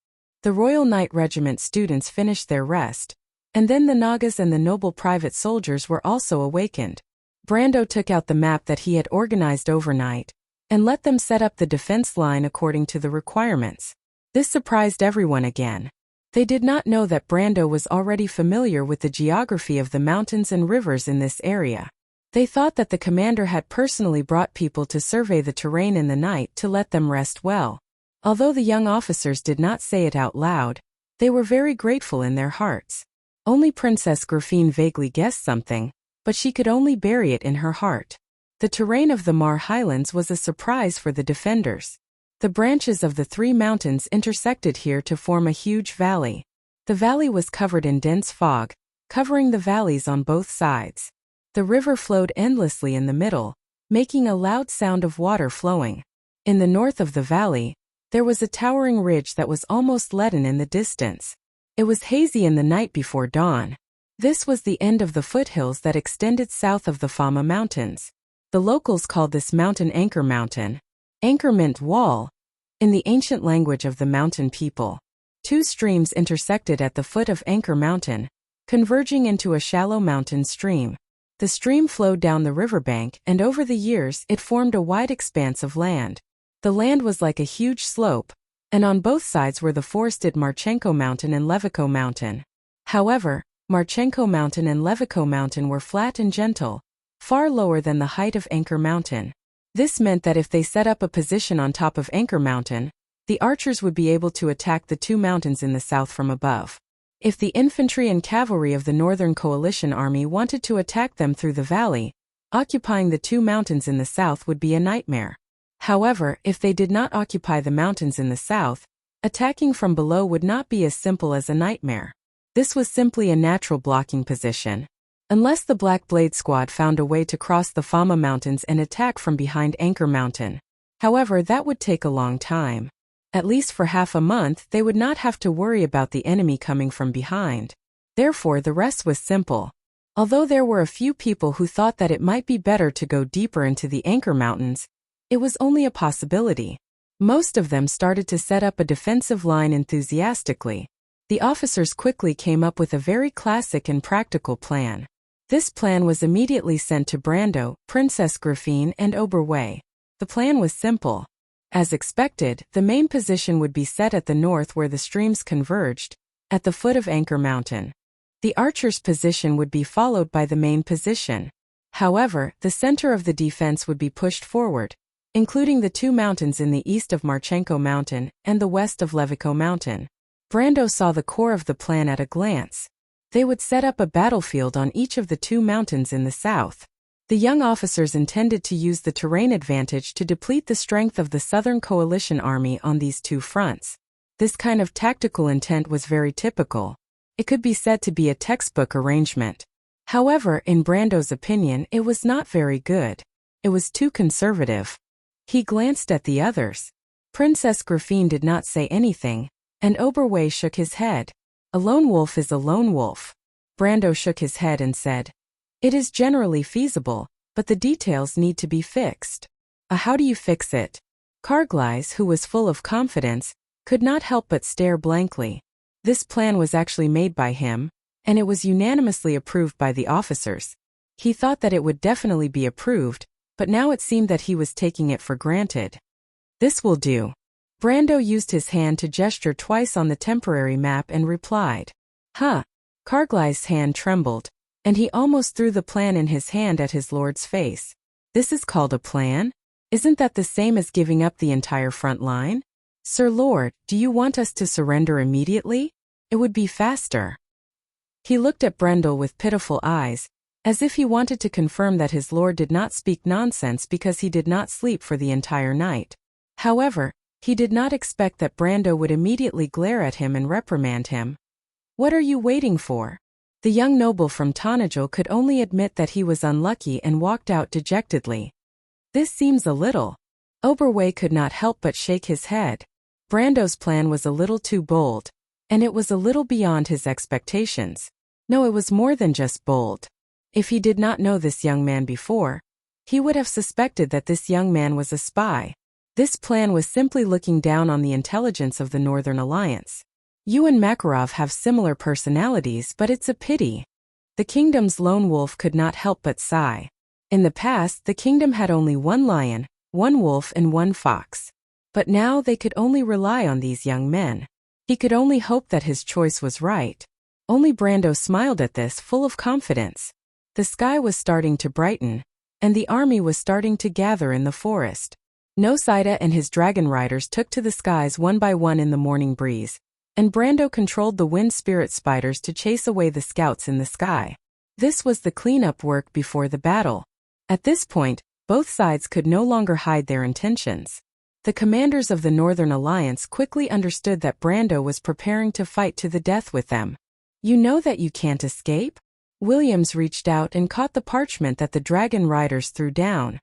The Royal Knight Regiment students finished their rest, and then the Nagas and the noble private soldiers were also awakened. Brando took out the map that he had organized overnight, and let them set up the defense line according to the requirements. This surprised everyone again. They did not know that Brando was already familiar with the geography of the mountains and rivers in this area. They thought that the commander had personally brought people to survey the terrain in the night to let them rest well. Although the young officers did not say it out loud, they were very grateful in their hearts. Only Princess Grafine vaguely guessed something, but she could only bury it in her heart. The terrain of the Mar Highlands was a surprise for the defenders. The branches of the 3 mountains intersected here to form a huge valley. The valley was covered in dense fog, covering the valleys on both sides. The river flowed endlessly in the middle, making a loud sound of water flowing. In the north of the valley, there was a towering ridge that was almost leaden in the distance. It was hazy in the night before dawn. This was the end of the foothills that extended south of the Fama Mountains. The locals called this mountain Anchor Mountain. Anchor meant wall, in the ancient language of the mountain people. 2 streams intersected at the foot of Anchor Mountain, converging into a shallow mountain stream. The stream flowed down the riverbank, and over the years it formed a wide expanse of land. The land was like a huge slope, and on both sides were the forested Marchenko Mountain and Levico Mountain. However, Marchenko Mountain and Levico Mountain were flat and gentle, far lower than the height of Anchor Mountain. This meant that if they set up a position on top of Anchor Mountain, the archers would be able to attack the 2 mountains in the south from above. If the infantry and cavalry of the Northern Coalition Army wanted to attack them through the valley, occupying the 2 mountains in the south would be a nightmare. However, if they did not occupy the mountains in the south, attacking from below would not be as simple as a nightmare. This was simply a natural blocking position. Unless the Black Blade Squad found a way to cross the Fama Mountains and attack from behind Anchor Mountain. However, that would take a long time. At least for half a month they would not have to worry about the enemy coming from behind. Therefore the rest was simple. Although there were a few people who thought that it might be better to go deeper into the Anchor Mountains, it was only a possibility. Most of them started to set up a defensive line enthusiastically. The officers quickly came up with a very classic and practical plan. This plan was immediately sent to Brando, Princess Grafine, and Oberway. The plan was simple. As expected, the main position would be set at the north where the streams converged, at the foot of Anchor Mountain. The archers' position would be followed by the main position. However, the center of the defense would be pushed forward, including the 2 mountains in the east of Marchenko Mountain and the west of Levico Mountain. Brando saw the core of the plan at a glance. They would set up a battlefield on each of the 2 mountains in the south. The young officers intended to use the terrain advantage to deplete the strength of the Southern Coalition Army on these 2 fronts. This kind of tactical intent was very typical. It could be said to be a textbook arrangement. However, in Brando's opinion, it was not very good. It was too conservative. He glanced at the others. Princess Griffine did not say anything, and Oberway shook his head. A lone wolf is a lone wolf. Brando shook his head and said, "It is generally feasible, but the details need to be fixed." How do you fix it?" Carglass, who was full of confidence, could not help but stare blankly. This plan was actually made by him, and it was unanimously approved by the officers. He thought that it would definitely be approved, but now it seemed that he was taking it for granted. "This will do." Brando used his hand to gesture twice on the temporary map and replied, "Huh." Carglass' hand trembled, and he almost threw the plan in his hand at his lord's face. "This is called a plan? Isn't that the same as giving up the entire front line? Sir Lord, do you want us to surrender immediately? It would be faster." He looked at Brendel with pitiful eyes, as if he wanted to confirm that his lord did not speak nonsense because he did not sleep for the entire night. However, he did not expect that Brando would immediately glare at him and reprimand him. "What are you waiting for?" The young noble from Tanajil could only admit that he was unlucky and walked out dejectedly. "This seems a little." Oberway could not help but shake his head. Brando's plan was a little too bold, and it was a little beyond his expectations. No, it was more than just bold. If he did not know this young man before, he would have suspected that this young man was a spy. This plan was simply looking down on the intelligence of the Northern Alliance. "You and Makarov have similar personalities, but it's a pity." The kingdom's lone wolf could not help but sigh. In the past, the kingdom had only one lion, one wolf and one fox. But now they could only rely on these young men. He could only hope that his choice was right. Only Brando smiled at this, full of confidence. The sky was starting to brighten, and the army was starting to gather in the forest. Nosida and his dragon riders took to the skies one by one in the morning breeze, and Brando controlled the wind spirit spiders to chase away the scouts in the sky. This was the cleanup work before the battle. At this point, both sides could no longer hide their intentions. The commanders of the Northern Alliance quickly understood that Brando was preparing to fight to the death with them. "You know that you can't escape?" Williams reached out and caught the parchment that the dragon riders threw down.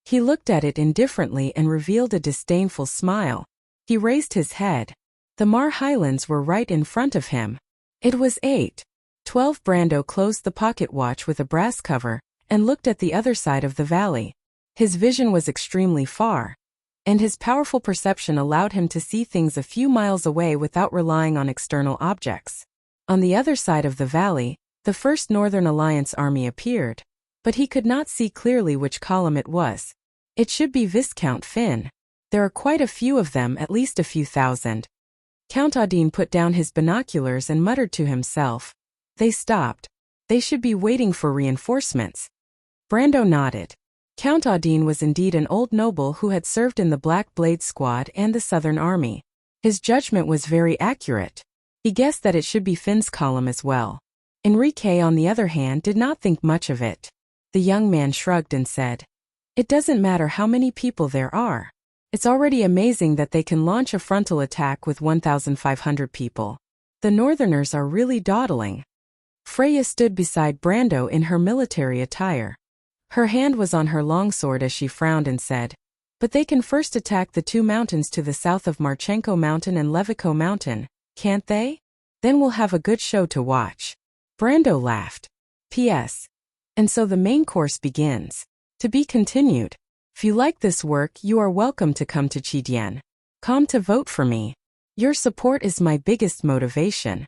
He looked at it indifferently and revealed a disdainful smile. He raised his head. The Mar Highlands were right in front of him. It was 8:12. Brando closed the pocket watch with a brass cover and looked at the other side of the valley. His vision was extremely far, and his powerful perception allowed him to see things a few miles away without relying on external objects. On the other side of the valley, the first Northern Alliance army appeared, but he could not see clearly which column it was. It should be Viscount Finn. There are quite a few of them, at least a few thousand. Count Audine put down his binoculars and muttered to himself. They stopped. They should be waiting for reinforcements. Brando nodded. Count Audine was indeed an old noble who had served in the Black Blade Squad and the Southern Army. His judgment was very accurate. He guessed that it should be Finn's column as well. Enrique, on the other hand, did not think much of it. The young man shrugged and said, "It doesn't matter how many people there are. It's already amazing that they can launch a frontal attack with 1,500 people. The Northerners are really dawdling." Freya stood beside Brando in her military attire. Her hand was on her longsword as she frowned and said, "But they can first attack the two mountains to the south of Marchenko Mountain and Levico Mountain, can't they? Then we'll have a good show to watch." Brando laughed. P.S. And so the main course begins. To be continued. If you like this work, you are welcome to come to Chidian. Come to vote for me. Your support is my biggest motivation.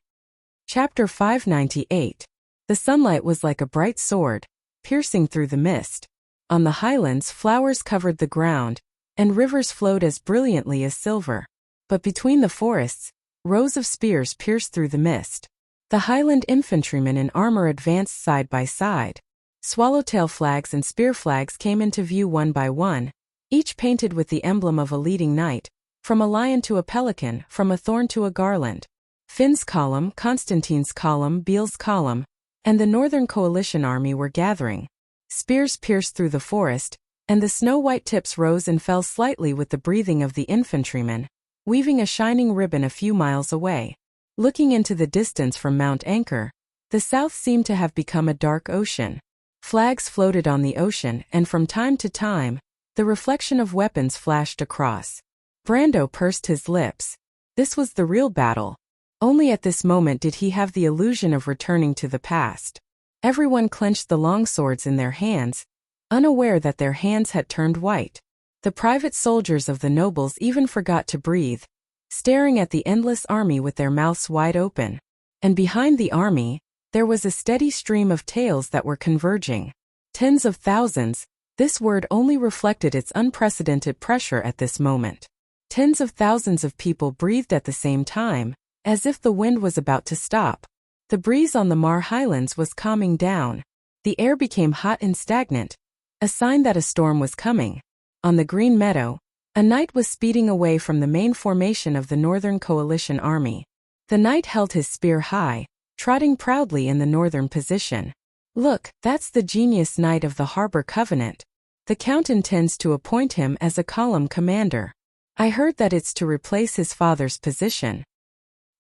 Chapter 598. The sunlight was like a bright sword, piercing through the mist. On the highlands, flowers covered the ground, and rivers flowed as brilliantly as silver. But between the forests, rows of spears pierced through the mist. The Highland infantrymen in armor advanced side by side. Swallowtail flags and spear flags came into view one by one, each painted with the emblem of a leading knight, from a lion to a pelican, from a thorn to a garland. Finn's column, Constantine's column, Beale's column, and the Northern Coalition army were gathering. Spears pierced through the forest, and the snow-white tips rose and fell slightly with the breathing of the infantrymen, weaving a shining ribbon a few miles away. Looking into the distance from Mount Anchor, the south seemed to have become a dark ocean. Flags floated on the ocean, and from time to time, the reflection of weapons flashed across. Brando pursed his lips. This was the real battle. Only at this moment did he have the illusion of returning to the past. Everyone clenched the long swords in their hands, unaware that their hands had turned white. The private soldiers of the nobles even forgot to breathe, staring at the endless army with their mouths wide open. And behind the army, there was a steady stream of tales that were converging. Tens of thousands. This word only reflected its unprecedented pressure at this moment. Tens of thousands of people breathed at the same time, as if the wind was about to stop. The breeze on the Mar Highlands was calming down. The air became hot and stagnant, a sign that a storm was coming. On the green meadow, a knight was speeding away from the main formation of the Northern Coalition army. The knight held his spear high, trotting proudly in the northern position. Look, that's the genius knight of the Harbor Covenant. The Count intends to appoint him as a column commander. I heard that it's to replace his father's position.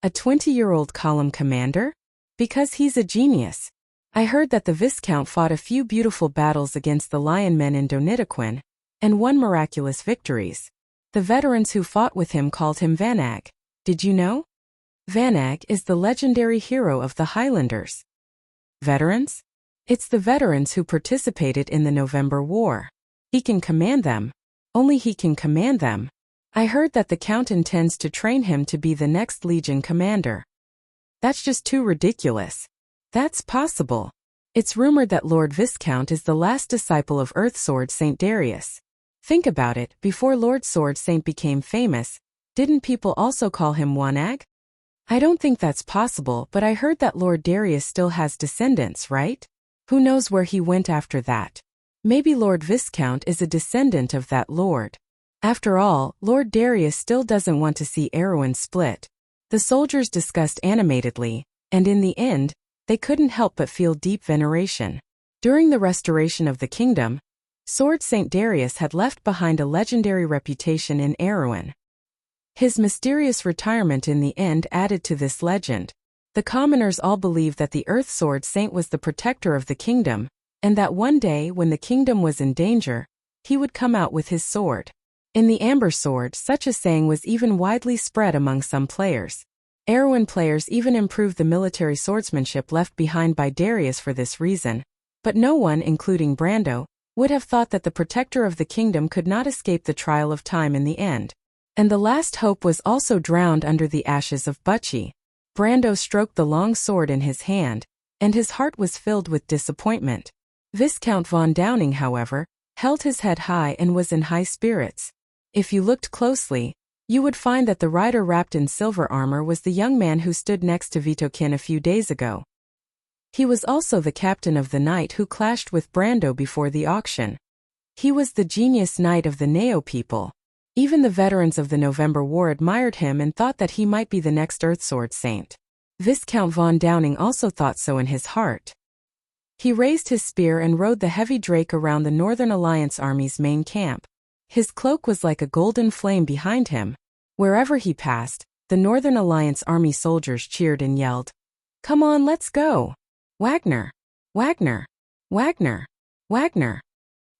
A 20-year-old column commander? Because he's a genius. I heard that the Viscount fought a few beautiful battles against the Lion Men in Donitaquin, and won miraculous victories. The veterans who fought with him called him Vanag. Did you know? Vanag is the legendary hero of the Highlanders. Veterans? It's the veterans who participated in the November War. He can command them. Only he can command them. I heard that the Count intends to train him to be the next Legion commander. That's just too ridiculous. That's possible. It's rumored that Lord Viscount is the last disciple of Earth Sword Saint Darius. Think about it, before Lord Sword Saint became famous, didn't people also call him Wanag? I don't think that's possible, but I heard that Lord Darius still has descendants, right? Who knows where he went after that? Maybe Lord Viscount is a descendant of that lord. After all, Lord Darius still doesn't want to see Erewhon split. The soldiers discussed animatedly, and in the end, they couldn't help but feel deep veneration. During the restoration of the kingdom, Sword Saint Darius had left behind a legendary reputation in Erewhon. His mysterious retirement in the end added to this legend. The commoners all believed that the Earth Sword Saint was the protector of the kingdom, and that one day when the kingdom was in danger, he would come out with his sword. In the Amber Sword, such a saying was even widely spread among some players. Erewhon players even improved the military swordsmanship left behind by Darius for this reason, but no one, including Brando, would have thought that the protector of the kingdom could not escape the trial of time in the end. And the last hope was also drowned under the ashes of Bucci. Brando stroked the long sword in his hand, and his heart was filled with disappointment. Viscount von Downing, however, held his head high and was in high spirits. If you looked closely, you would find that the rider wrapped in silver armor was the young man who stood next to Vitokin a few days ago. He was also the captain of the knight who clashed with Brando before the auction. He was the genius knight of the Neo people. Even the veterans of the November War admired him and thought that he might be the next Earthsword Saint. Viscount von Downing also thought so in his heart. He raised his spear and rode the heavy drake around the Northern Alliance Army's main camp. His cloak was like a golden flame behind him. Wherever he passed, the Northern Alliance Army soldiers cheered and yelled, "Come on, let's go! Wagner! Wagner! Wagner! Wagner!"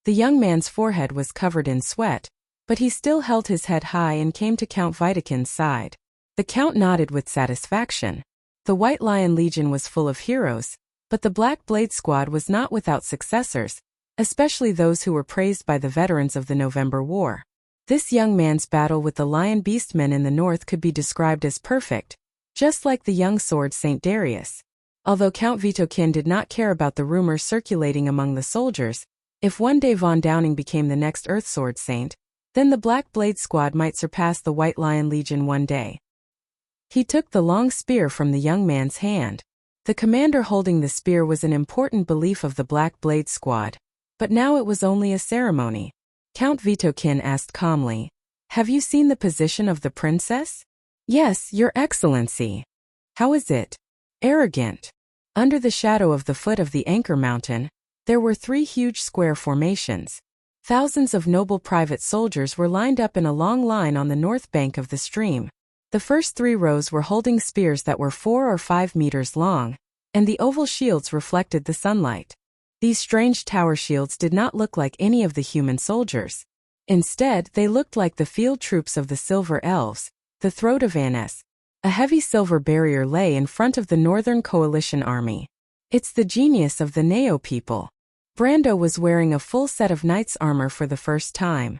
The young man's forehead was covered in sweat, but he still held his head high and came to Count Vitokin's side. The Count nodded with satisfaction. The White Lion Legion was full of heroes, but the Black Blade Squad was not without successors, especially those who were praised by the veterans of the November War. This young man's battle with the Lion Beastmen in the north could be described as perfect, just like the young sword Saint Darius. Although Count Vitokin did not care about the rumors circulating among the soldiers, if one day von Downing became the next Earthsword Saint, then the Black Blade Squad might surpass the White Lion Legion one day. He took the long spear from the young man's hand. The commander holding the spear was an important belief of the Black Blade Squad, but now it was only a ceremony. Count Vitokin asked calmly, "Have you seen the position of the princess?" "Yes, Your Excellency." "How is it?" "Arrogant." Under the shadow of the foot of the Anchor Mountain, there were 3 huge square formations. Thousands of noble private soldiers were lined up in a long line on the north bank of the stream. The first 3 rows were holding spears that were 4 or 5 meters long, and the oval shields reflected the sunlight. These strange tower shields did not look like any of the human soldiers. Instead, they looked like the field troops of the Silver Elves, the Throat of Annis. A heavy silver barrier lay in front of the Northern Coalition army. It's the genius of the Neo people. Brando was wearing a full set of knight's armor for the first time.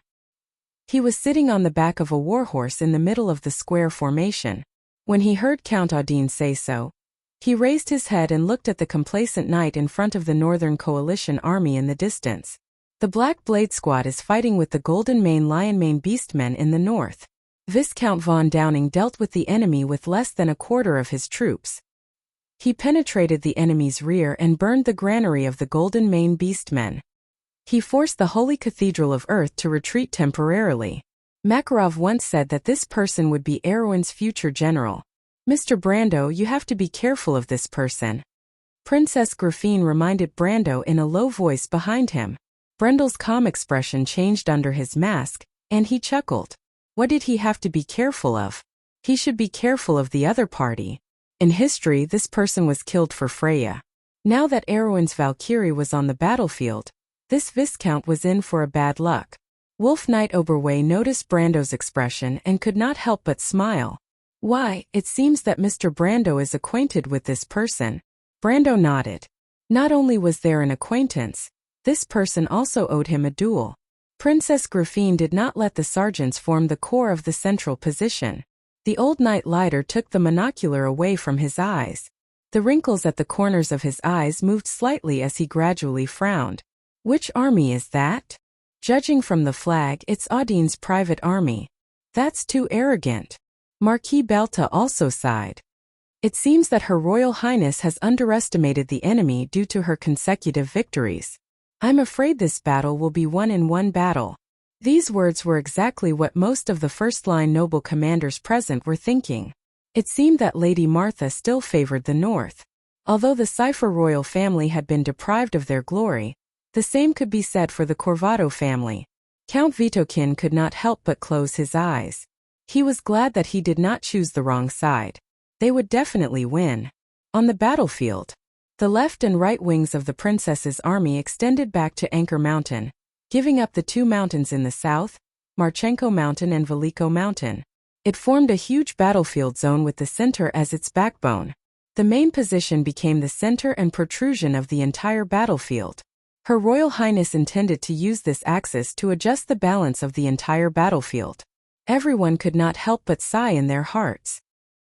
He was sitting on the back of a warhorse in the middle of the square formation. When he heard Count Audine say so, he raised his head and looked at the complacent knight in front of the Northern Coalition army in the distance. The Black Blade Squad is fighting with the Golden Mane Lionmane Beastmen in the north. Viscount von Downing dealt with the enemy with less than a quarter of his troops. He penetrated the enemy's rear and burned the granary of the Golden Mane Beastmen. He forced the Holy Cathedral of Earth to retreat temporarily. Makarov once said that this person would be Erwin's future general. Mr. Brando, you have to be careful of this person. Princess Grafine reminded Brando in a low voice behind him. Brendel's calm expression changed under his mask, and he chuckled. What did he have to be careful of? He should be careful of the other party. In history, this person was killed for Freya. Now that Erwin's Valkyrie was on the battlefield, this Viscount was in for a bad luck. Wolf Knight Oberway noticed Brando's expression and could not help but smile. Why, it seems that Mr. Brando is acquainted with this person. Brando nodded. Not only was there an acquaintance, this person also owed him a duel. Princess Grafine did not let the sergeants form the core of the central position. The old knight lighter took the monocular away from his eyes. The wrinkles at the corners of his eyes moved slightly as he gradually frowned. Which army is that? Judging from the flag, it's Audine's private army. That's too arrogant. Marquis Belta also sighed. It seems that Her Royal Highness has underestimated the enemy due to her consecutive victories. I'm afraid this battle will be won in one battle. These words were exactly what most of the first-line noble commanders present were thinking. It seemed that Lady Martha still favored the North. Although the Cipher royal family had been deprived of their glory, the same could be said for the Corvado family. Count Vitokin could not help but close his eyes. He was glad that he did not choose the wrong side. They would definitely win. On the battlefield, the left and right wings of the princess's army extended back to Anchor Mountain, giving up the two mountains in the south, Marchenko Mountain and Veliko Mountain. It formed a huge battlefield zone with the center as its backbone. The main position became the center and protrusion of the entire battlefield. Her Royal Highness intended to use this axis to adjust the balance of the entire battlefield. Everyone could not help but sigh in their hearts.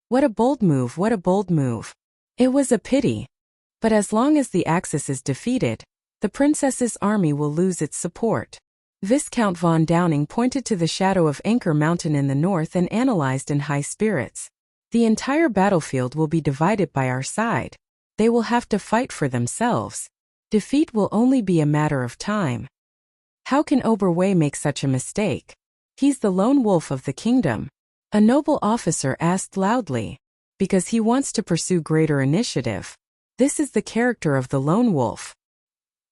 What a bold move, what a bold move. It was a pity. But as long as the Axis is defeated, the princess's army will lose its support. Viscount von Downing pointed to the shadow of Anchor Mountain in the north and analyzed in high spirits. The entire battlefield will be divided by our side. They will have to fight for themselves. Defeat will only be a matter of time. How can Oberway make such a mistake? He's the lone wolf of the kingdom. A noble officer asked loudly. Because he wants to pursue greater initiative. This is the character of the lone wolf.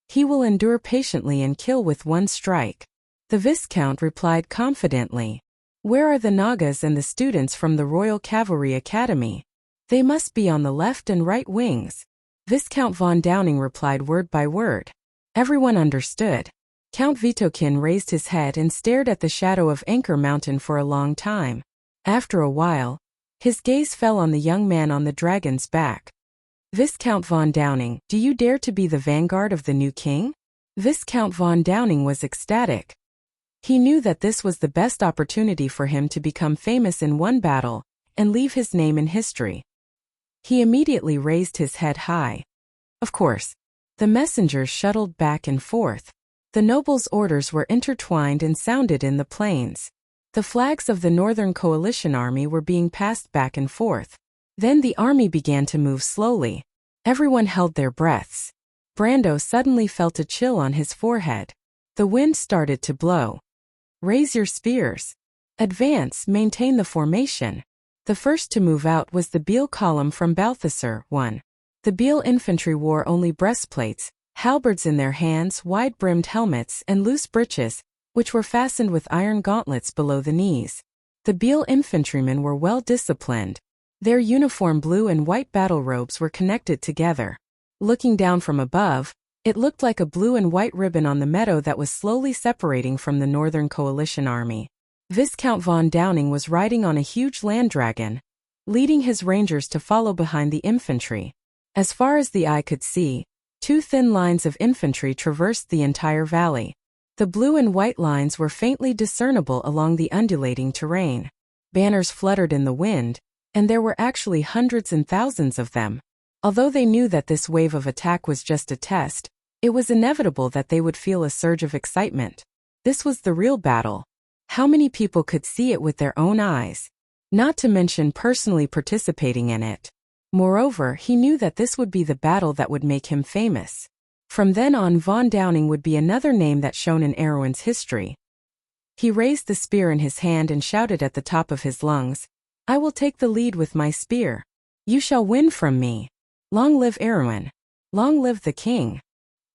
He will endure patiently and kill with one strike. The Viscount replied confidently. Where are the Nagas and the students from the Royal Cavalry Academy? They must be on the left and right wings. Viscount von Downing replied word by word. Everyone understood. Count Vitokin raised his head and stared at the shadow of Anchor Mountain for a long time. After a while, his gaze fell on the young man on the dragon's back. Viscount von Downing, do you dare to be the vanguard of the new king? Viscount von Downing was ecstatic. He knew that this was the best opportunity for him to become famous in one battle and leave his name in history. He immediately raised his head high. Of course, the messengers shuttled back and forth. The nobles' orders were intertwined and sounded in the plains. The flags of the Northern Coalition Army were being passed back and forth. Then the army began to move slowly. Everyone held their breaths. Brando suddenly felt a chill on his forehead. The wind started to blow. Raise your spears. Advance, maintain the formation. The first to move out was the Beal column from Balthasar, 1. The Beal infantry wore only breastplates, halberds in their hands, wide-brimmed helmets, and loose breeches, which were fastened with iron gauntlets below the knees. The Beal infantrymen were well disciplined. Their uniform blue and white battle robes were connected together. Looking down from above, It looked like a blue and white ribbon on the meadow that was slowly separating from the Northern Coalition army. Viscount von Downing was riding on a huge land dragon, leading his rangers to follow behind the infantry. As far as the eye could see, two thin lines of infantry traversed the entire valley. The blue and white lines were faintly discernible along the undulating terrain. Banners fluttered in the wind, and there were actually hundreds and thousands of them. Although they knew that this wave of attack was just a test, it was inevitable that they would feel a surge of excitement. This was the real battle. How many people could see it with their own eyes? Not to mention personally participating in it. Moreover, he knew that this would be the battle that would make him famous. From then on, von Downing would be another name that shone in Erwin's history. He raised the spear in his hand and shouted at the top of his lungs, "I will take the lead with my spear. You shall win from me. Long live Erwin. Long live the king."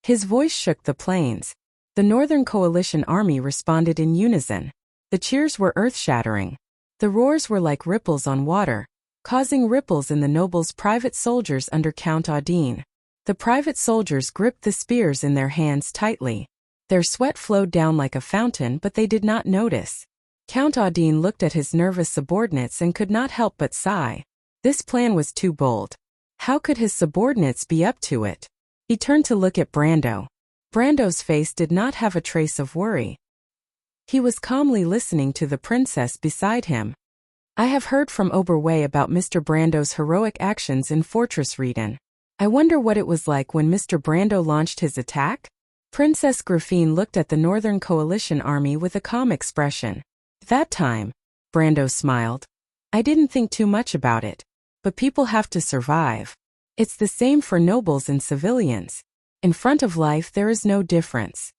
His voice shook the plains. The Northern Coalition army responded in unison. The cheers were earth-shattering. The roars were like ripples on water, causing ripples in the nobles' private soldiers under Count Audine. The private soldiers gripped the spears in their hands tightly. Their sweat flowed down like a fountain, but they did not notice. Count Audine looked at his nervous subordinates and could not help but sigh. This plan was too bold. How could his subordinates be up to it? He turned to look at Brando. Brando's face did not have a trace of worry. He was calmly listening to the princess beside him. "I have heard from Oberway about Mr. Brando's heroic actions in Fortress Rieden. I wonder what it was like when Mr. Brando launched his attack?" Princess Grafine looked at the Northern Coalition army with a calm expression. "That time," Brando smiled, "I didn't think too much about it. But people have to survive. It's the same for nobles and civilians. In front of life there is no difference."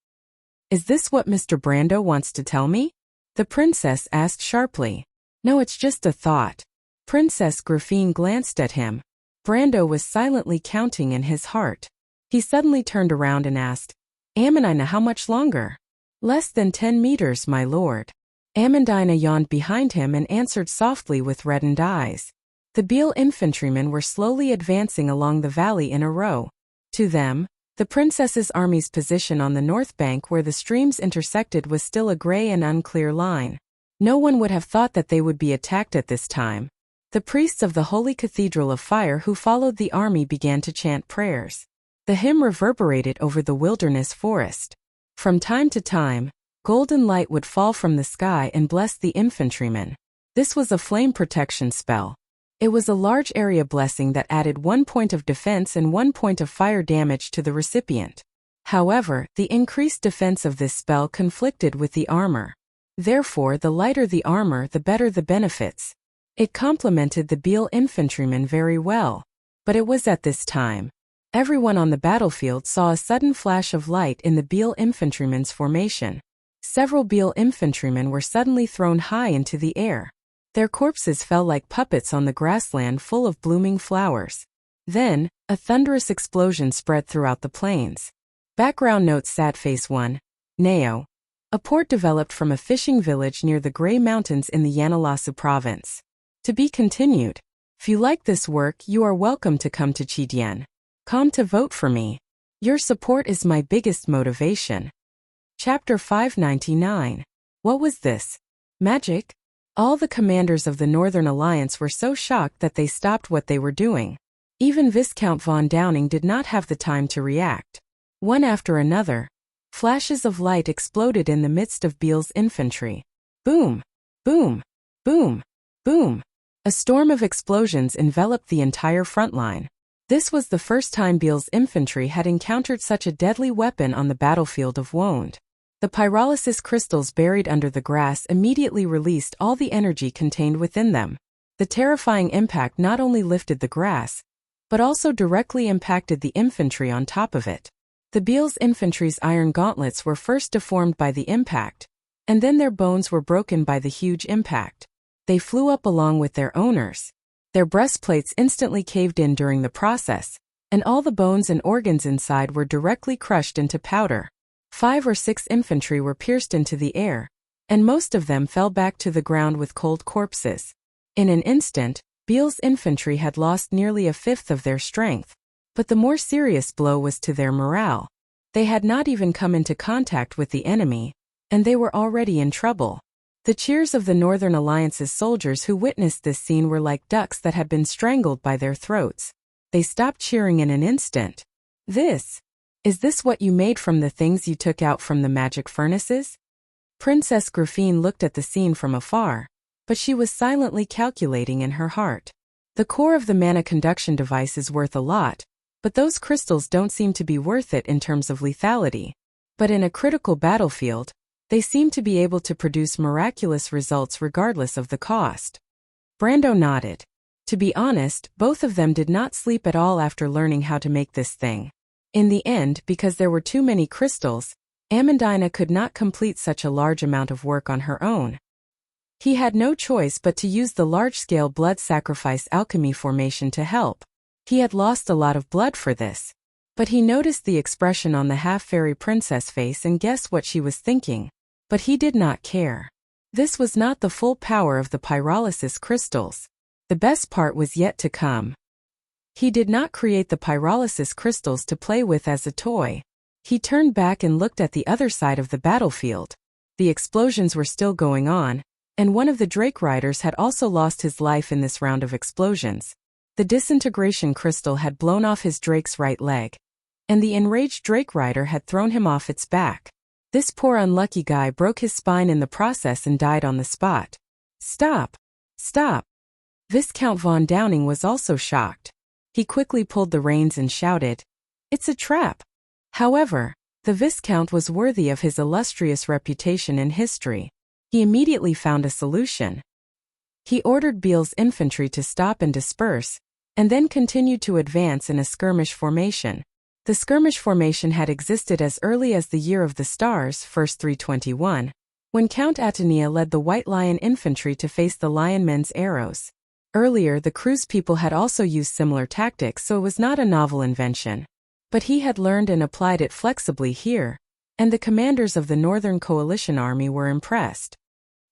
"Is this what Mr. Brando wants to tell me?" the princess asked sharply. "No, it's just a thought." Princess Grafine glanced at him. Brando was silently counting in his heart. He suddenly turned around and asked, "Amandina, how much longer?" "Less than 10 meters, my lord." Amandina yawned behind him and answered softly with reddened eyes. The Beale infantrymen were slowly advancing along the valley in a row. To them, the princess's army's position on the north bank where the streams intersected was still a gray and unclear line. No one would have thought that they would be attacked at this time. The priests of the Holy Cathedral of Fire who followed the army began to chant prayers. The hymn reverberated over the wilderness forest. From time to time, golden light would fall from the sky and bless the infantrymen. This was a flame protection spell. It was a large area blessing that added 1 point of defense and 1 point of fire damage to the recipient. However, the increased defense of this spell conflicted with the armor. Therefore, the lighter the armor, the better the benefits. It complemented the Beale infantrymen very well. But it was at this time. Everyone on the battlefield saw a sudden flash of light in the Beale infantrymen's formation. Several Beale infantrymen were suddenly thrown high into the air. Their corpses fell like puppets on the grassland full of blooming flowers. Then, a thunderous explosion spread throughout the plains. Background note: Sad Face 1. Neo. A port developed from a fishing village near the Grey Mountains in the Yanalasu province. To be continued. If you like this work, you are welcome to come to Chidien.com to vote for me. Your support is my biggest motivation. Chapter 599. What was this? Magic? All the commanders of the Northern Alliance were so shocked that they stopped what they were doing. Even Viscount von Downing did not have the time to react. One after another, flashes of light exploded in the midst of Beale's infantry. Boom! Boom! Boom! Boom! A storm of explosions enveloped the entire front line. This was the first time Beale's infantry had encountered such a deadly weapon on the battlefield of Wound. The pyrolysis crystals buried under the grass immediately released all the energy contained within them. The terrifying impact not only lifted the grass, but also directly impacted the infantry on top of it. The Beale's infantry's iron gauntlets were first deformed by the impact, and then their bones were broken by the huge impact. They flew up along with their owners. Their breastplates instantly caved in during the process, and all the bones and organs inside were directly crushed into powder. 5 or 6 infantry were pierced into the air, and most of them fell back to the ground with cold corpses. In an instant, Beale's infantry had lost nearly a fifth of their strength. But the more serious blow was to their morale. They had not even come into contact with the enemy, and they were already in trouble. The cheers of the Northern Alliance's soldiers who witnessed this scene were like ducks that had been strangled by their throats. They stopped cheering in an instant. Is this what you made from the things you took out from the magic furnaces? Princess Griffine looked at the scene from afar, but she was silently calculating in her heart. The core of the mana conduction device is worth a lot, but those crystals don't seem to be worth it in terms of lethality. But in a critical battlefield, they seem to be able to produce miraculous results regardless of the cost. Brando nodded. To be honest, both of them did not sleep at all after learning how to make this thing. In the end, because there were too many crystals, Amandina could not complete such a large amount of work on her own. He had no choice but to use the large-scale blood sacrifice alchemy formation to help. He had lost a lot of blood for this. But he noticed the expression on the half-fairy princess face and guessed what she was thinking. But he did not care. This was not the full power of the pyrolysis crystals. The best part was yet to come. He did not create the pyrolysis crystals to play with as a toy. He turned back and looked at the other side of the battlefield. The explosions were still going on, and one of the Drake Riders had also lost his life in this round of explosions. The disintegration crystal had blown off his Drake's right leg, and the enraged Drake Rider had thrown him off its back. This poor unlucky guy broke his spine in the process and died on the spot. Stop! Stop! Viscount von Downing was also shocked. He quickly pulled the reins and shouted, "It's a trap!" However, the Viscount was worthy of his illustrious reputation in history. He immediately found a solution. He ordered Beale's infantry to stop and disperse, and then continued to advance in a skirmish formation. The skirmish formation had existed as early as the Year of the Stars, first 321, when Count Atenia led the White Lion infantry to face the Lion Men's arrows. Earlier, the Cruz people had also used similar tactics, so it was not a novel invention. But he had learned and applied it flexibly here, and the commanders of the Northern Coalition Army were impressed.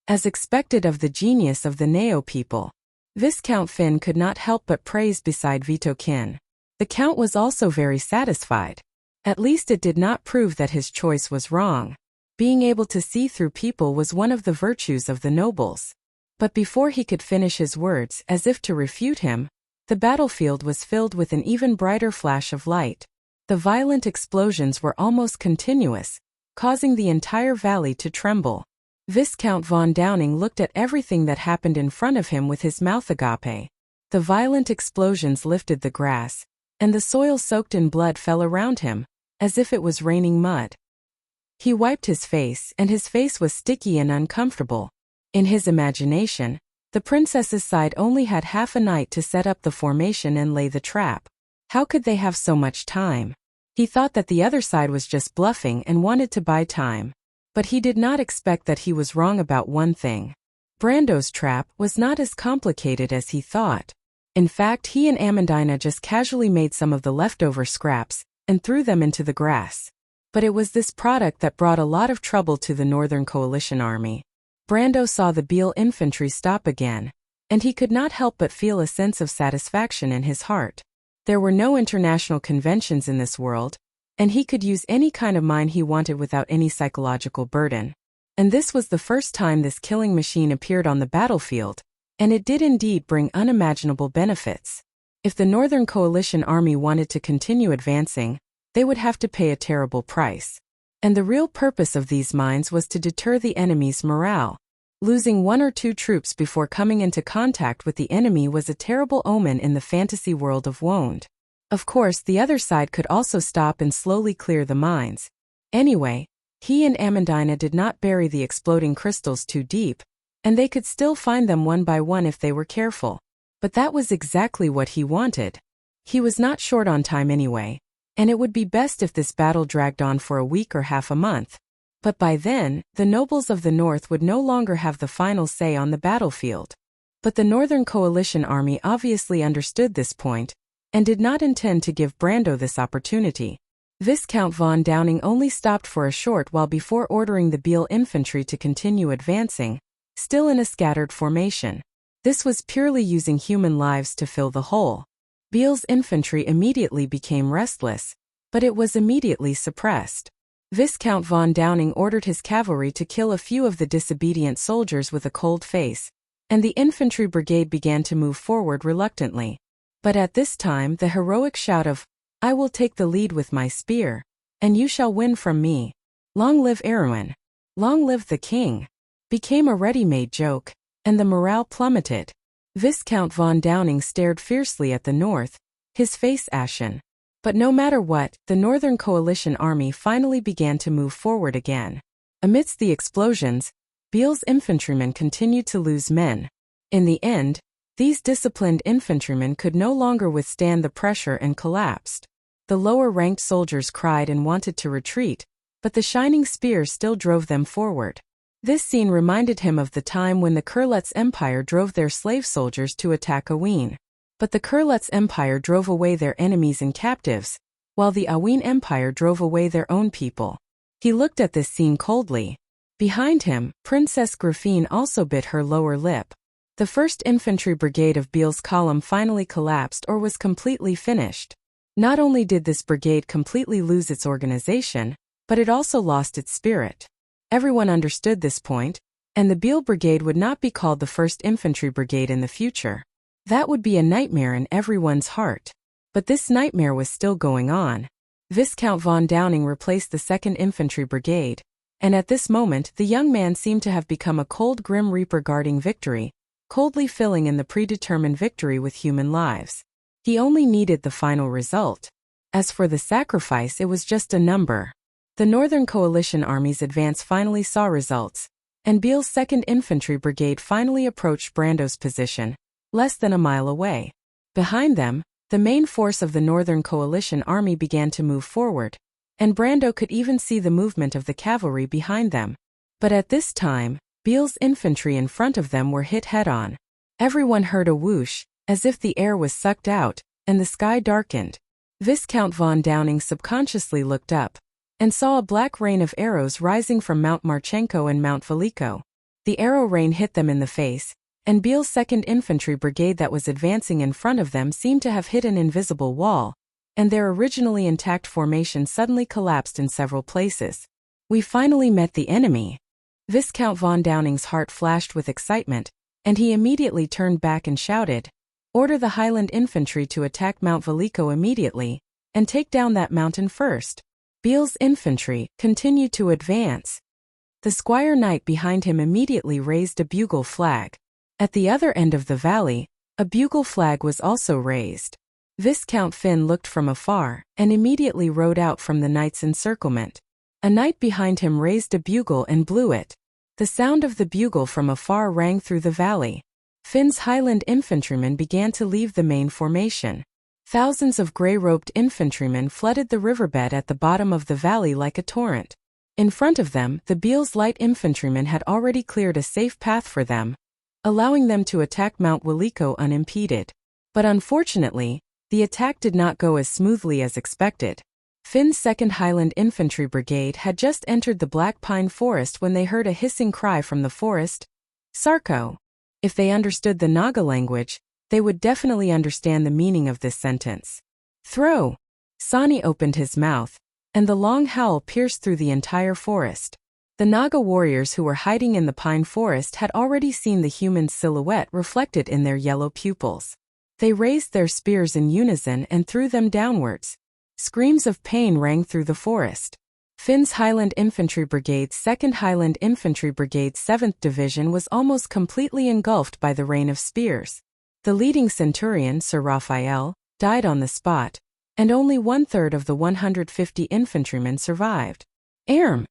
As expected of the genius of the Neo people, Viscount Finn could not help but praise beside Vito Kin. The Count was also very satisfied. At least it did not prove that his choice was wrong. Being able to see through people was one of the virtues of the nobles. But before he could finish his words, as if to refute him, the battlefield was filled with an even brighter flash of light. The violent explosions were almost continuous, causing the entire valley to tremble. Viscount von Downing looked at everything that happened in front of him with his mouth agape. The violent explosions lifted the grass, and the soil soaked in blood fell around him, as if it was raining mud. He wiped his face, and his face was sticky and uncomfortable. In his imagination, the princess's side only had half a night to set up the formation and lay the trap. How could they have so much time? He thought that the other side was just bluffing and wanted to buy time. But he did not expect that he was wrong about one thing. Brando's trap was not as complicated as he thought. In fact, he and Amandina just casually made some of the leftover scraps and threw them into the grass. But it was this product that brought a lot of trouble to the Northern Coalition Army. Brando saw the Beale infantry stop again, and he could not help but feel a sense of satisfaction in his heart. There were no international conventions in this world, and he could use any kind of mine he wanted without any psychological burden. And this was the first time this killing machine appeared on the battlefield, and it did indeed bring unimaginable benefits. If the Northern Coalition Army wanted to continue advancing, they would have to pay a terrible price. And the real purpose of these mines was to deter the enemy's morale. Losing one or two troops before coming into contact with the enemy was a terrible omen in the fantasy world of Wond. Of course, the other side could also stop and slowly clear the mines. Anyway, he and Amandina did not bury the exploding crystals too deep, and they could still find them one by one if they were careful. But that was exactly what he wanted. He was not short on time anyway, and it would be best if this battle dragged on for a week or half a month. But by then, the nobles of the North would no longer have the final say on the battlefield. But the Northern Coalition Army obviously understood this point, and did not intend to give Brando this opportunity. Viscount von Downing only stopped for a short while before ordering the Beale infantry to continue advancing, still in a scattered formation. This was purely using human lives to fill the hole. Beale's infantry immediately became restless, but it was immediately suppressed. Viscount von Downing ordered his cavalry to kill a few of the disobedient soldiers with a cold face, and the infantry brigade began to move forward reluctantly. But at this time the heroic shout of, "I will take the lead with my spear, and you shall win from me. Long live Erwin! Long live the king!" became a ready-made joke, and the morale plummeted. Viscount von Downing stared fiercely at the north, his face ashen. But no matter what, the Northern Coalition army finally began to move forward again. Amidst the explosions, Beale's infantrymen continued to lose men. In the end, these disciplined infantrymen could no longer withstand the pressure and collapsed. The lower-ranked soldiers cried and wanted to retreat, but the shining spears still drove them forward. This scene reminded him of the time when the Kurletz Empire drove their slave soldiers to attack Awen. But the Kurletz Empire drove away their enemies and captives, while the Awen Empire drove away their own people. He looked at this scene coldly. Behind him, Princess Griffine also bit her lower lip. The 1st Infantry Brigade of Beale's column finally collapsed or was completely finished. Not only did this brigade completely lose its organization, but it also lost its spirit. Everyone understood this point, and the Beale Brigade would not be called the 1st Infantry Brigade in the future. That would be a nightmare in everyone's heart. But this nightmare was still going on. Viscount von Downing replaced the 2nd Infantry Brigade, and at this moment the young man seemed to have become a cold grim reaper guarding victory, coldly filling in the predetermined victory with human lives. He only needed the final result. As for the sacrifice, it was just a number. The Northern Coalition Army's advance finally saw results, and Beale's 2nd Infantry Brigade finally approached Brando's position, less than a mile away. Behind them, the main force of the Northern Coalition Army began to move forward, and Brando could even see the movement of the cavalry behind them. But at this time, Beale's infantry in front of them were hit head-on. Everyone heard a whoosh, as if the air was sucked out, and the sky darkened. Viscount von Downing subconsciously looked up, and saw a black rain of arrows rising from Mount Marchenko and Mount Veliko. The arrow rain hit them in the face, and Beale's 2nd Infantry Brigade that was advancing in front of them seemed to have hit an invisible wall, and their originally intact formation suddenly collapsed in several places. "We finally met the enemy." Viscount von Downing's heart flashed with excitement, and he immediately turned back and shouted, "Order the Highland Infantry to attack Mount Veliko immediately, and take down that mountain first." Beale's infantry continued to advance. The Squire Knight behind him immediately raised a bugle flag. At the other end of the valley, a bugle flag was also raised. Viscount Finn looked from afar, and immediately rode out from the knight's encirclement. A knight behind him raised a bugle and blew it. The sound of the bugle from afar rang through the valley. Finn's Highland infantrymen began to leave the main formation. Thousands of grey-robed infantrymen flooded the riverbed at the bottom of the valley like a torrent. In front of them, the Beale's light infantrymen had already cleared a safe path for them, allowing them to attack Mount Veliko unimpeded. But unfortunately, the attack did not go as smoothly as expected. Finn's 2nd Highland Infantry Brigade had just entered the Black Pine Forest when they heard a hissing cry from the forest, "Sarko!" If they understood the Naga language, they would definitely understand the meaning of this sentence. "Throw!" Sani opened his mouth, and the long howl pierced through the entire forest. The Naga warriors who were hiding in the pine forest had already seen the human silhouette reflected in their yellow pupils. They raised their spears in unison and threw them downwards. Screams of pain rang through the forest. Finn's Highland Infantry Brigade's 2nd Highland Infantry Brigade's 7th Division was almost completely engulfed by the rain of spears. The leading centurion, Sir Raphael, died on the spot, and only 1/3 of the 150 infantrymen survived. "Arm!"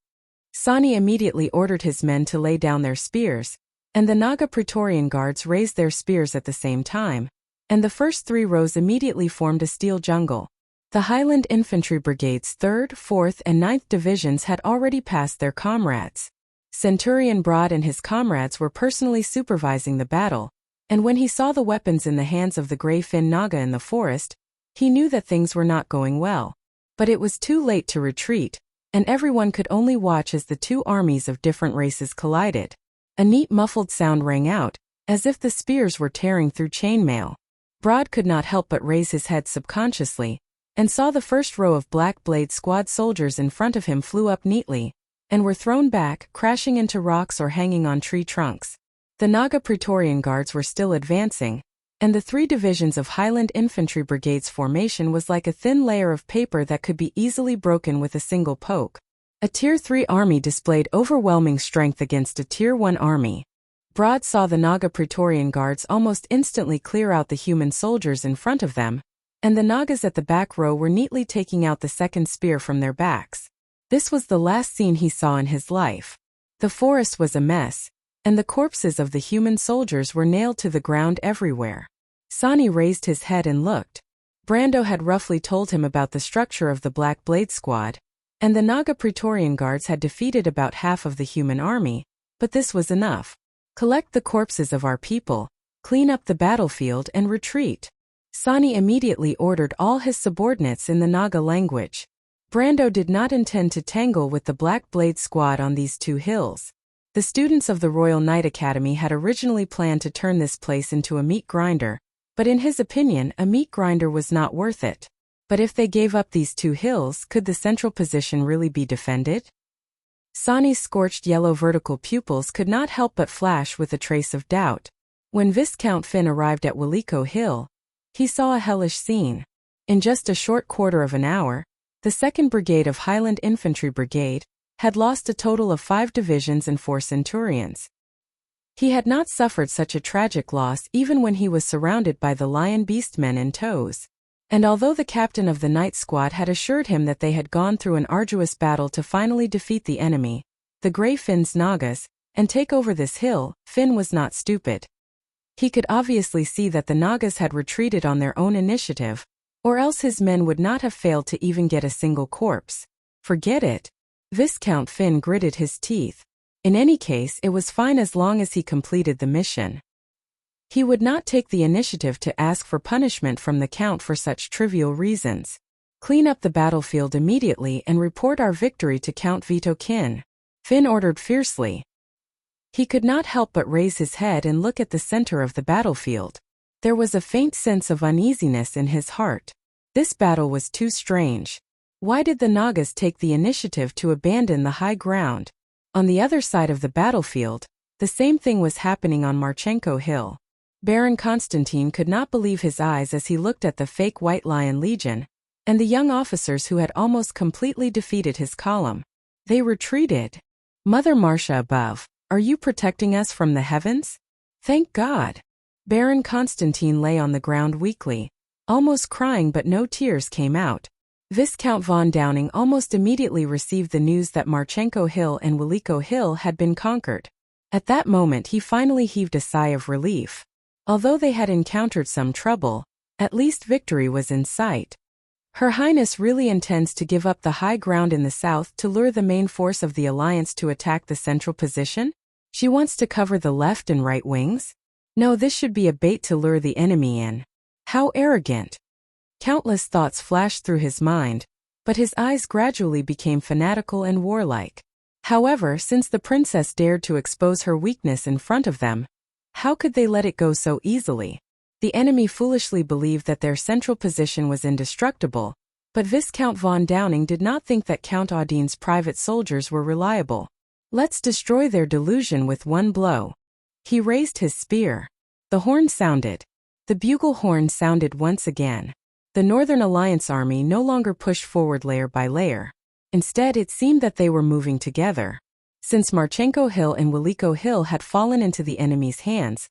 Sani immediately ordered his men to lay down their spears, and the Naga Praetorian Guards raised their spears at the same time, and the first 3 rows immediately formed a steel jungle. The Highland Infantry Brigade's 3rd, 4th, and 9th Divisions had already passed their comrades. Centurion Broad and his comrades were personally supervising the battle, and when he saw the weapons in the hands of the Grey Finn Naga in the forest, he knew that things were not going well. But it was too late to retreat, and everyone could only watch as the two armies of different races collided. A neat muffled sound rang out, as if the spears were tearing through chainmail. Broad could not help but raise his head subconsciously, and saw the first row of Black Blade Squad soldiers in front of him flew up neatly, and were thrown back, crashing into rocks or hanging on tree trunks. The Naga Praetorian Guards were still advancing, and the 3 divisions of Highland Infantry Brigades formation was like a thin layer of paper that could be easily broken with a single poke. A Tier 3 army displayed overwhelming strength against a Tier 1 army. Broad saw the Naga Praetorian Guards almost instantly clear out the human soldiers in front of them, and the Nagas at the back row were neatly taking out the second spear from their backs. This was the last scene he saw in his life. The forest was a mess, and the corpses of the human soldiers were nailed to the ground everywhere. Sani raised his head and looked. Brando had roughly told him about the structure of the Black Blade Squad, and the Naga Praetorian Guards had defeated about half of the human army, but this was enough. Collect the corpses of our people, clean up the battlefield and retreat. Sani immediately ordered all his subordinates in the Naga language. Brando did not intend to tangle with the Black Blade Squad on these 2 hills. The students of the Royal Knight Academy had originally planned to turn this place into a meat grinder, but in his opinion a meat grinder was not worth it. But if they gave up these 2 hills, could the central position really be defended? Sani's scorched yellow vertical pupils could not help but flash with a trace of doubt. When Viscount Finn arrived at Willico Hill, he saw a hellish scene. In just a short quarter of an hour, the 2nd Brigade of Highland Infantry Brigade had lost a total of 5 divisions and 4 centurions. He had not suffered such a tragic loss even when he was surrounded by the Lion Beastmen in tows. And although the captain of the night squad had assured him that they had gone through an arduous battle to finally defeat the enemy, the Grey Finn's Nagas, and take over this hill, Finn was not stupid. He could obviously see that the Nagas had retreated on their own initiative, or else his men would not have failed to even get a single corpse. Forget it. Viscount Finn gritted his teeth. In any case, it was fine as long as he completed the mission. He would not take the initiative to ask for punishment from the Count for such trivial reasons. Clean up the battlefield immediately and report our victory to Count Vito Kin, Finn ordered fiercely. He could not help but raise his head and look at the center of the battlefield. There was a faint sense of uneasiness in his heart. This battle was too strange. Why did the Nagas take the initiative to abandon the high ground? On the other side of the battlefield, the same thing was happening on Marchenko Hill. Baron Constantine could not believe his eyes as he looked at the fake White Lion Legion, and the young officers who had almost completely defeated his column. They retreated. Mother Marcia above, are you protecting us from the heavens? Thank God. Baron Constantine lay on the ground weakly, almost crying, but no tears came out. Viscount von Downing almost immediately received the news that Marchenko Hill and Willico Hill had been conquered. At that moment he finally heaved a sigh of relief. Although they had encountered some trouble, at least victory was in sight. Her Highness really intends to give up the high ground in the south to lure the main force of the alliance to attack the central position? She wants to cover the left and right wings? No, this should be a bait to lure the enemy in. How arrogant! Countless thoughts flashed through his mind, but his eyes gradually became fanatical and warlike. However, since the princess dared to expose her weakness in front of them, how could they let it go so easily? The enemy foolishly believed that their central position was indestructible, but Viscount von Downing did not think that Count Audine's private soldiers were reliable. Let's destroy their delusion with one blow. He raised his spear. The horn sounded. The bugle horn sounded once again. The Northern Alliance army no longer pushed forward layer by layer. Instead, it seemed that they were moving together. Since Marchenko Hill and Willico Hill had fallen into the enemy's hands,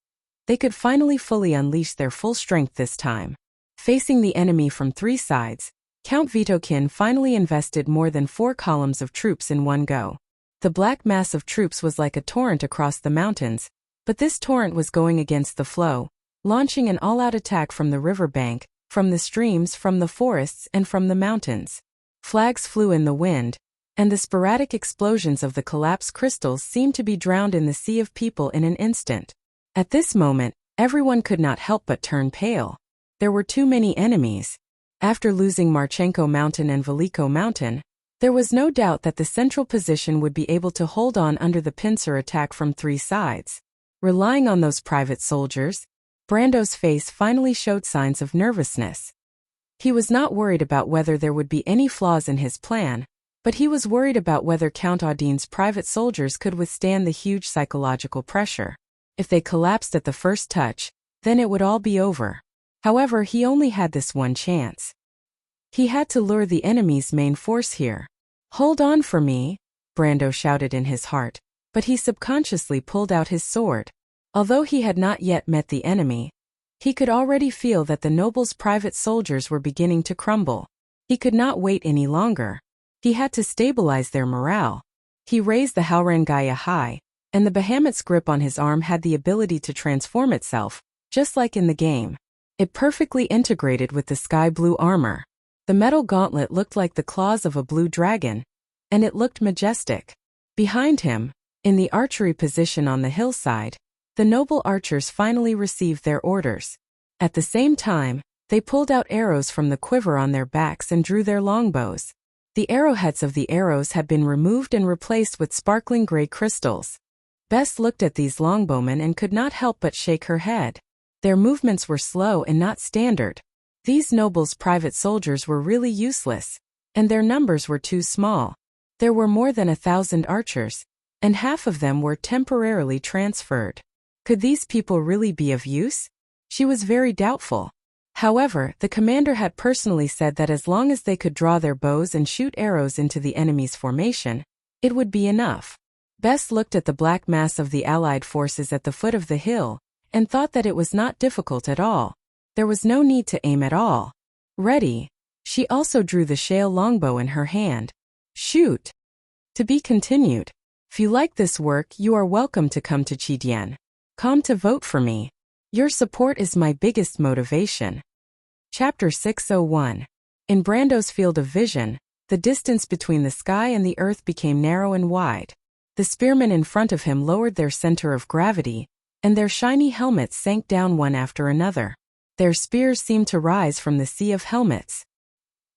they could finally fully unleash their full strength this time. Facing the enemy from three sides, Count Vitokin finally invested more than 4 columns of troops in one go. The black mass of troops was like a torrent across the mountains, but this torrent was going against the flow, launching an all-out attack from the riverbank, from the streams, from the forests, and from the mountains. Flags flew in the wind, and the sporadic explosions of the collapsed crystals seemed to be drowned in the sea of people in an instant. At this moment, everyone could not help but turn pale. There were too many enemies. After losing Marchenko Mountain and Veliko Mountain, there was no doubt that the central position would be able to hold on under the pincer attack from 3 sides. Relying on those private soldiers, Brando's face finally showed signs of nervousness. He was not worried about whether there would be any flaws in his plan, but he was worried about whether Count Audine's private soldiers could withstand the huge psychological pressure. If they collapsed at the first touch, then it would all be over. However, he only had this one chance. He had to lure the enemy's main force here. "Hold on for me," Brando shouted in his heart, but he subconsciously pulled out his sword. Although he had not yet met the enemy, he could already feel that the noble's private soldiers were beginning to crumble. He could not wait any longer. He had to stabilize their morale. He raised the Haurengaya high, and the behemoth's grip on his arm had the ability to transform itself, just like in the game. It perfectly integrated with the sky blue armor. The metal gauntlet looked like the claws of a blue dragon, and it looked majestic. Behind him, in the archery position on the hillside, the noble archers finally received their orders. At the same time, they pulled out arrows from the quiver on their backs and drew their longbows. The arrowheads of the arrows had been removed and replaced with sparkling gray crystals. Bess looked at these longbowmen and could not help but shake her head. Their movements were slow and not standard. These nobles' private soldiers were really useless, and their numbers were too small. There were more than 1,000 archers, and half of them were temporarily transferred. Could these people really be of use? She was very doubtful. However, the commander had personally said that as long as they could draw their bows and shoot arrows into the enemy's formation, it would be enough. Bess looked at the black mass of the Allied forces at the foot of the hill, and thought that it was not difficult at all. There was no need to aim at all. Ready. She also drew the shale longbow in her hand. Shoot. To be continued. If you like this work, you are welcome to come to Chidian. Come to vote for me. Your support is my biggest motivation. Chapter 601. In Brando's field of vision, the distance between the sky and the earth became narrow and wide. The spearmen in front of him lowered their center of gravity, and their shiny helmets sank down one after another. Their spears seemed to rise from the sea of helmets.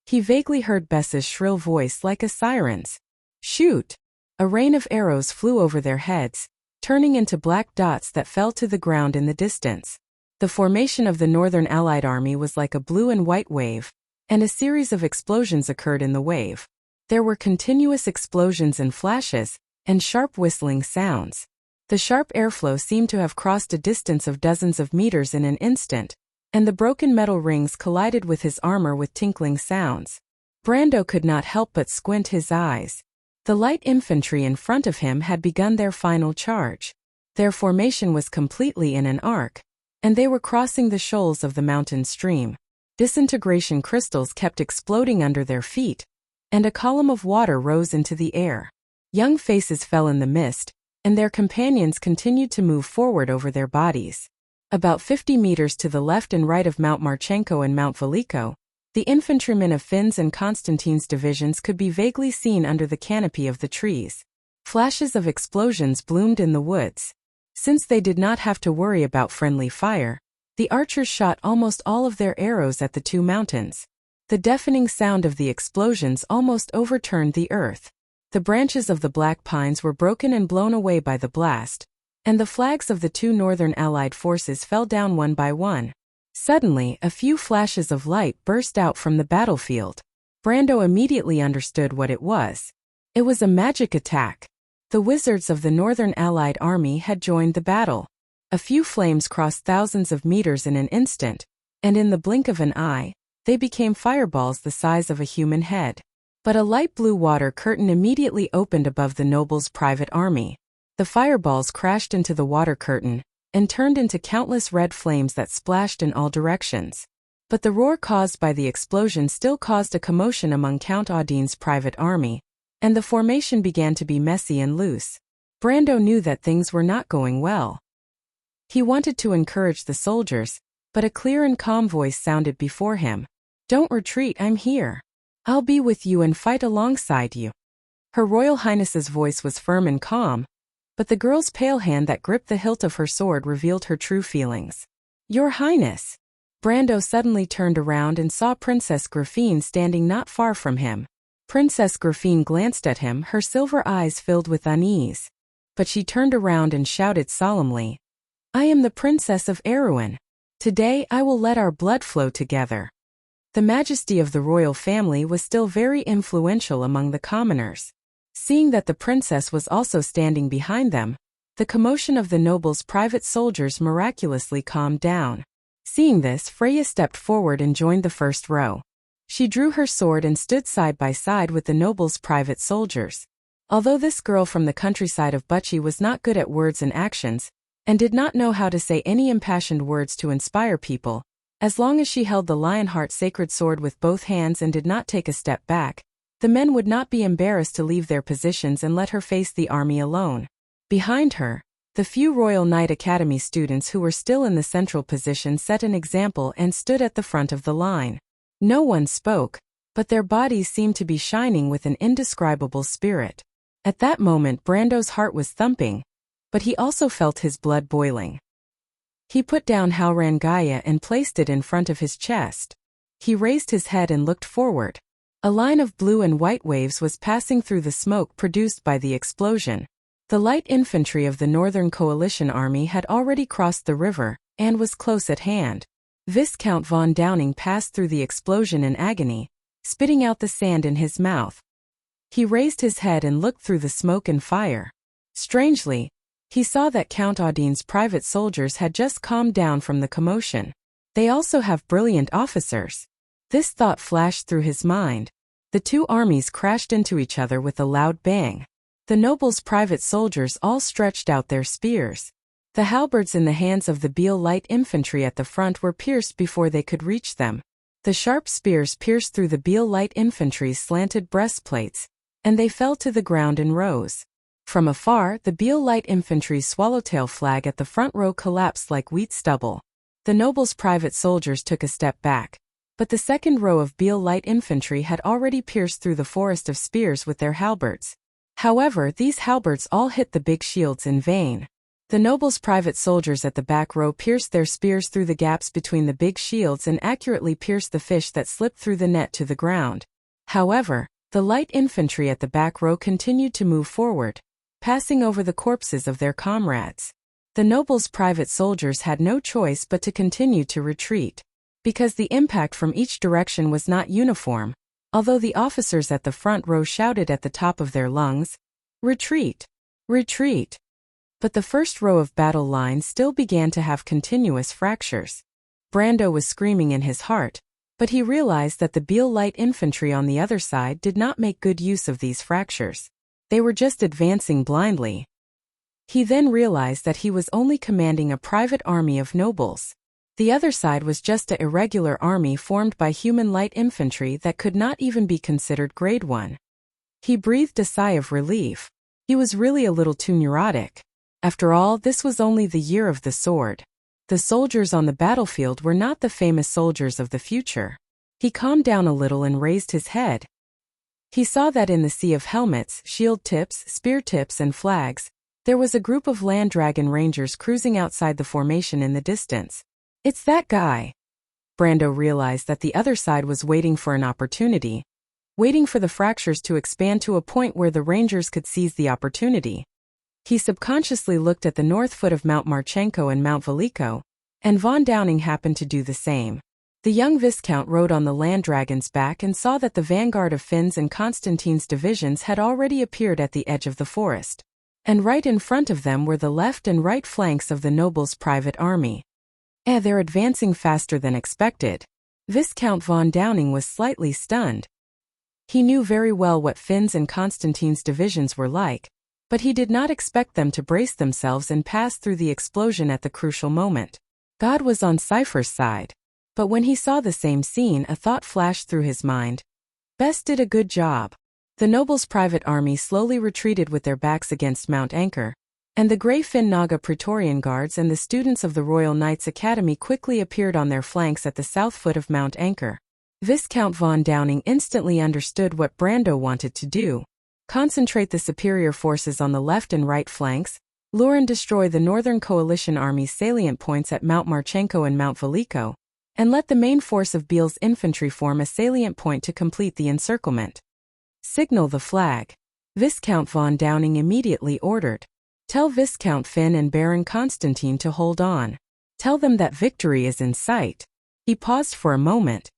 He vaguely heard Bess's shrill voice like a siren's. Shoot! A rain of arrows flew over their heads, turning into black dots that fell to the ground in the distance. The formation of the Northern Allied Army was like a blue and white wave, and a series of explosions occurred in the wave. There were continuous explosions and flashes, and sharp whistling sounds. The sharp airflow seemed to have crossed a distance of dozens of meters in an instant, and the broken metal rings collided with his armor with tinkling sounds. Brando could not help but squint his eyes. The light infantry in front of him had begun their final charge. Their formation was completely in an arc, and they were crossing the shoals of the mountain stream. Disintegration crystals kept exploding under their feet, and a column of water rose into the air. Young faces fell in the mist, and their companions continued to move forward over their bodies. About 50 meters to the left and right of Mount Marchenko and Mount Veliko, the infantrymen of Finn's and Konstantin's divisions could be vaguely seen under the canopy of the trees. Flashes of explosions bloomed in the woods. Since they did not have to worry about friendly fire, the archers shot almost all of their arrows at the two mountains. The deafening sound of the explosions almost overturned the earth. The branches of the black pines were broken and blown away by the blast, and the flags of the two Northern Allied forces fell down one by one. Suddenly, a few flashes of light burst out from the battlefield. Brando immediately understood what it was. It was a magic attack. The wizards of the Northern Allied Army had joined the battle. A few flames crossed thousands of meters in an instant, and in the blink of an eye, they became fireballs the size of a human head. But a light blue water curtain immediately opened above the noble's private army. The fireballs crashed into the water curtain, and turned into countless red flames that splashed in all directions. But the roar caused by the explosion still caused a commotion among Count Audine's private army, and the formation began to be messy and loose. Brando knew that things were not going well. He wanted to encourage the soldiers, but a clear and calm voice sounded before him. Don't retreat, I'm here. I'll be with you and fight alongside you. Her Royal Highness's voice was firm and calm, but the girl's pale hand that gripped the hilt of her sword revealed her true feelings. Your Highness! Brando suddenly turned around and saw Princess Grafine standing not far from him. Princess Grafine glanced at him, her silver eyes filled with unease. But she turned around and shouted solemnly, I am the Princess of Erewhon. Today I will let our blood flow together. The majesty of the royal family was still very influential among the commoners. Seeing that the princess was also standing behind them, the commotion of the nobles' private soldiers miraculously calmed down. Seeing this, Freya stepped forward and joined the first row. She drew her sword and stood side by side with the nobles' private soldiers. Although this girl from the countryside of Bucci was not good at words and actions, and did not know how to say any impassioned words to inspire people, as long as she held the Lionheart sacred sword with both hands and did not take a step back, the men would not be embarrassed to leave their positions and let her face the army alone. Behind her, the few Royal Knight Academy students who were still in the central position set an example and stood at the front of the line. No one spoke, but their bodies seemed to be shining with an indescribable spirit. At that moment Brando's heart was thumping, but he also felt his blood boiling. He put down Halrangaya and placed it in front of his chest. He raised his head and looked forward. A line of blue and white waves was passing through the smoke produced by the explosion. The light infantry of the Northern Coalition Army had already crossed the river and was close at hand. Viscount von Downing passed through the explosion in agony, spitting out the sand in his mouth. He raised his head and looked through the smoke and fire. Strangely, he saw that Count Audine's private soldiers had just calmed down from the commotion. They also have brilliant officers. This thought flashed through his mind. The two armies crashed into each other with a loud bang. The nobles' private soldiers all stretched out their spears. The halberds in the hands of the Beale light infantry at the front were pierced before they could reach them. The sharp spears pierced through the Beale light infantry's slanted breastplates, and they fell to the ground in rows. From afar, the Beale light infantry's swallowtail flag at the front row collapsed like wheat stubble. The nobles' private soldiers took a step back, but the second row of Beale light infantry had already pierced through the forest of spears with their halberds. However, these halberds all hit the big shields in vain. The nobles' private soldiers at the back row pierced their spears through the gaps between the big shields and accurately pierced the fish that slipped through the net to the ground. However, the light infantry at the back row continued to move forward, passing over the corpses of their comrades. The nobles' private soldiers had no choice but to continue to retreat. Because the impact from each direction was not uniform, although the officers at the front row shouted at the top of their lungs, "Retreat! Retreat!" But the first row of battle lines still began to have continuous fractures. Brando was screaming in his heart, but he realized that the Beale light infantry on the other side did not make good use of these fractures. They were just advancing blindly. He then realized that he was only commanding a private army of nobles. The other side was just an irregular army formed by human light infantry that could not even be considered grade 1. He breathed a sigh of relief. He was really a little too neurotic. After all, this was only the year of the sword. The soldiers on the battlefield were not the famous soldiers of the future. He calmed down a little and raised his head. He saw that in the sea of helmets, shield tips, spear tips and flags, there was a group of land dragon rangers cruising outside the formation in the distance. "It's that guy." Brando realized that the other side was waiting for an opportunity, waiting for the fractures to expand to a point where the rangers could seize the opportunity. He subconsciously looked at the north foot of Mount Marchenko and Mount Veliko, and von Downing happened to do the same. The young Viscount rode on the land dragon's back and saw that the vanguard of Finn's and Constantine's divisions had already appeared at the edge of the forest, and right in front of them were the left and right flanks of the nobles' private army. They're advancing faster than expected. Viscount von Downing was slightly stunned. He knew very well what Finn's and Constantine's divisions were like, but he did not expect them to brace themselves and pass through the explosion at the crucial moment. God was on Cypher's side. But when he saw the same scene, a thought flashed through his mind. Best did a good job. The nobles' private army slowly retreated with their backs against Mount Anchor, and the Grey Finn Naga Praetorian Guards and the students of the Royal Knights Academy quickly appeared on their flanks at the south foot of Mount Anchor. Viscount von Downing instantly understood what Brando wanted to do. Concentrate the superior forces on the left and right flanks, lure and destroy the Northern Coalition Army's salient points at Mount Marchenko and Mount Veliko, and let the main force of Beale's infantry form a salient point to complete the encirclement. Signal the flag. Viscount von Downing immediately ordered. Tell Viscount Finn and Baron Constantine to hold on. Tell them that victory is in sight. He paused for a moment.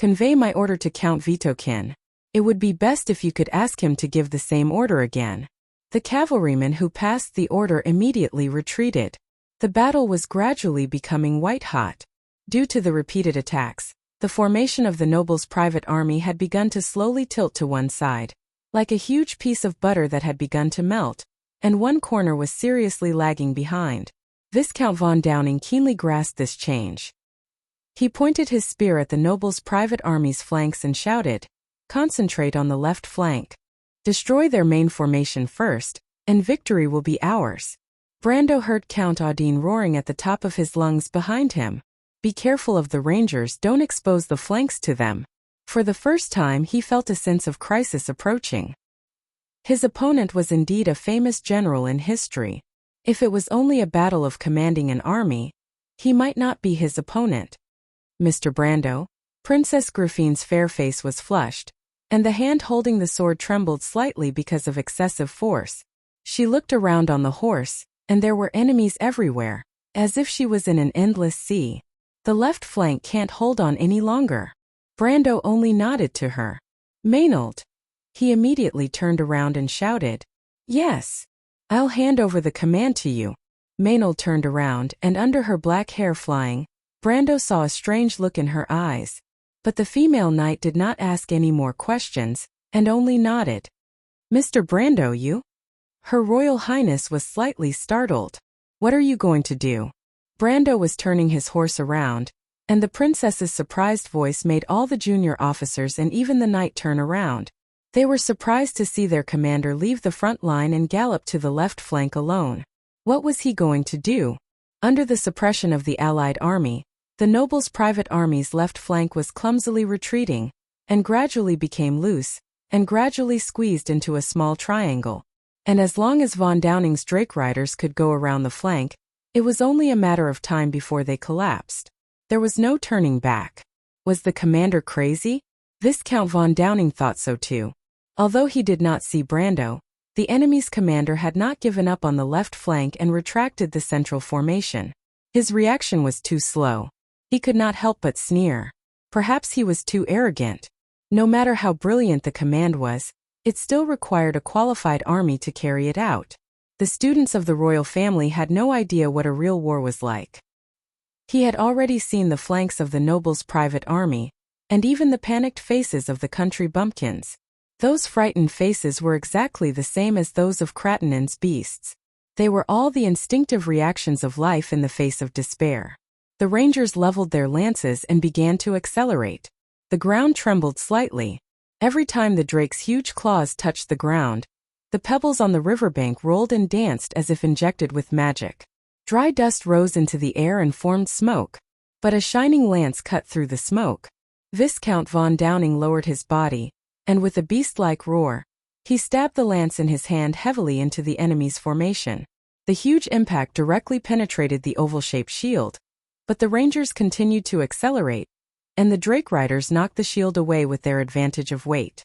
Convey my order to Count Vitokin. It would be best if you could ask him to give the same order again." The cavalryman who passed the order immediately retreated. The battle was gradually becoming white-hot. Due to the repeated attacks, the formation of the noble's private army had begun to slowly tilt to one side, like a huge piece of butter that had begun to melt, and one corner was seriously lagging behind. Viscount von Downing keenly grasped this change. He pointed his spear at the noble's private army's flanks and shouted, "Concentrate on the left flank. Destroy their main formation first, and victory will be ours." Brando heard Count Audine roaring at the top of his lungs behind him. "Be careful of the Rangers, don't expose the flanks to them." For the first time he felt a sense of crisis approaching. His opponent was indeed a famous general in history. If it was only a battle of commanding an army, he might not be his opponent. "Mr. Brando?" Princess Griffine's fair face was flushed, and the hand holding the sword trembled slightly because of excessive force. She looked around on the horse, and there were enemies everywhere, as if she was in an endless sea. "The left flank can't hold on any longer." Brando only nodded to her. "Maynard." He immediately turned around and shouted, "Yes. I'll hand over the command to you." Maynard turned around, and under her black hair flying, Brando saw a strange look in her eyes. But the female knight did not ask any more questions, and only nodded. "Mr. Brando, you?" Her Royal Highness was slightly startled. "What are you going to do?" Brando was turning his horse around, and the princess's surprised voice made all the junior officers and even the knight turn around. They were surprised to see their commander leave the front line and gallop to the left flank alone. What was he going to do? Under the suppression of the Allied army, the noble's private army's left flank was clumsily retreating, and gradually became loose, and gradually squeezed into a small triangle. And as long as von Downing's Drake riders could go around the flank, it was only a matter of time before they collapsed. There was no turning back. Was the commander crazy? Viscount von Downing thought so too. Although he did not see Brando, the enemy's commander had not given up on the left flank and retracted the central formation. His reaction was too slow. He could not help but sneer. Perhaps he was too arrogant. No matter how brilliant the command was, it still required a qualified army to carry it out. The students of the royal family had no idea what a real war was like. He had already seen the flanks of the noble's private army, and even the panicked faces of the country bumpkins. Those frightened faces were exactly the same as those of Kratenen's beasts. They were all the instinctive reactions of life in the face of despair. The Rangers leveled their lances and began to accelerate. The ground trembled slightly. Every time the Drake's huge claws touched the ground, the pebbles on the riverbank rolled and danced as if injected with magic. Dry dust rose into the air and formed smoke, but a shining lance cut through the smoke. Viscount von Downing lowered his body, and with a beast-like roar, he stabbed the lance in his hand heavily into the enemy's formation. The huge impact directly penetrated the oval-shaped shield, but the Rangers continued to accelerate, and the Drake riders knocked the shield away with their advantage of weight.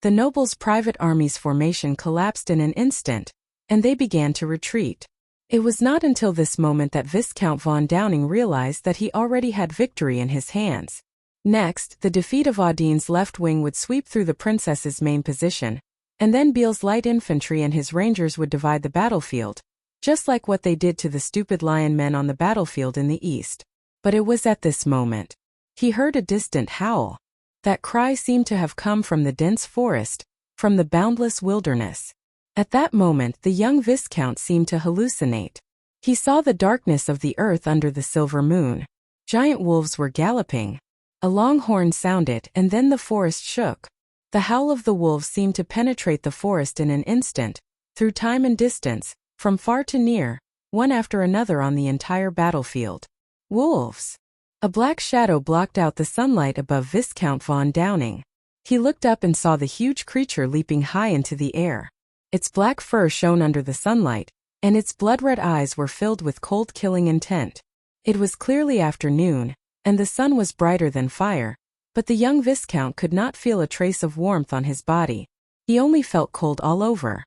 The noble's private army's formation collapsed in an instant, and they began to retreat. It was not until this moment that Viscount von Downing realized that he already had victory in his hands. Next, the defeat of Audine's left wing would sweep through the princess's main position, and then Beale's light infantry and his rangers would divide the battlefield, just like what they did to the stupid lion men on the battlefield in the east. But it was at this moment he heard a distant howl. That cry seemed to have come from the dense forest, from the boundless wilderness. At that moment the young Viscount seemed to hallucinate. He saw the darkness of the earth under the silver moon. Giant wolves were galloping. A long horn sounded, and then the forest shook. The howl of the wolves seemed to penetrate the forest in an instant, through time and distance, from far to near, one after another on the entire battlefield. Wolves! A black shadow blocked out the sunlight above Viscount von Downing. He looked up and saw the huge creature leaping high into the air. Its black fur shone under the sunlight, and its blood-red eyes were filled with cold killing intent. It was clearly afternoon, and the sun was brighter than fire, but the young Viscount could not feel a trace of warmth on his body. He only felt cold all over.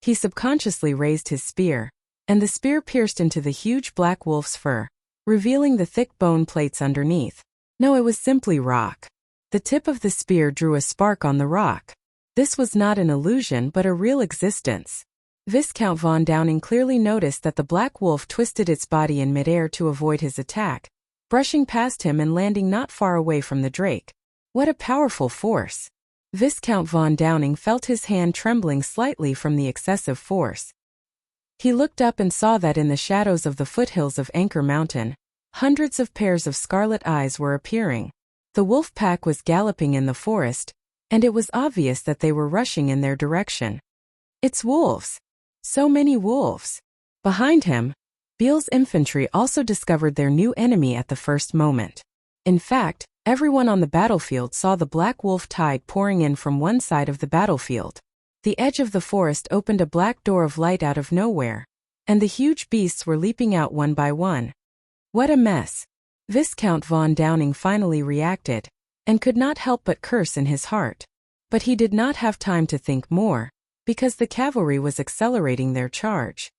He subconsciously raised his spear, and the spear pierced into the huge black wolf's fur, revealing the thick bone plates underneath. No, it was simply rock. The tip of the spear drew a spark on the rock. This was not an illusion but a real existence. Viscount von Downing clearly noticed that the black wolf twisted its body in midair to avoid his attack, brushing past him and landing not far away from the drake. What a powerful force! Viscount von Downing felt his hand trembling slightly from the excessive force. He looked up and saw that in the shadows of the foothills of Anchor Mountain, hundreds of pairs of scarlet eyes were appearing. The wolf pack was galloping in the forest, and it was obvious that they were rushing in their direction. It's wolves! So many wolves! Behind him, Beale's infantry also discovered their new enemy at the first moment. In fact, everyone on the battlefield saw the black wolf tide pouring in from one side of the battlefield. The edge of the forest opened a black door of light out of nowhere, and the huge beasts were leaping out one by one. What a mess! Viscount von Downing finally reacted, and could not help but curse in his heart. But he did not have time to think more, because the cavalry was accelerating their charge.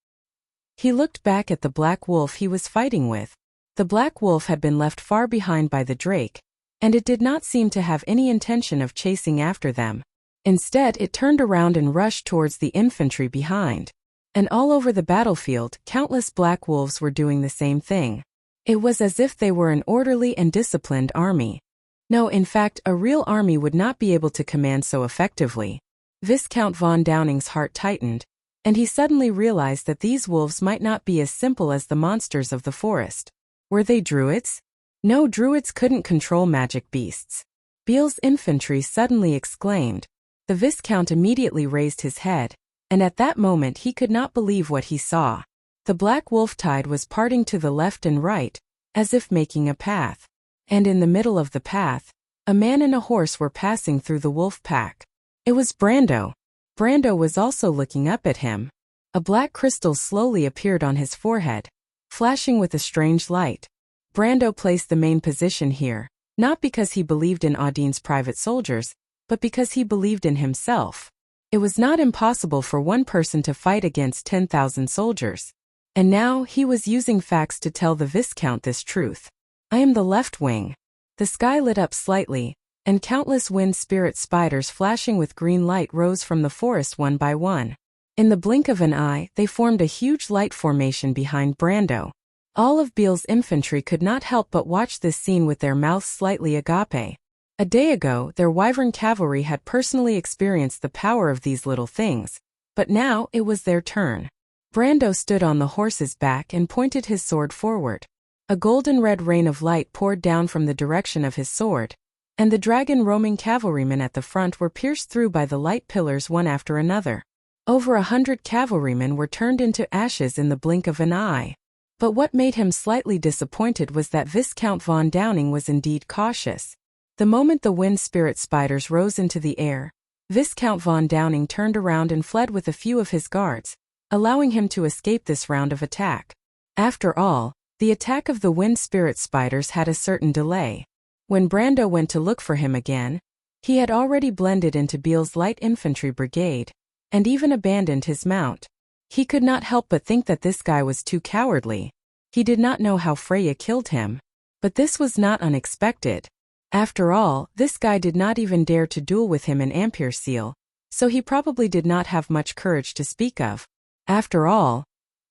He looked back at the black wolf he was fighting with. The black wolf had been left far behind by the drake, and it did not seem to have any intention of chasing after them. Instead, it turned around and rushed towards the infantry behind. And all over the battlefield, countless black wolves were doing the same thing. It was as if they were an orderly and disciplined army. No, in fact, a real army would not be able to command so effectively. Viscount von Downing's heart tightened, and he suddenly realized that these wolves might not be as simple as the monsters of the forest. Were they druids? No, druids couldn't control magic beasts. Beale's infantry suddenly exclaimed. The Viscount immediately raised his head, and at that moment he could not believe what he saw. The black wolf tide was parting to the left and right, as if making a path. And in the middle of the path, a man and a horse were passing through the wolf pack. It was Brando. Brando was also looking up at him. A black crystal slowly appeared on his forehead, flashing with a strange light. Brando placed the main position here, not because he believed in Audine's private soldiers, but because he believed in himself. It was not impossible for one person to fight against 10,000 soldiers. And now he was using facts to tell the Viscount this truth. I am the left wing. The sky lit up slightly, and countless wind spirit spiders flashing with green light rose from the forest one by one. In the blink of an eye, they formed a huge light formation behind Brando. All of Beale's infantry could not help but watch this scene with their mouths slightly agape. A day ago, their wyvern cavalry had personally experienced the power of these little things, but now it was their turn. Brando stood on the horse's back and pointed his sword forward. A golden-red rain of light poured down from the direction of his sword, and the dragon roaming cavalrymen at the front were pierced through by the light pillars one after another. Over 100 cavalrymen were turned into ashes in the blink of an eye. But what made him slightly disappointed was that Viscount von Downing was indeed cautious. The moment the wind spirit spiders rose into the air, Viscount von Downing turned around and fled with a few of his guards, allowing him to escape this round of attack. After all, the attack of the wind spirit spiders had a certain delay. When Brando went to look for him again, he had already blended into Beale's light infantry brigade, and even abandoned his mount. He could not help but think that this guy was too cowardly. He did not know how Freya killed him. But this was not unexpected. After all, this guy did not even dare to duel with him in Ampere-Seal, so he probably did not have much courage to speak of. After all,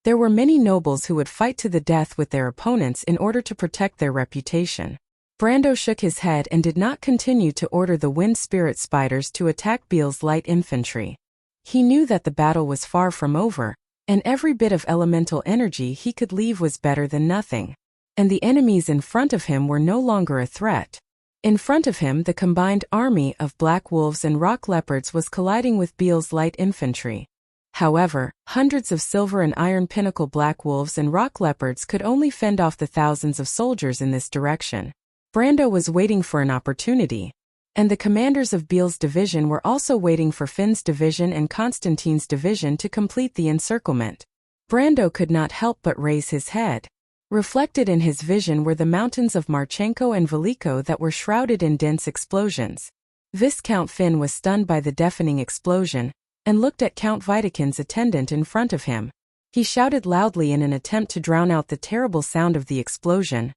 there were many nobles who would fight to the death with their opponents in order to protect their reputation. Brando shook his head and did not continue to order the wind spirit spiders to attack Beale's light infantry. He knew that the battle was far from over, and every bit of elemental energy he could leave was better than nothing. And the enemies in front of him were no longer a threat. In front of him, the combined army of black wolves and rock leopards was colliding with Beale's light infantry. However, hundreds of silver and iron pinnacle black wolves and rock leopards could only fend off the thousands of soldiers in this direction. Brando was waiting for an opportunity, and the commanders of Beale's division were also waiting for Finn's division and Constantine's division to complete the encirclement. Brando could not help but raise his head. Reflected in his vision were the mountains of Marchenko and Veliko that were shrouded in dense explosions. Viscount Finn was stunned by the deafening explosion, and looked at Count Widekin's attendant in front of him. He shouted loudly in an attempt to drown out the terrible sound of the explosion.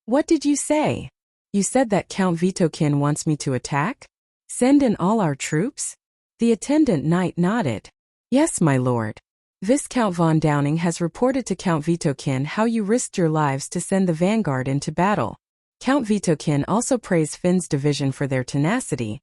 "What did you say?" You said that Count Vitokin wants me to attack? Send in all our troops? The attendant knight nodded. Yes, my lord. Viscount von Downing has reported to Count Vitokin how you risked your lives to send the vanguard into battle. Count Vitokin also praised Finn's division for their tenacity,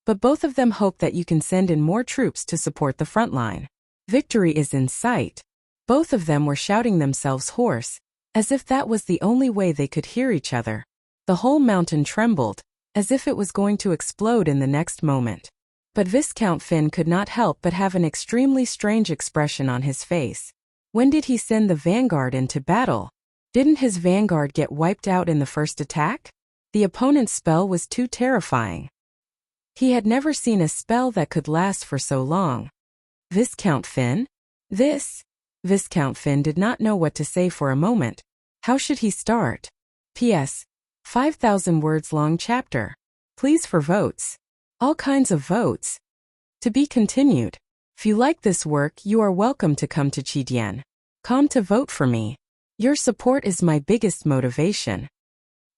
but both of them hope that you can send in more troops to support the front line. Victory is in sight. Both of them were shouting themselves hoarse, as if that was the only way they could hear each other. The whole mountain trembled, as if it was going to explode in the next moment. But Viscount Finn could not help but have an extremely strange expression on his face. When did he send the vanguard into battle? Didn't his vanguard get wiped out in the first attack? The opponent's spell was too terrifying. He had never seen a spell that could last for so long. Viscount Finn? Viscount Finn did not know what to say for a moment. How should he start? P.S. 5,000 words long chapter. Please for votes. All kinds of votes. To be continued. If you like this work, you are welcome to come to Chidian.com to vote for me. Your support is my biggest motivation.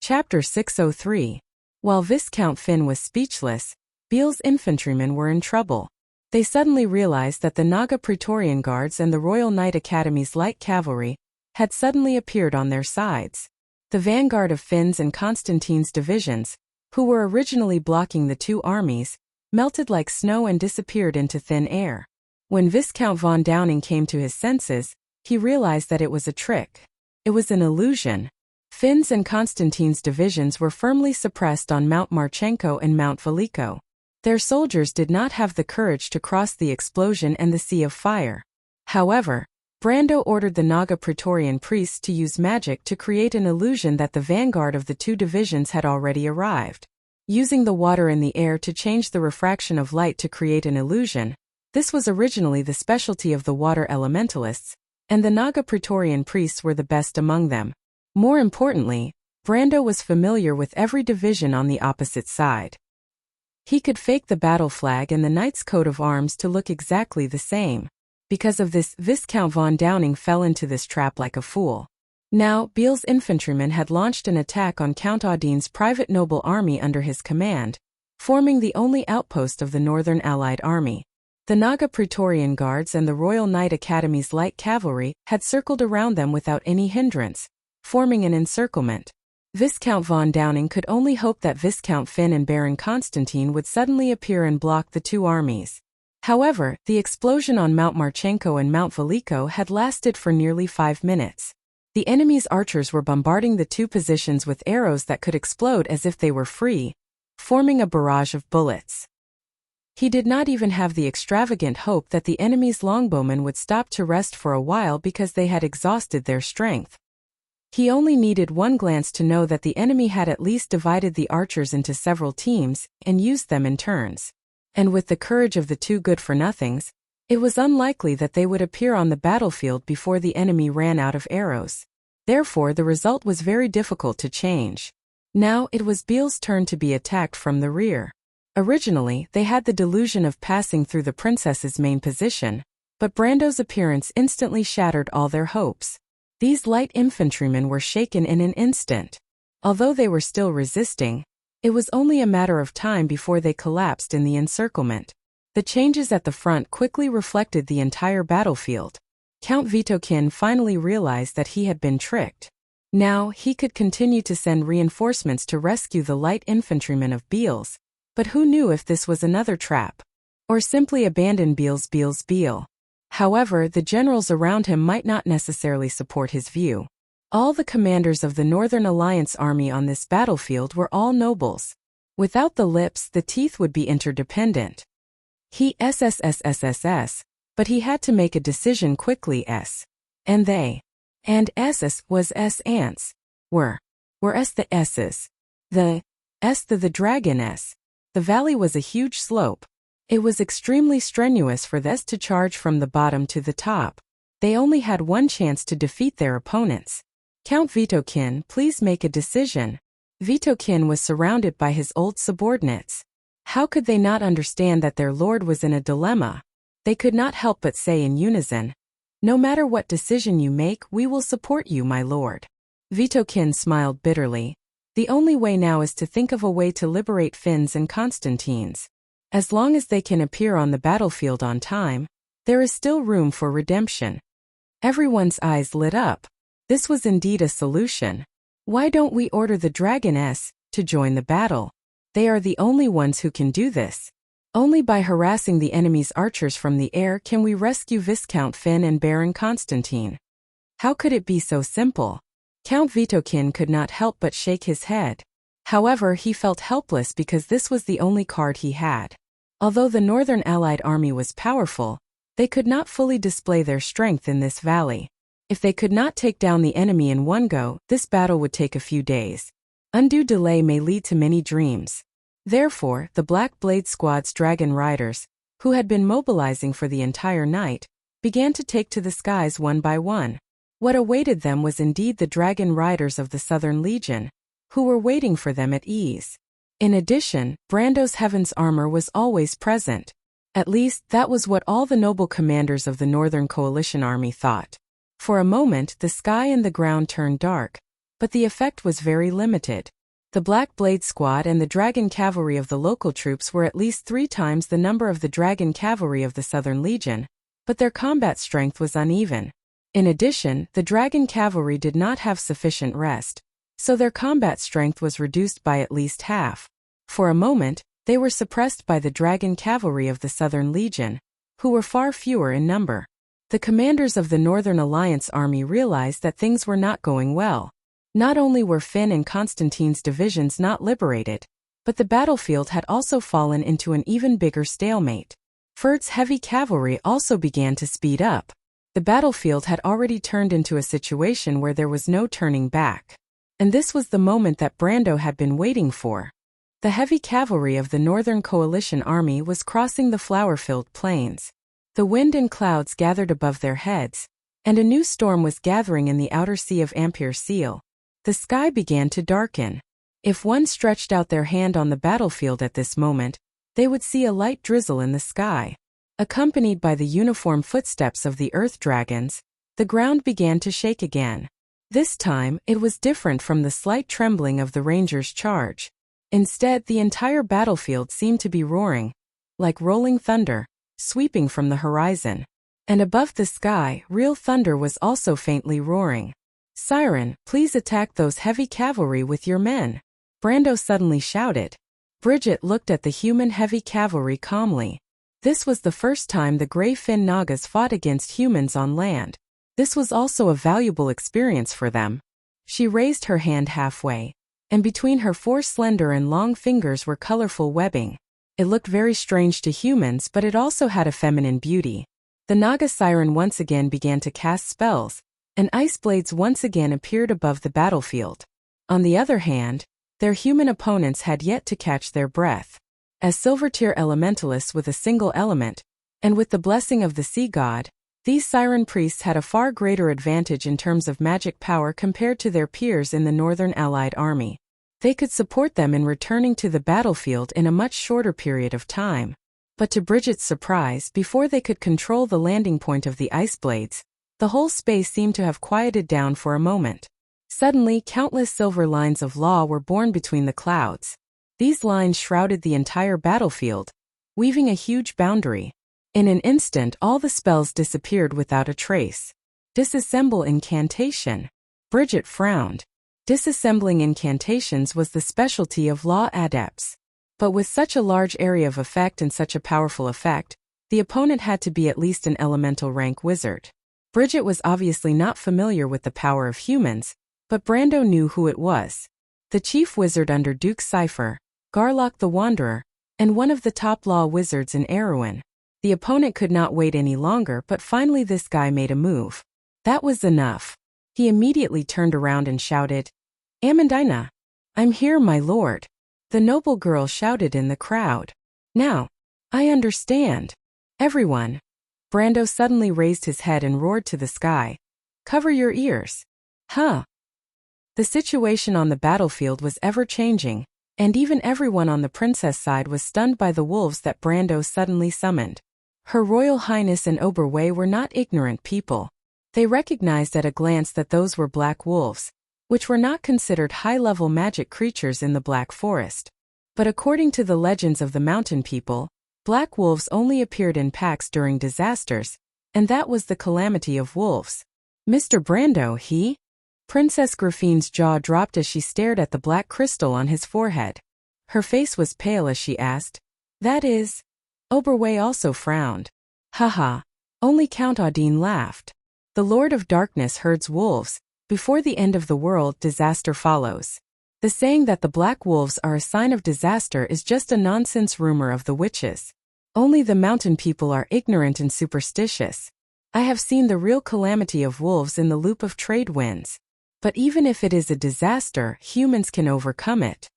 Chapter 603. While Viscount Finn was speechless, Beale's infantrymen were in trouble. They suddenly realized that the Naga Praetorian Guards and the Royal Knight Academy's light cavalry had suddenly appeared on their sides. The vanguard of Finn's and Constantine's divisions, who were originally blocking the two armies, melted like snow and disappeared into thin air. When Viscount von Downing came to his senses, he realized that it was a trick. It was an illusion. Finn's and Constantine's divisions were firmly suppressed on Mount Marchenko and Mount Veliko. Their soldiers did not have the courage to cross the explosion and the sea of fire. However, Brando ordered the Naga Praetorian priests to use magic to create an illusion that the vanguard of the two divisions had already arrived. Using the water in the air to change the refraction of light to create an illusion, this was originally the specialty of the water elementalists, and the Naga Praetorian priests were the best among them. More importantly, Brando was familiar with every division on the opposite side. He could fake the battle flag and the knight's coat of arms to look exactly the same. Because of this, Viscount von Downing fell into this trap like a fool. Now, Beale's infantrymen had launched an attack on Count Audine's private noble army under his command, forming the only outpost of the Northern Allied army. The Naga Praetorian Guards and the Royal Knight Academy's light cavalry had circled around them without any hindrance, forming an encirclement. Viscount von Downing could only hope that Viscount Finn and Baron Constantine would suddenly appear and block the two armies. However, the explosion on Mount Marchenko and Mount Veliko had lasted for nearly 5 minutes. The enemy's archers were bombarding the two positions with arrows that could explode as if they were free, forming a barrage of bullets. He did not even have the extravagant hope that the enemy's longbowmen would stop to rest for a while because they had exhausted their strength. He only needed one glance to know that the enemy had at least divided the archers into several teams and used them in turns. And with the courage of the two good-for-nothings, it was unlikely that they would appear on the battlefield before the enemy ran out of arrows. Therefore, the result was very difficult to change. Now, it was Beale's turn to be attacked from the rear. Originally, they had the delusion of passing through the princess's main position, but Brando's appearance instantly shattered all their hopes. These light infantrymen were shaken in an instant. Although they were still resisting, it was only a matter of time before they collapsed in the encirclement. The changes at the front quickly reflected the entire battlefield. Count Vitokin finally realized that he had been tricked. Now, he could continue to send reinforcements to rescue the light infantrymen of Beale's, but who knew if this was another trap? Or simply abandon Beale. However, the generals around him might not necessarily support his view. All the commanders of the Northern Alliance army on this battlefield were all nobles. Without the lips, the teeth would be interdependent. He SSSSSS, but he had to make a decision quickly. And they. And SS was S ants. Were S the S's. The dragon S. The valley was a huge slope. It was extremely strenuous for this to charge from the bottom to the top. They only had one chance to defeat their opponents. Count Vitokin, please make a decision. Vitokin was surrounded by his old subordinates. How could they not understand that their lord was in a dilemma? They could not help but say in unison, "No matter what decision you make, we will support you, my lord." Vitokin smiled bitterly. The only way now is to think of a way to liberate Finns and Constantines. As long as they can appear on the battlefield on time, there is still room for redemption. Everyone's eyes lit up. This was indeed a solution. Why don't we order the Dragons to join the battle? They are the only ones who can do this. Only by harassing the enemy's archers from the air can we rescue Viscount Finn and Baron Constantine. How could it be so simple? Count Vitokin could not help but shake his head. However, he felt helpless because this was the only card he had. Although the Northern Allied army was powerful, they could not fully display their strength in this valley. If they could not take down the enemy in one go, this battle would take a few days. Undue delay may lead to many dreams. Therefore, the Black Blade Squad's dragon riders, who had been mobilizing for the entire night, began to take to the skies one by one. What awaited them was indeed the dragon riders of the Southern Legion, who were waiting for them at ease. In addition, Brando's Heaven's armor was always present. At least, that was what all the noble commanders of the Northern Coalition army thought. For a moment, the sky and the ground turned dark, but the effect was very limited. The Black Blade Squad and the Dragon Cavalry of the local troops were at least 3 times the number of the Dragon Cavalry of the Southern Legion, but their combat strength was uneven. In addition, the Dragon Cavalry did not have sufficient rest, so their combat strength was reduced by at least half. For a moment, they were suppressed by the Dragon Cavalry of the Southern Legion, who were far fewer in number. The commanders of the Northern Alliance army realized that things were not going well. Not only were Finn and Constantine's divisions not liberated, but the battlefield had also fallen into an even bigger stalemate. Ferd's heavy cavalry also began to speed up. The battlefield had already turned into a situation where there was no turning back. And this was the moment that Brando had been waiting for. The heavy cavalry of the Northern Coalition army was crossing the flower-filled plains. The wind and clouds gathered above their heads, and a new storm was gathering in the outer sea of Ampere Seal. The sky began to darken. If one stretched out their hand on the battlefield at this moment, they would see a light drizzle in the sky. Accompanied by the uniform footsteps of the Earth Dragons, the ground began to shake again. This time, it was different from the slight trembling of the Rangers' charge. Instead, the entire battlefield seemed to be roaring, like rolling thunder, sweeping from the horizon. And above the sky, real thunder was also faintly roaring. "Siren, please attack those heavy cavalry with your men," Brando suddenly shouted. Bridget looked at the human heavy cavalry calmly. This was the first time the Grey Fin Nagas fought against humans on land. This was also a valuable experience for them. She raised her hand halfway, and between her 4 slender and long fingers were colorful webbing. It looked very strange to humans, but it also had a feminine beauty. The Naga Siren once again began to cast spells, and ice blades once again appeared above the battlefield. On the other hand, their human opponents had yet to catch their breath. As silver-tier elementalists with a single element, and with the blessing of the sea god, these siren priests had a far greater advantage in terms of magic power compared to their peers in the Northern Allied army. They could support them in returning to the battlefield in a much shorter period of time. But to Bridget's surprise, before they could control the landing point of the ice blades, the whole space seemed to have quieted down for a moment. Suddenly, countless silver lines of law were born between the clouds. These lines shrouded the entire battlefield, weaving a huge boundary. In an instant, all the spells disappeared without a trace. Disassemble incantation. Bridget frowned. Disassembling incantations was the specialty of law adepts. But with such a large area of effect and such a powerful effect, the opponent had to be at least an elemental rank wizard. Bridget was obviously not familiar with the power of humans, but Brando knew who it was. The chief wizard under Duke Cypher, Garlock the Wanderer, and one of the top law wizards in Erewhon. The opponent could not wait any longer, but finally this guy made a move. That was enough. He immediately turned around and shouted, "Amandina! I'm here, my lord." The noble girl shouted in the crowd. "Now, I understand. Everyone." Brando suddenly raised his head and roared to the sky, "Cover your ears." Huh. The situation on the battlefield was ever-changing, and even everyone on the princess side was stunned by the wolves that Brando suddenly summoned. Her Royal Highness and Oberway were not ignorant people. They recognized at a glance that those were black wolves, which were not considered high-level magic creatures in the Black Forest. But according to the legends of the mountain people, black wolves only appeared in packs during disasters, and that was the calamity of wolves. Mr. Brando, he? Princess Griffine's jaw dropped as she stared at the black crystal on his forehead. Her face was pale as she asked, "That is?" Oberway also frowned. "Haha." Only Count Audine laughed. "The Lord of Darkness herds wolves. Before the end of the world, disaster follows. The saying that the black wolves are a sign of disaster is just a nonsense rumor of the witches. Only the mountain people are ignorant and superstitious. I have seen the real calamity of wolves in the loop of trade winds. But even if it is a disaster, humans can overcome it."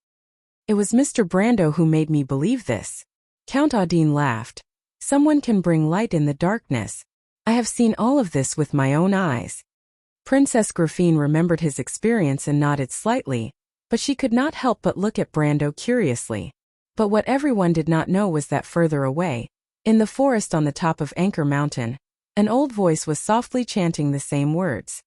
"It was Mr. Brando who made me believe this." Count Audine laughed. "Someone can bring light in the darkness. I have seen all of this with my own eyes." Princess Griffine remembered his experience and nodded slightly, but she could not help but look at Brando curiously. But what everyone did not know was that further away, in the forest on the top of Anchor Mountain, an old voice was softly chanting the same words.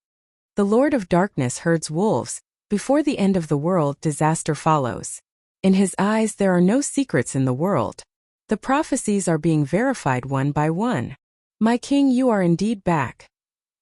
"The Lord of Darkness herds wolves. Before the end of the world, disaster follows. In his eyes there are no secrets in the world. The prophecies are being verified one by one. My king, you are indeed back."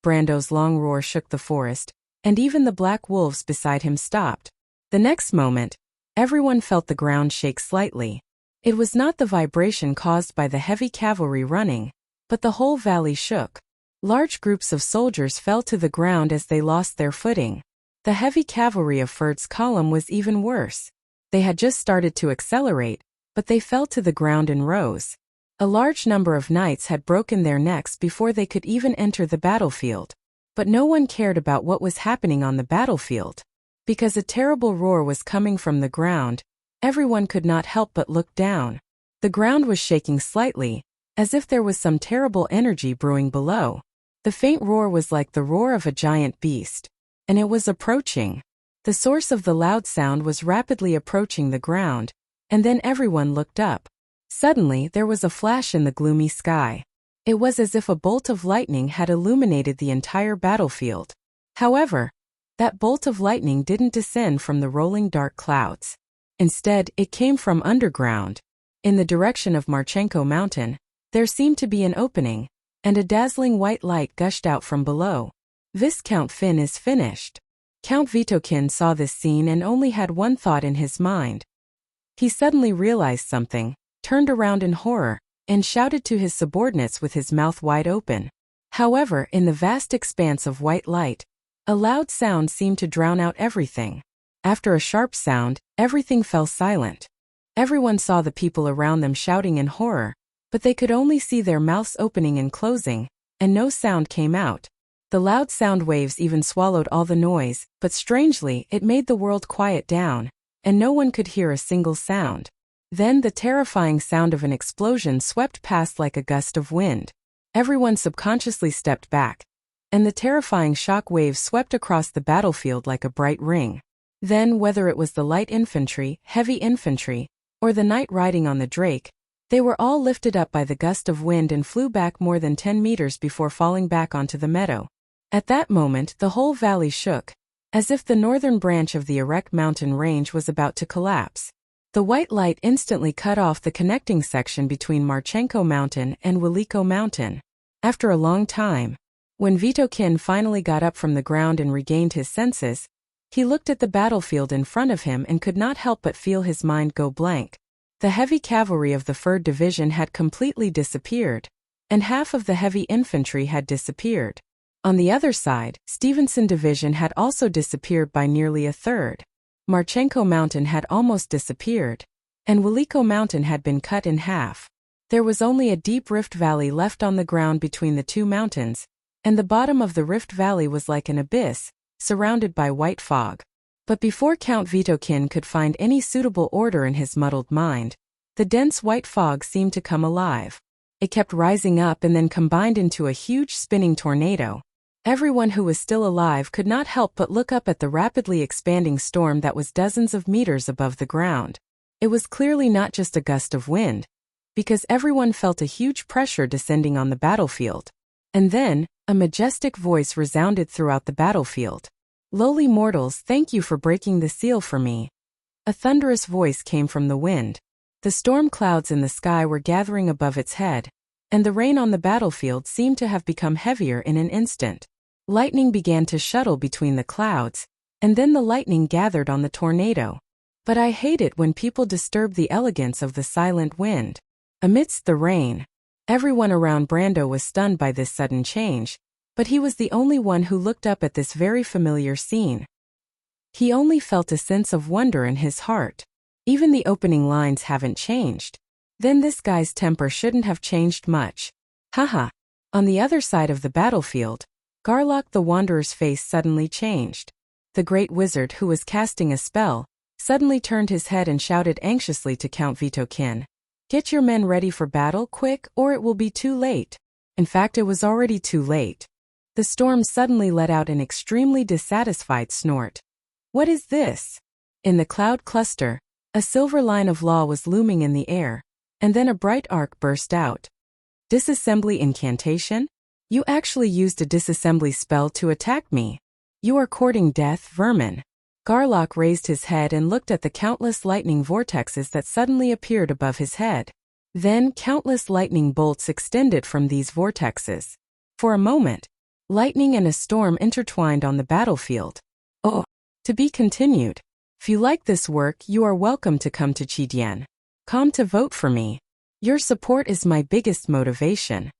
Brando's long roar shook the forest, and even the black wolves beside him stopped. The next moment, everyone felt the ground shake slightly. It was not the vibration caused by the heavy cavalry running, but the whole valley shook. Large groups of soldiers fell to the ground as they lost their footing. The heavy cavalry of Ferd's column was even worse. They had just started to accelerate, but they fell to the ground in rows. A large number of knights had broken their necks before they could even enter the battlefield. But no one cared about what was happening on the battlefield. Because a terrible roar was coming from the ground, everyone could not help but look down. The ground was shaking slightly, as if there was some terrible energy brewing below. The faint roar was like the roar of a giant beast, and it was approaching. The source of the loud sound was rapidly approaching the ground, and then everyone looked up. Suddenly there was a flash in the gloomy sky. It was as if a bolt of lightning had illuminated the entire battlefield. However, that bolt of lightning didn't descend from the rolling dark clouds. Instead, it came from underground. In the direction of Marchenko Mountain, there seemed to be an opening, and a dazzling white light gushed out from below. "Viscount Finn is finished." Count Vitokin saw this scene and only had one thought in his mind. He suddenly realized something, turned around in horror, and shouted to his subordinates with his mouth wide open. However, in the vast expanse of white light, a loud sound seemed to drown out everything. After a sharp sound, everything fell silent. Everyone saw the people around them shouting in horror, but they could only see their mouths opening and closing, and no sound came out. The loud sound waves even swallowed all the noise, but strangely, it made the world quiet down, and no one could hear a single sound. Then the terrifying sound of an explosion swept past like a gust of wind. Everyone subconsciously stepped back, and the terrifying shock waves swept across the battlefield like a bright ring. Then, whether it was the light infantry, heavy infantry, or the knight riding on the drake, they were all lifted up by the gust of wind and flew back more than 10 meters before falling back onto the meadow. At that moment, the whole valley shook, as if the northern branch of the Erek mountain range was about to collapse. The white light instantly cut off the connecting section between Marchenko Mountain and Wiliko Mountain. After a long time, when Vitokin finally got up from the ground and regained his senses, he looked at the battlefield in front of him and could not help but feel his mind go blank. The heavy cavalry of the 3rd Division had completely disappeared, and half of the heavy infantry had disappeared. On the other side, Stevenson Division had also disappeared by nearly a third. Marchenko Mountain had almost disappeared, and Wiliko Mountain had been cut in half. There was only a deep rift valley left on the ground between the two mountains, and the bottom of the rift valley was like an abyss, surrounded by white fog. But before Count Vitokin could find any suitable order in his muddled mind, the dense white fog seemed to come alive. It kept rising up and then combined into a huge spinning tornado. Everyone who was still alive could not help but look up at the rapidly expanding storm that was dozens of meters above the ground. It was clearly not just a gust of wind, because everyone felt a huge pressure descending on the battlefield. And then, a majestic voice resounded throughout the battlefield. Lowly mortals, thank you for breaking the seal for me. A thunderous voice came from the wind. The storm clouds in the sky were gathering above its head, and the rain on the battlefield seemed to have become heavier in an instant. Lightning began to shuttle between the clouds, and then the lightning gathered on the tornado. But I hate it when people disturb the elegance of the silent wind. Amidst the rain, everyone around Brando was stunned by this sudden change, but he was the only one who looked up at this very familiar scene. He only felt a sense of wonder in his heart. Even the opening lines haven't changed. Then this guy's temper shouldn't have changed much. Haha. On the other side of the battlefield, Garlock the Wanderer's face suddenly changed. The great wizard who was casting a spell suddenly turned his head and shouted anxiously to Count Vitokin. Get your men ready for battle, quick, or it will be too late. In fact, it was already too late. The storm suddenly let out an extremely dissatisfied snort. What is this? In the cloud cluster, a silver line of law was looming in the air, and then a bright arc burst out. Disassembly incantation? You actually used a disassembly spell to attack me. You are courting death, vermin. Garlock raised his head and looked at the countless lightning vortexes that suddenly appeared above his head. Then countless lightning bolts extended from these vortexes. For a moment, lightning and a storm intertwined on the battlefield. Oh, to be continued. If you like this work, you are welcome to come to Chidian. Come to vote for me. Your support is my biggest motivation.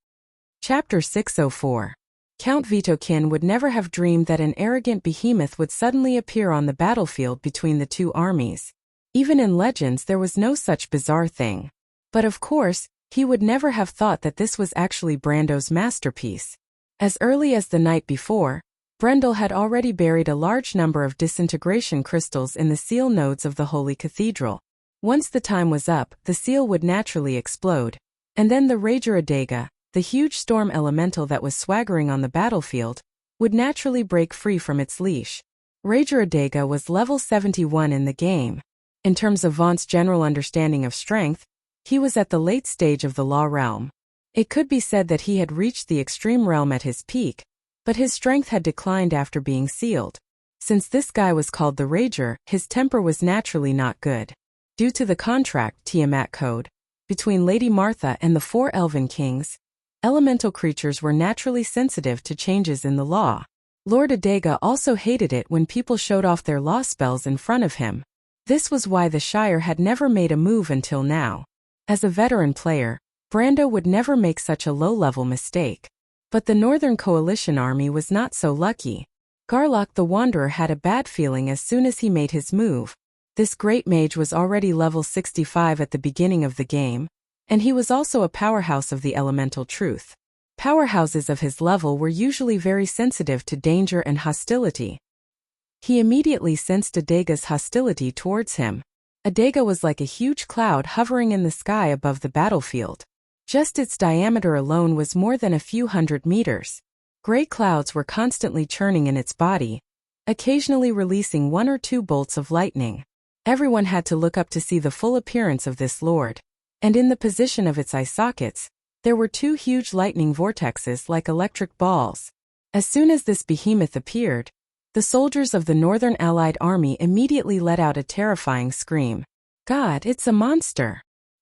Chapter 604. Count Vitokin would never have dreamed that an arrogant behemoth would suddenly appear on the battlefield between the two armies. Even in legends there was no such bizarre thing. But of course, he would never have thought that this was actually Brando's masterpiece. As early as the night before, Brendel had already buried a large number of disintegration crystals in the seal nodes of the Holy Cathedral. Once the time was up, the seal would naturally explode, and then the Rager Adega, the huge storm elemental that was swaggering on the battlefield, would naturally break free from its leash. Rager Adega was level 71 in the game. In terms of Vaunt's general understanding of strength, he was at the late stage of the law realm. It could be said that he had reached the extreme realm at his peak, but his strength had declined after being sealed. Since this guy was called the Rager, his temper was naturally not good. Due to the contract Tiamat Code between Lady Martha and the 4 Elven Kings, elemental creatures were naturally sensitive to changes in the law. Lord Adega also hated it when people showed off their law spells in front of him. This was why the Shire had never made a move until now. As a veteran player, Brando would never make such a low-level mistake. But the Northern Coalition army was not so lucky. Garlock the Wanderer had a bad feeling as soon as he made his move. This great mage was already level 65 at the beginning of the game, and he was also a powerhouse of the elemental truth. Powerhouses of his level were usually very sensitive to danger and hostility. He immediately sensed Adega's hostility towards him. Adega was like a huge cloud hovering in the sky above the battlefield. Just its diameter alone was more than a few hundred meters. Gray clouds were constantly churning in its body, occasionally releasing 1 or 2 bolts of lightning. Everyone had to look up to see the full appearance of this lord. And in the position of its eye sockets, there were 2 huge lightning vortexes like electric balls. As soon as this behemoth appeared, the soldiers of the Northern Allied Army immediately let out a terrifying scream. God, it's a monster!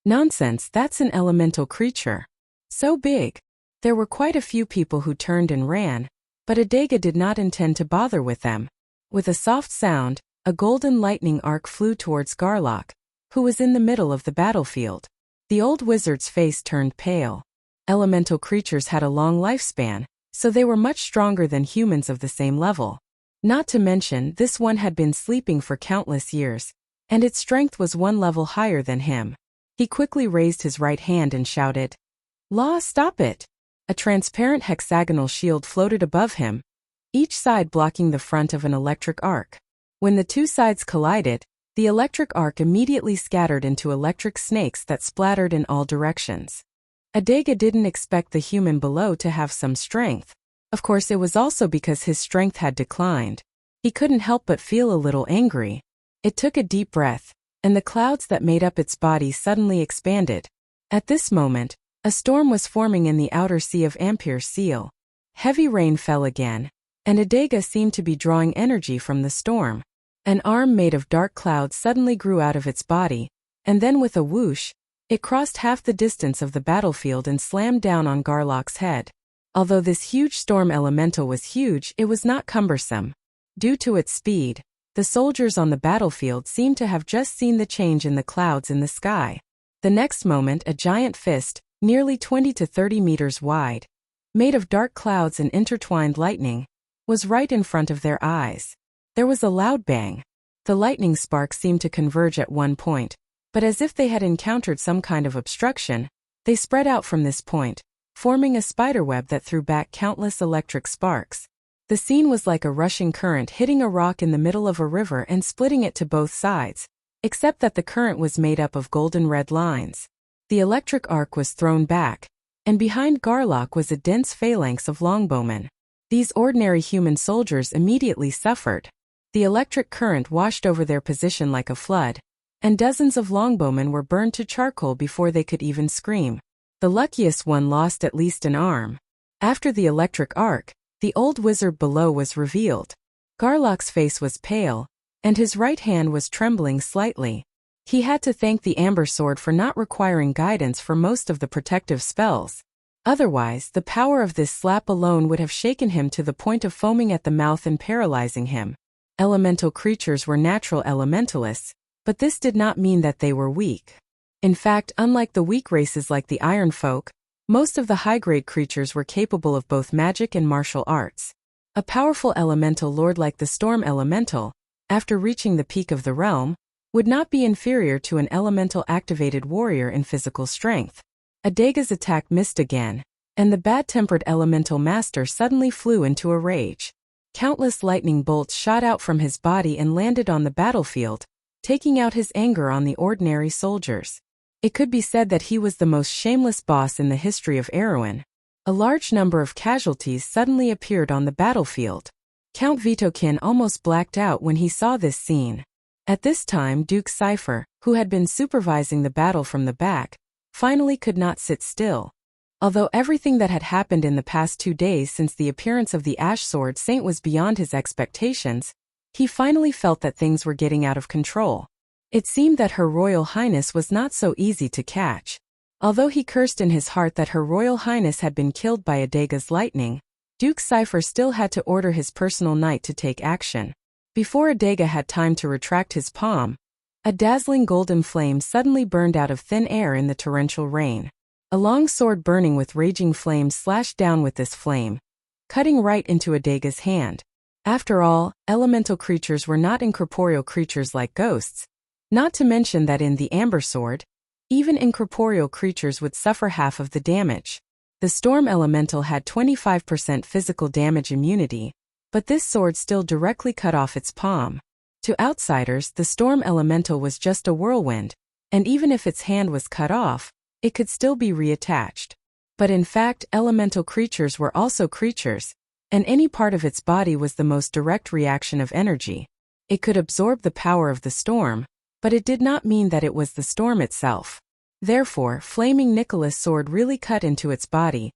Nonsense, that's an elemental creature. So big. There were quite a few people who turned and ran, but Adega did not intend to bother with them. With a soft sound, a golden lightning arc flew towards Garlock, who was in the middle of the battlefield. The old wizard's face turned pale. Elemental creatures had a long lifespan, so they were much stronger than humans of the same level. Not to mention, this one had been sleeping for countless years, and its strength was 1 level higher than him. He quickly raised his right hand and shouted, "Law, stop it!" A transparent hexagonal shield floated above him, each side blocking the front of an electric arc. When the 2 sides collided, the electric arc immediately scattered into electric snakes that splattered in all directions. Adega didn't expect the human below to have some strength. Of course, it was also because his strength had declined. He couldn't help but feel a little angry. It took a deep breath, and the clouds that made up its body suddenly expanded. At this moment, a storm was forming in the outer sea of Ampere Seal. Heavy rain fell again, and Adega seemed to be drawing energy from the storm. An arm made of dark clouds suddenly grew out of its body, and then with a whoosh, it crossed half the distance of the battlefield and slammed down on Garlock's head. Although this huge storm elemental was huge, it was not cumbersome. Due to its speed, the soldiers on the battlefield seemed to have just seen the change in the clouds in the sky. The next moment, a giant fist, nearly 20 to 30 meters wide, made of dark clouds and intertwined lightning, was right in front of their eyes. There was a loud bang. The lightning sparks seemed to converge at one point, but as if they had encountered some kind of obstruction, they spread out from this point, forming a spiderweb that threw back countless electric sparks. The scene was like a rushing current hitting a rock in the middle of a river and splitting it to both sides, except that the current was made up of golden red lines. The electric arc was thrown back, and behind Garlock was a dense phalanx of longbowmen. These ordinary human soldiers immediately suffered. The electric current washed over their position like a flood, and dozens of longbowmen were burned to charcoal before they could even scream. The luckiest one lost at least an arm. After the electric arc, the old wizard below was revealed. Garlock's face was pale, and his right hand was trembling slightly. He had to thank the amber sword for not requiring guidance for most of the protective spells. Otherwise, the power of this slap alone would have shaken him to the point of foaming at the mouth and paralyzing him. Elemental creatures were natural elementalists, but this did not mean that they were weak. In fact, unlike the weak races like the Iron Folk, most of the high-grade creatures were capable of both magic and martial arts. A powerful elemental lord like the Storm Elemental, after reaching the peak of the realm, would not be inferior to an elemental-activated warrior in physical strength. Adega's attack missed again, and the bad-tempered elemental master suddenly flew into a rage. Countless lightning bolts shot out from his body and landed on the battlefield, taking out his anger on the ordinary soldiers. It could be said that he was the most shameless boss in the history of Erewhon. A large number of casualties suddenly appeared on the battlefield. Count Vitokin almost blacked out when he saw this scene. At this time, Duke Cypher, who had been supervising the battle from the back, finally could not sit still. Although everything that had happened in the past 2 days since the appearance of the Ash Sword Saint was beyond his expectations, he finally felt that things were getting out of control. It seemed that Her Royal Highness was not so easy to catch. Although he cursed in his heart that Her Royal Highness had been killed by Adega's lightning, Duke Cypher still had to order his personal knight to take action. Before Adega had time to retract his palm, a dazzling golden flame suddenly burned out of thin air in the torrential rain. A long sword burning with raging flames slashed down with this flame, cutting right into Adega's hand. After all, elemental creatures were not incorporeal creatures like ghosts. Not to mention that in the Amber Sword, even incorporeal creatures would suffer half of the damage. The Storm Elemental had 25% physical damage immunity, but this sword still directly cut off its palm. To outsiders, the Storm Elemental was just a whirlwind, and even if its hand was cut off, it could still be reattached. But in fact, elemental creatures were also creatures, and any part of its body was the most direct reaction of energy. It could absorb the power of the storm, but it did not mean that it was the storm itself. Therefore, Flaming Nicholas' sword really cut into its body,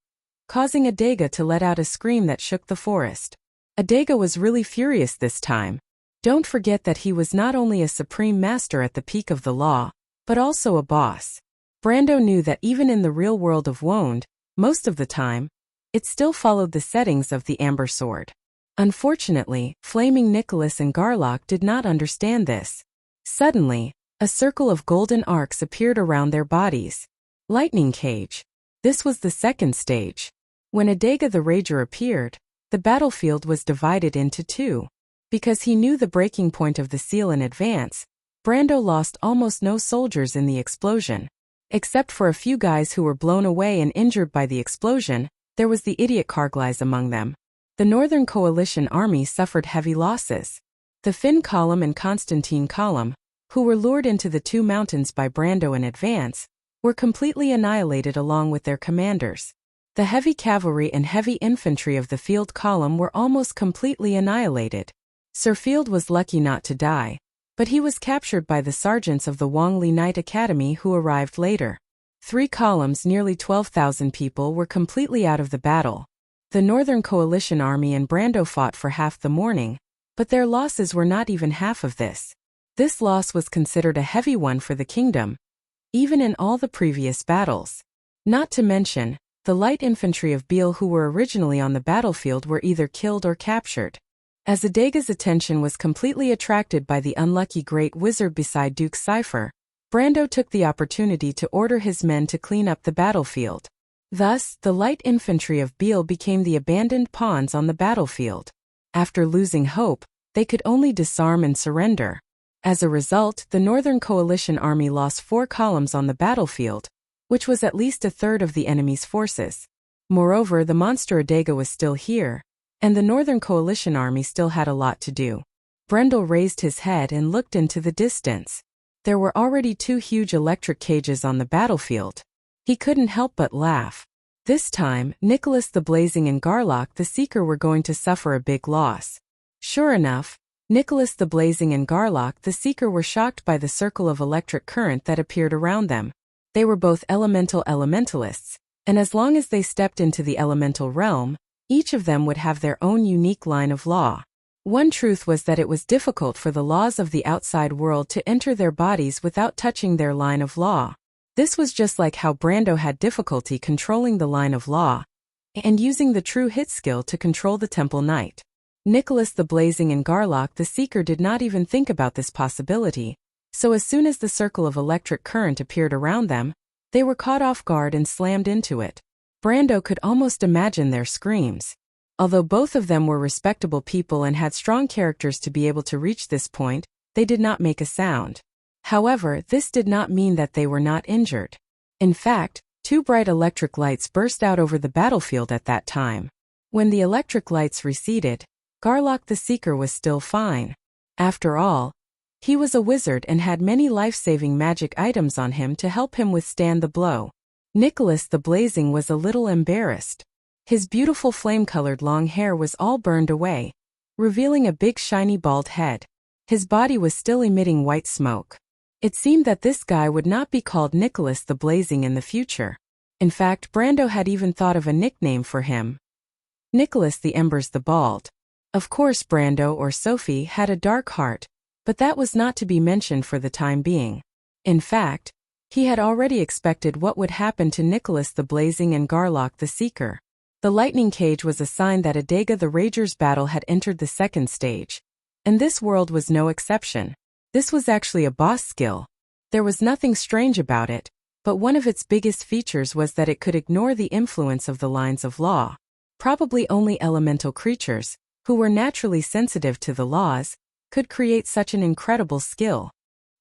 causing Adega to let out a scream that shook the forest. Adega was really furious this time. Don't forget that he was not only a supreme master at the peak of the law, but also a boss. Brando knew that even in the real world of Wond, most of the time, it still followed the settings of the Amber Sword. Unfortunately, Flaming Nicholas and Garlock did not understand this. Suddenly, a circle of golden arcs appeared around their bodies. Lightning Cage. This was the second stage. When Adega the Rager appeared, the battlefield was divided into two. Because he knew the breaking point of the seal in advance, Brando lost almost no soldiers in the explosion. Except for a few guys who were blown away and injured by the explosion, there was the idiot Carglass among them. The Northern Coalition army suffered heavy losses. The Finn Column and Constantine Column, who were lured into the two mountains by Brando in advance, were completely annihilated along with their commanders. The heavy cavalry and heavy infantry of the Field Column were almost completely annihilated. Sir Field was lucky not to die, but he was captured by the sergeants of the Wongli Knight Academy who arrived later. 3 columns, nearly 12,000 people, were completely out of the battle. The Northern Coalition Army and Brando fought for half the morning, but their losses were not even half of this. This loss was considered a heavy one for the kingdom, even in all the previous battles. Not to mention, the light infantry of Beale who were originally on the battlefield were either killed or captured. As Adega's attention was completely attracted by the unlucky great wizard beside Duke Cypher, Brando took the opportunity to order his men to clean up the battlefield. Thus, the light infantry of Beale became the abandoned pawns on the battlefield. After losing hope, they could only disarm and surrender. As a result, the Northern Coalition Army lost 4 columns on the battlefield, which was at least a third of the enemy's forces. Moreover, the monster Adega was still here, and the Northern Coalition Army still had a lot to do. Brendel raised his head and looked into the distance. There were already 2 huge electric cages on the battlefield. He couldn't help but laugh. This time, Nicholas the Blazing and Garlock the Seeker were going to suffer a big loss. Sure enough, Nicholas the Blazing and Garlock the Seeker were shocked by the circle of electric current that appeared around them. They were both elementalists, and as long as they stepped into the elemental realm, each of them would have their own unique line of law. One truth was that it was difficult for the laws of the outside world to enter their bodies without touching their line of law. This was just like how Brando had difficulty controlling the line of law and using the true hit skill to control the Temple Knight. Nicholas the Blazing and Garlock the Seeker did not even think about this possibility, so as soon as the circle of electric current appeared around them, they were caught off guard and slammed into it. Brando could almost imagine their screams. Although both of them were respectable people and had strong characters to be able to reach this point, they did not make a sound. However, this did not mean that they were not injured. In fact, 2 bright electric lights burst out over the battlefield at that time. When the electric lights receded, Garlock the Seeker was still fine. After all, he was a wizard and had many life-saving magic items on him to help him withstand the blow. Nicholas the Blazing was a little embarrassed. His beautiful flame-colored long hair was all burned away, revealing a big shiny bald head. His body was still emitting white smoke. It seemed that this guy would not be called Nicholas the Blazing in the future. In fact, Brando had even thought of a nickname for him. Nicholas the Embers the Bald. Of course Brando or Sophie had a dark heart, but that was not to be mentioned for the time being. In fact, he had already expected what would happen to Nicholas the Blazing and Garlock the Seeker. The lightning cage was a sign that Adega the Rager's battle had entered the 2nd stage. And this world was no exception. This was actually a boss skill. There was nothing strange about it, but one of its biggest features was that it could ignore the influence of the lines of law. Probably only elemental creatures, who were naturally sensitive to the laws, could create such an incredible skill.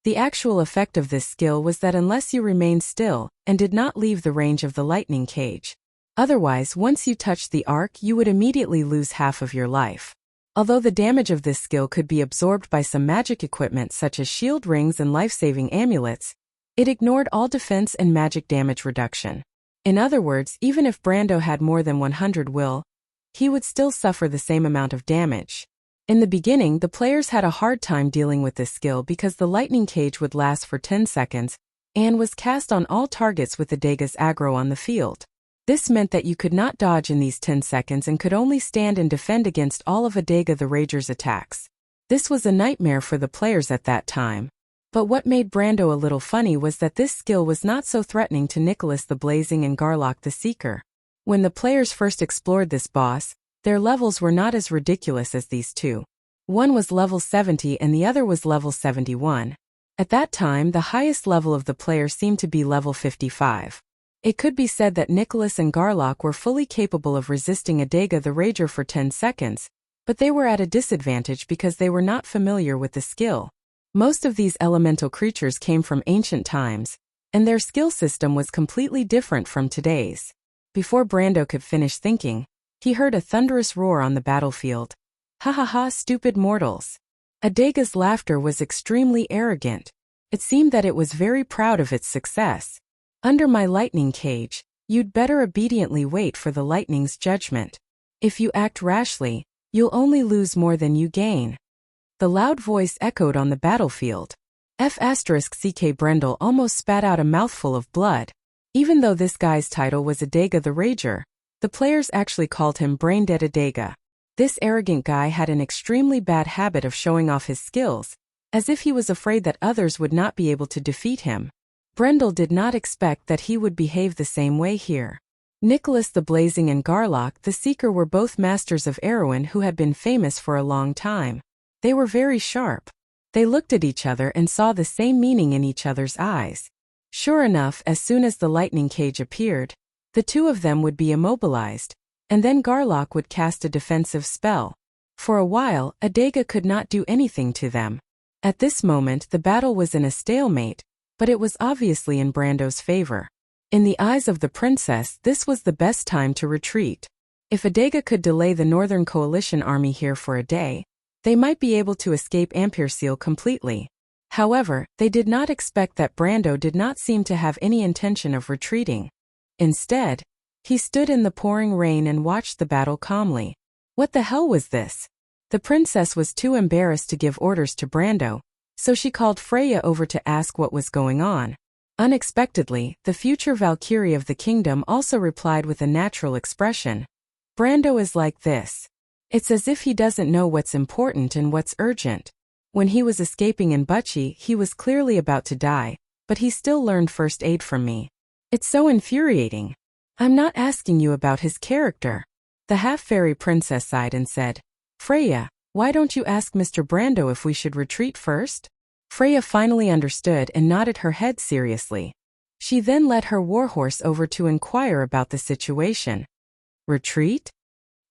The actual effect of this skill was that unless you remained still and did not leave the range of the lightning cage, otherwise once you touched the arc you would immediately lose half of your life. Although the damage of this skill could be absorbed by some magic equipment such as shield rings and life-saving amulets, it ignored all defense and magic damage reduction. In other words, even if Brando had more than 100 will, he would still suffer the same amount of damage. In the beginning, the players had a hard time dealing with this skill because the lightning cage would last for 10 seconds and was cast on all targets with Adega's aggro on the field. This meant that you could not dodge in these 10 seconds and could only stand and defend against all of Adega the Rager's attacks. This was a nightmare for the players at that time. But what made Brando a little funny was that this skill was not so threatening to Nicholas the Blazing and Garlock the Seeker. When the players first explored this boss, their levels were not as ridiculous as these two. One was level 70 and the other was level 71. At that time, the highest level of the player seemed to be level 55. It could be said that Nicholas and Garlock were fully capable of resisting Adega the Rager for 10 seconds, but they were at a disadvantage because they were not familiar with the skill. Most of these elemental creatures came from ancient times, and their skill system was completely different from today's. Before Brando could finish thinking, he heard a thunderous roar on the battlefield. Ha ha ha, stupid mortals. Adega's laughter was extremely arrogant. It seemed that it was very proud of its success. Under my lightning cage, you'd better obediently wait for the lightning's judgment. If you act rashly, you'll only lose more than you gain. The loud voice echoed on the battlefield. F***ck Brendel almost spat out a mouthful of blood. Even though this guy's title was Adega the Rager, The players actually called him Brain-Dead Adega. This arrogant guy had an extremely bad habit of showing off his skills, as if he was afraid that others would not be able to defeat him. Brendel did not expect that he would behave the same way here. Nicholas the Blazing and Garlock the Seeker were both masters of Erewhon who had been famous for a long time. They were very sharp. They looked at each other and saw the same meaning in each other's eyes. Sure enough, as soon as the lightning cage appeared, the two of them would be immobilized, and then Garlock would cast a defensive spell. For a while, Adega could not do anything to them. At this moment the battle was in a stalemate, but it was obviously in Brando's favor. In the eyes of the princess, this was the best time to retreat. If Adega could delay the Northern Coalition army here for a day, they might be able to escape Ampirseal completely. However, they did not expect that Brando did not seem to have any intention of retreating. Instead, he stood in the pouring rain and watched the battle calmly. What the hell was this? The princess was too embarrassed to give orders to Brando, so she called Freya over to ask what was going on. Unexpectedly, the future Valkyrie of the kingdom also replied with a natural expression. Brando is like this. It's as if he doesn't know what's important and what's urgent. When he was escaping in Bucci, he was clearly about to die, but he still learned first aid from me. It's so infuriating. I'm not asking you about his character. The half-fairy princess sighed and said, Freya, why don't you ask Mr. Brando if we should retreat first? Freya finally understood and nodded her head seriously. She then led her warhorse over to inquire about the situation. Retreat?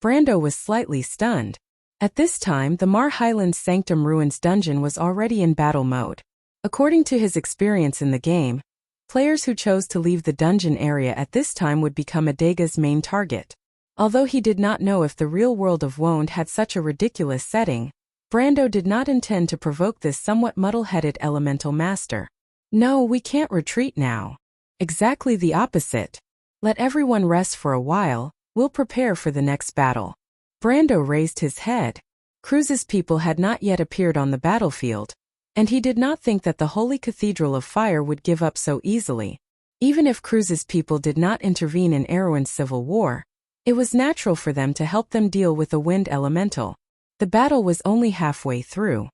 Brando was slightly stunned. At this time, the Mar Highlands Sanctum Ruins dungeon was already in battle mode. According to his experience in the game, players who chose to leave the dungeon area at this time would become Adega's main target. Although he did not know if the real world of Wonde had such a ridiculous setting, Brando did not intend to provoke this somewhat muddle-headed elemental master. No, we can't retreat now. Exactly the opposite. Let everyone rest for a while, we'll prepare for the next battle. Brando raised his head. Cruz's people had not yet appeared on the battlefield, and he did not think that the Holy Cathedral of Fire would give up so easily. Even if Cruz's people did not intervene in Erewhon's civil war, it was natural for them to help them deal with the wind elemental. The battle was only halfway through.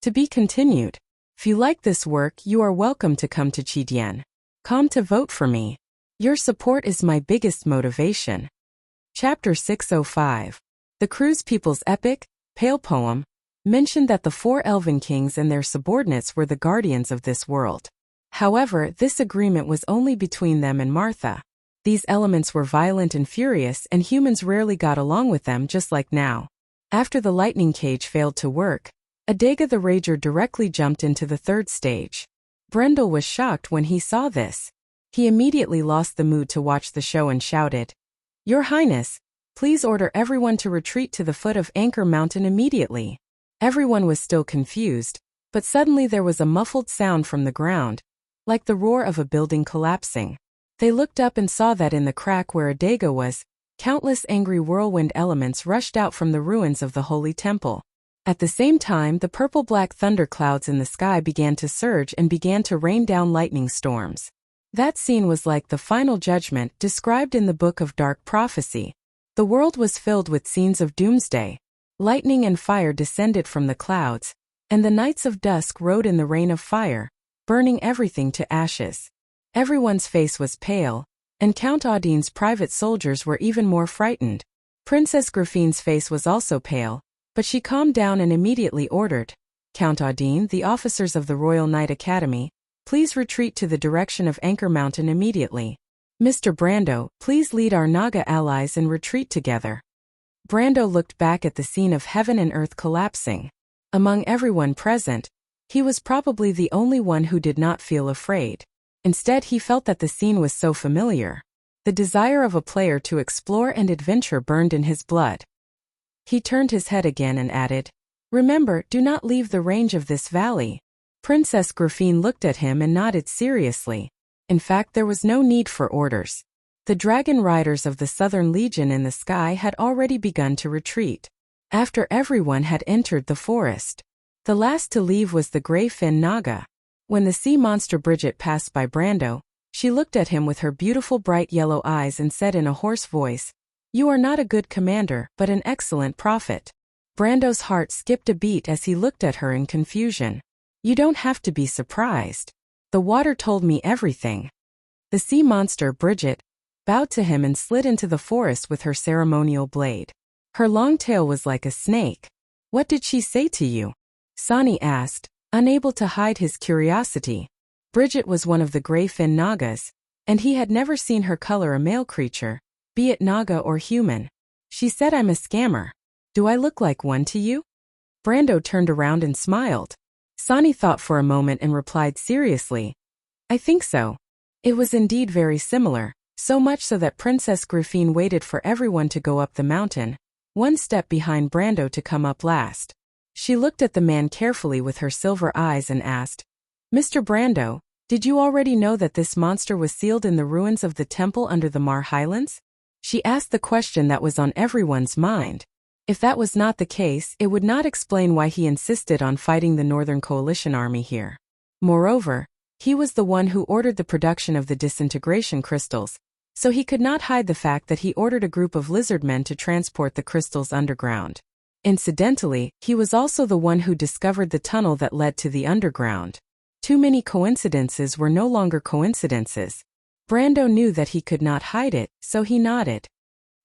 To be continued. If you like this work, you are welcome to come to Chidian. Come to vote for me. Your support is my biggest motivation. Chapter 605. The Cruz people's epic, Pale poem, mentioned that the 4 elven kings and their subordinates were the guardians of this world. However, this agreement was only between them and Martha. These elements were violent and furious, and humans rarely got along with them, just like now. After the lightning cage failed to work, Adega the Rager directly jumped into the 3rd stage. Brendel was shocked when he saw this. He immediately lost the mood to watch the show and shouted, Your Highness, please order everyone to retreat to the foot of Anchor Mountain immediately. Everyone was still confused, but suddenly there was a muffled sound from the ground, like the roar of a building collapsing. They looked up and saw that in the crack where Adega was, countless angry whirlwind elements rushed out from the ruins of the Holy Temple. At the same time, the purple-black thunderclouds in the sky began to surge and began to rain down lightning storms. That scene was like the final judgment described in the Book of Dark Prophecy. The world was filled with scenes of doomsday. Lightning and fire descended from the clouds, and the Knights of Dusk rode in the rain of fire, burning everything to ashes. Everyone's face was pale, and Count Audine's private soldiers were even more frightened. Princess Graphine's face was also pale, but she calmed down and immediately ordered, Count Audine, the officers of the Royal Knight Academy, please retreat to the direction of Anchor Mountain immediately. Mr. Brando, please lead our Naga allies and retreat together. Brando looked back at the scene of heaven and earth collapsing. Among everyone present, he was probably the only one who did not feel afraid. Instead, he felt that the scene was so familiar. The desire of a player to explore and adventure burned in his blood. He turned his head again and added, Remember, do not leave the range of this valley. Princess Graphine looked at him and nodded seriously. In fact, there was no need for orders. The dragon riders of the Southern Legion in the sky had already begun to retreat. After everyone had entered the forest, the last to leave was the Grey-Fin Naga. When the sea monster Bridget passed by Brando, she looked at him with her beautiful bright yellow eyes and said in a hoarse voice, You are not a good commander, but an excellent prophet. Brando's heart skipped a beat as he looked at her in confusion. You don't have to be surprised. The water told me everything. The sea monster, Bridget, bowed to him and slid into the forest with her ceremonial blade. Her long tail was like a snake. What did she say to you? Sani asked, unable to hide his curiosity. Bridget was one of the gray-fin Nagas, and he had never seen her color a male creature, be it Naga or human. She said, I'm a scammer. Do I look like one to you? Brando turned around and smiled. Sani thought for a moment and replied seriously, I think so. It was indeed very similar, so much so that Princess Griffine waited for everyone to go up the mountain, one step behind Brando to come up last. She looked at the man carefully with her silver eyes and asked, Mr. Brando, did you already know that this monster was sealed in the ruins of the temple under the Mar Highlands? She asked the question that was on everyone's mind. If that was not the case, it would not explain why he insisted on fighting the Northern Coalition army here. Moreover, he was the one who ordered the production of the disintegration crystals, so he could not hide the fact that he ordered a group of lizardmen to transport the crystals underground. Incidentally, he was also the one who discovered the tunnel that led to the underground. Too many coincidences were no longer coincidences. Brando knew that he could not hide it, so he nodded.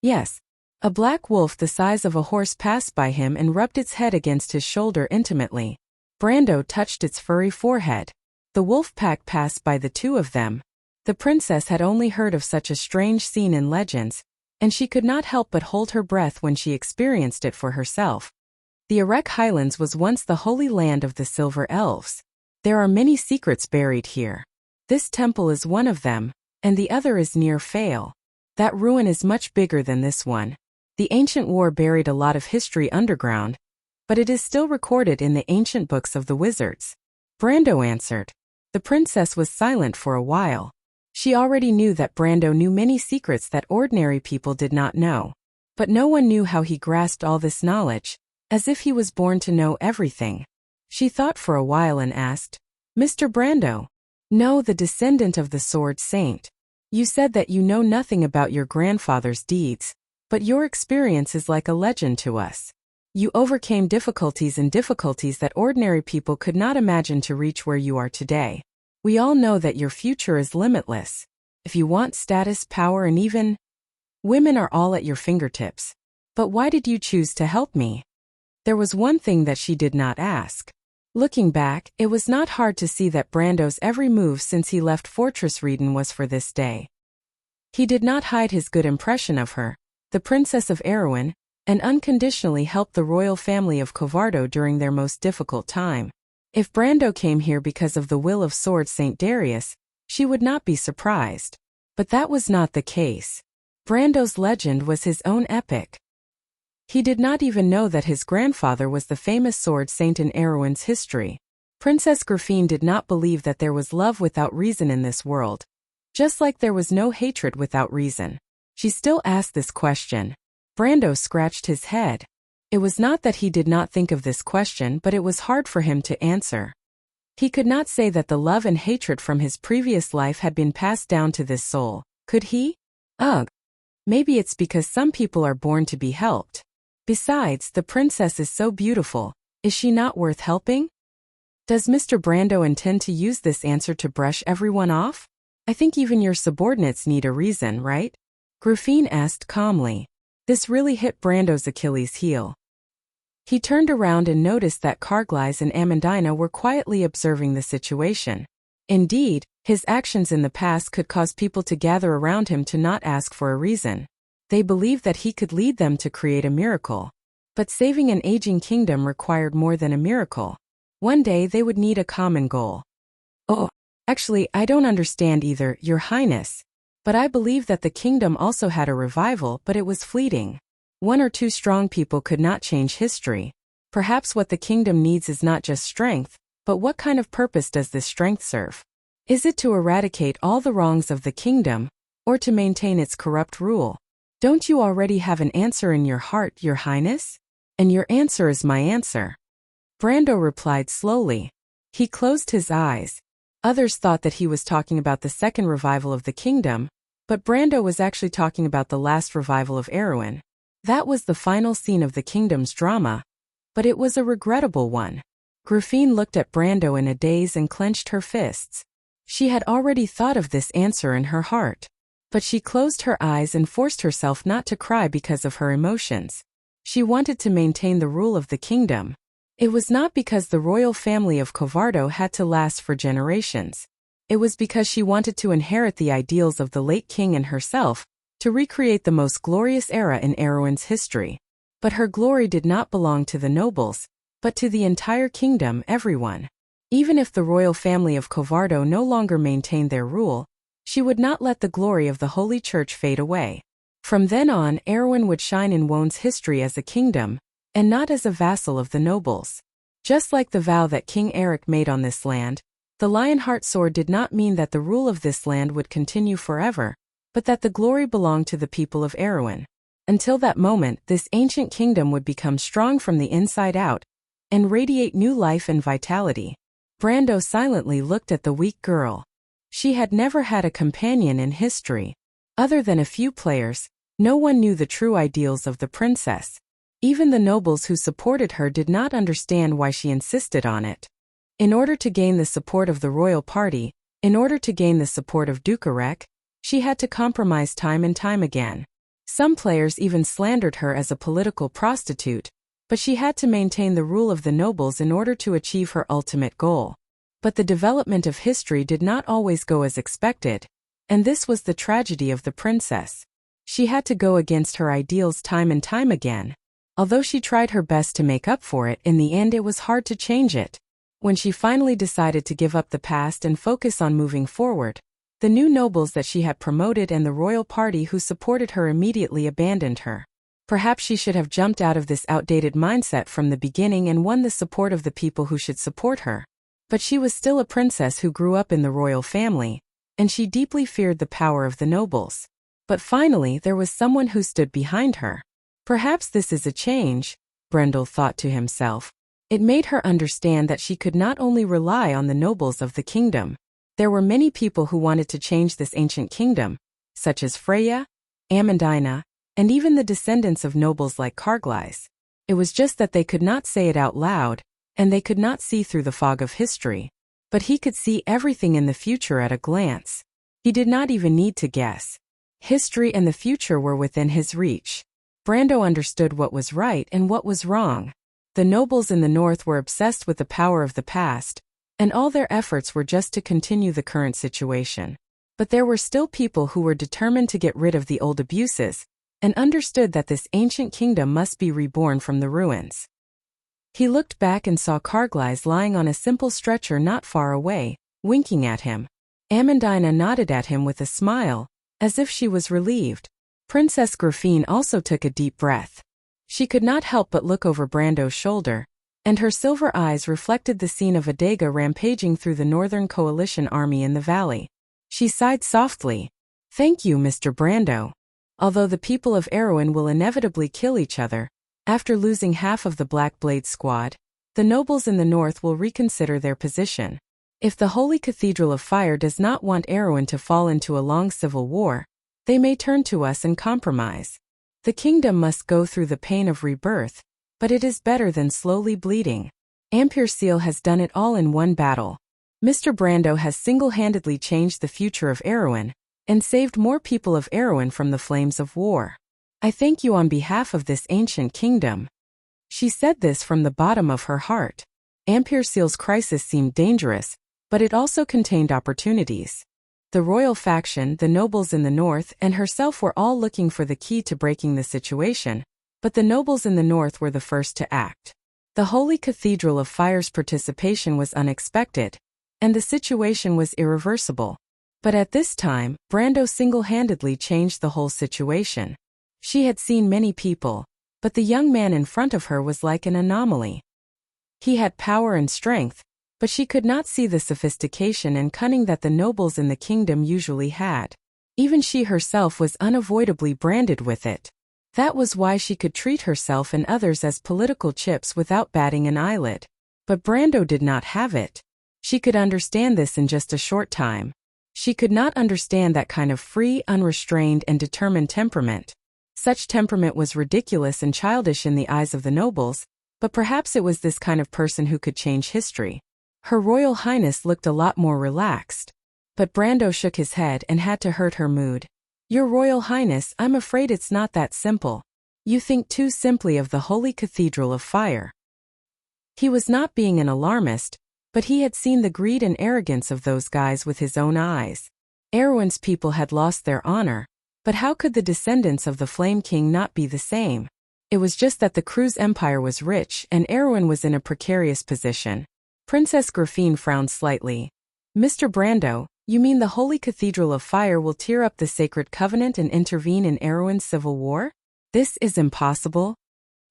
Yes. A black wolf the size of a horse passed by him and rubbed its head against his shoulder intimately. Brando touched its furry forehead. The wolf pack passed by the two of them. The princess had only heard of such a strange scene in legends, and she could not help but hold her breath when she experienced it for herself. The Erech Highlands was once the holy land of the Silver Elves. There are many secrets buried here. This temple is one of them, and the other is near Fail. That ruin is much bigger than this one. The ancient war buried a lot of history underground, but it is still recorded in the ancient books of the wizards. Brando answered. The princess was silent for a while. She already knew that Brando knew many secrets that ordinary people did not know. But no one knew how he grasped all this knowledge, as if he was born to know everything. She thought for a while and asked, Mr. Brando? No, the descendant of the Sword Saint. You said that you know nothing about your grandfather's deeds, but your experience is like a legend to us. You overcame difficulties that ordinary people could not imagine to reach where you are today. We all know that your future is limitless. If you want status, power, and even women are all at your fingertips. But why did you choose to help me? There was one thing that she did not ask. Looking back, it was not hard to see that Brando's every move since he left Fortress Reden was for this day. He did not hide his good impression of her, the Princess of Erewhon, and unconditionally helped the royal family of Covardo during their most difficult time. If Brando came here because of the will of Sword Saint Darius, she would not be surprised. But that was not the case. Brando's legend was his own epic. He did not even know that his grandfather was the famous sword saint in Erewhon's history. Princess Griffine did not believe that there was love without reason in this world. Just like there was no hatred without reason. She still asked this question. Brando scratched his head. It was not that he did not think of this question, but it was hard for him to answer. He could not say that the love and hatred from his previous life had been passed down to this soul, could he? Ugh. Maybe it's because some people are born to be helped. Besides, the princess is so beautiful, is she not worth helping? Does Mr. Brando intend to use this answer to brush everyone off? I think even your subordinates need a reason, right? Griffine asked calmly. This really hit Brando's Achilles heel. He turned around and noticed that Carglass and Amandina were quietly observing the situation. Indeed, his actions in the past could cause people to gather around him to not ask for a reason. They believed that he could lead them to create a miracle. But saving an aging kingdom required more than a miracle. One day they would need a common goal. Oh, actually, I don't understand either, Your Highness. But I believe that the kingdom also had a revival, but it was fleeting. One or two strong people could not change history. Perhaps what the kingdom needs is not just strength, but what kind of purpose does this strength serve? Is it to eradicate all the wrongs of the kingdom, or to maintain its corrupt rule? Don't you already have an answer in your heart, Your Highness? And your answer is my answer. Brando replied slowly. He closed his eyes. Others thought that he was talking about the second revival of the kingdom, But Brando was actually talking about the last revival of Erewhon. That was the final scene of the kingdom's drama. But it was a regrettable one. Griffine looked at Brando in a daze and clenched her fists. She had already thought of this answer in her heart. But she closed her eyes and forced herself not to cry because of her emotions. She wanted to maintain the rule of the kingdom. It was not because the royal family of Covardo had to last for generations. It was because she wanted to inherit the ideals of the late king and herself, to recreate the most glorious era in Erewhon's history. But her glory did not belong to the nobles, but to the entire kingdom, everyone. Even if the royal family of Covardo no longer maintained their rule, she would not let the glory of the Holy Church fade away. From then on, Erewhon would shine in Wone's history as a kingdom, and not as a vassal of the nobles. Just like the vow that King Eric made on this land, the Lionheart sword did not mean that the rule of this land would continue forever, but that the glory belonged to the people of Erewhon. Until that moment, this ancient kingdom would become strong from the inside out, and radiate new life and vitality. Brando silently looked at the weak girl. She had never had a companion in history. Other than a few players, no one knew the true ideals of the princess. Even the nobles who supported her did not understand why she insisted on it. In order to gain the support of the royal party, in order to gain the support of Duke Erec, she had to compromise time and time again. Some players even slandered her as a political prostitute, but she had to maintain the rule of the nobles in order to achieve her ultimate goal. But the development of history did not always go as expected, and this was the tragedy of the princess. She had to go against her ideals time and time again. Although she tried her best to make up for it, in the end it was hard to change it. When she finally decided to give up the past and focus on moving forward, the new nobles that she had promoted and the royal party who supported her immediately abandoned her. Perhaps she should have jumped out of this outdated mindset from the beginning and won the support of the people who should support her. But she was still a princess who grew up in the royal family, and she deeply feared the power of the nobles. But finally there was someone who stood behind her. Perhaps this is a change, Brendel thought to himself. It made her understand that she could not only rely on the nobles of the kingdom. There were many people who wanted to change this ancient kingdom, such as Freya, Amandina, and even the descendants of nobles like Carglass. It was just that they could not say it out loud, and they could not see through the fog of history. But he could see everything in the future at a glance. He did not even need to guess. History and the future were within his reach. Brando understood what was right and what was wrong. The nobles in the north were obsessed with the power of the past, and all their efforts were just to continue the current situation. But there were still people who were determined to get rid of the old abuses, and understood that this ancient kingdom must be reborn from the ruins. He looked back and saw Carglass lying on a simple stretcher not far away, winking at him. Amandina nodded at him with a smile, as if she was relieved. Princess Griffine also took a deep breath. She could not help but look over Brando's shoulder, and her silver eyes reflected the scene of Adega rampaging through the Northern Coalition army in the valley. She sighed softly. "Thank you, Mr. Brando. Although the people of Erewhon will inevitably kill each other, after losing half of the Black Blade squad, the nobles in the north will reconsider their position. If the Holy Cathedral of Fire does not want Erewhon to fall into a long civil war, they may turn to us and compromise. The kingdom must go through the pain of rebirth, but it is better than slowly bleeding. Ampere Seal has done it all in one battle. Mr. Brando has single-handedly changed the future of Erewhon, and saved more people of Erewhon from the flames of war. I thank you on behalf of this ancient kingdom." She said this from the bottom of her heart. Ampere Seal's crisis seemed dangerous, but it also contained opportunities. The royal faction, the nobles in the north, and herself were all looking for the key to breaking the situation, but the nobles in the north were the first to act. The Holy Cathedral of Fire's participation was unexpected, and the situation was irreversible. But at this time, Brando single-handedly changed the whole situation. She had seen many people, but the young man in front of her was like an anomaly. He had power and strength, but she could not see the sophistication and cunning that the nobles in the kingdom usually had. Even she herself was unavoidably branded with it. That was why she could treat herself and others as political chips without batting an eyelid. But Brando did not have it. She could understand this in just a short time. She could not understand that kind of free, unrestrained, and determined temperament. Such temperament was ridiculous and childish in the eyes of the nobles, but perhaps it was this kind of person who could change history. Her Royal Highness looked a lot more relaxed. But Brando shook his head and had to hurt her mood. Your Royal Highness, I'm afraid it's not that simple. You think too simply of the Holy Cathedral of Fire. He was not being an alarmist, but he had seen the greed and arrogance of those guys with his own eyes. Erwin's people had lost their honor, but how could the descendants of the Flame King not be the same? It was just that the Cruz Empire was rich and Erwin was in a precarious position. Princess Grafine frowned slightly. Mr. Brando, you mean the Holy Cathedral of Fire will tear up the sacred covenant and intervene in Erwin's civil war? This is impossible.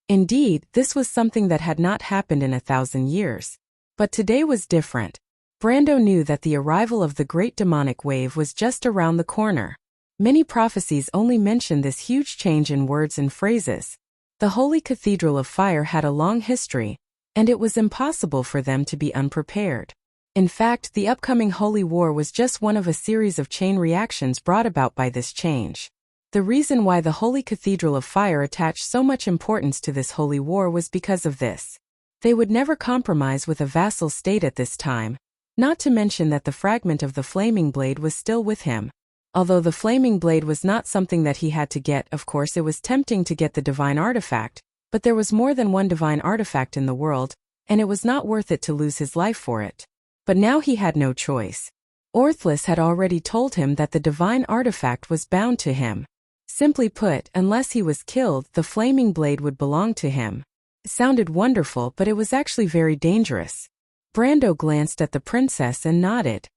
Indeed, this was something that had not happened in 1,000 years. But today was different. Brando knew that the arrival of the great demonic wave was just around the corner. Many prophecies only mentioned this huge change in words and phrases. The Holy Cathedral of Fire had a long history, and it was impossible for them to be unprepared. In fact, the upcoming Holy War was just one of a series of chain reactions brought about by this change. The reason why the Holy Cathedral of Fire attached so much importance to this holy war was because of this. They would never compromise with a vassal state at this time, not to mention that the fragment of the flaming blade was still with him. Although the flaming blade was not something that he had to get, of course it was tempting to get the divine artifact, but there was more than one divine artifact in the world, and it was not worth it to lose his life for it. But now he had no choice. Orthless had already told him that the divine artifact was bound to him. Simply put, unless he was killed, the flaming blade would belong to him. It sounded wonderful, but it was actually very dangerous. Brando glanced at the princess and nodded.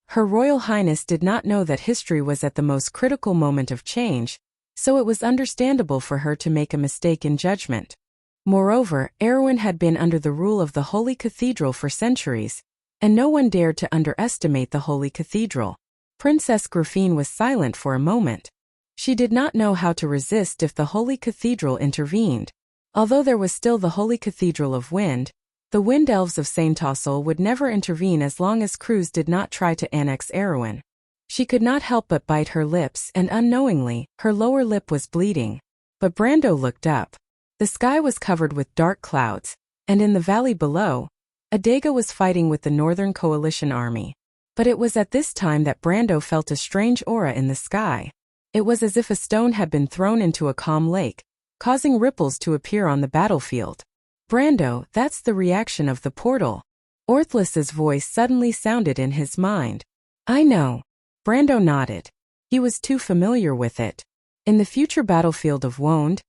Her Royal Highness did not know that history was at the most critical moment of change, so it was understandable for her to make a mistake in judgment. Moreover, Erwin had been under the rule of the Holy Cathedral for centuries, and no one dared to underestimate the Holy Cathedral. Princess Grafine was silent for a moment. She did not know how to resist if the Holy Cathedral intervened. Although there was still the Holy Cathedral of Wind, the Wind Elves of Saint-Tossel would never intervene as long as Cruz did not try to annex Erwin. She could not help but bite her lips, and unknowingly, her lower lip was bleeding. But Brando looked up. The sky was covered with dark clouds, and in the valley below, Adega was fighting with the Northern Coalition Army. But it was at this time that Brando felt a strange aura in the sky. It was as if a stone had been thrown into a calm lake, causing ripples to appear on the battlefield. Brando, that's the reaction of the portal. Orthless's voice suddenly sounded in his mind. I know. Brando nodded. He was too familiar with it. In the future battlefield of Wond,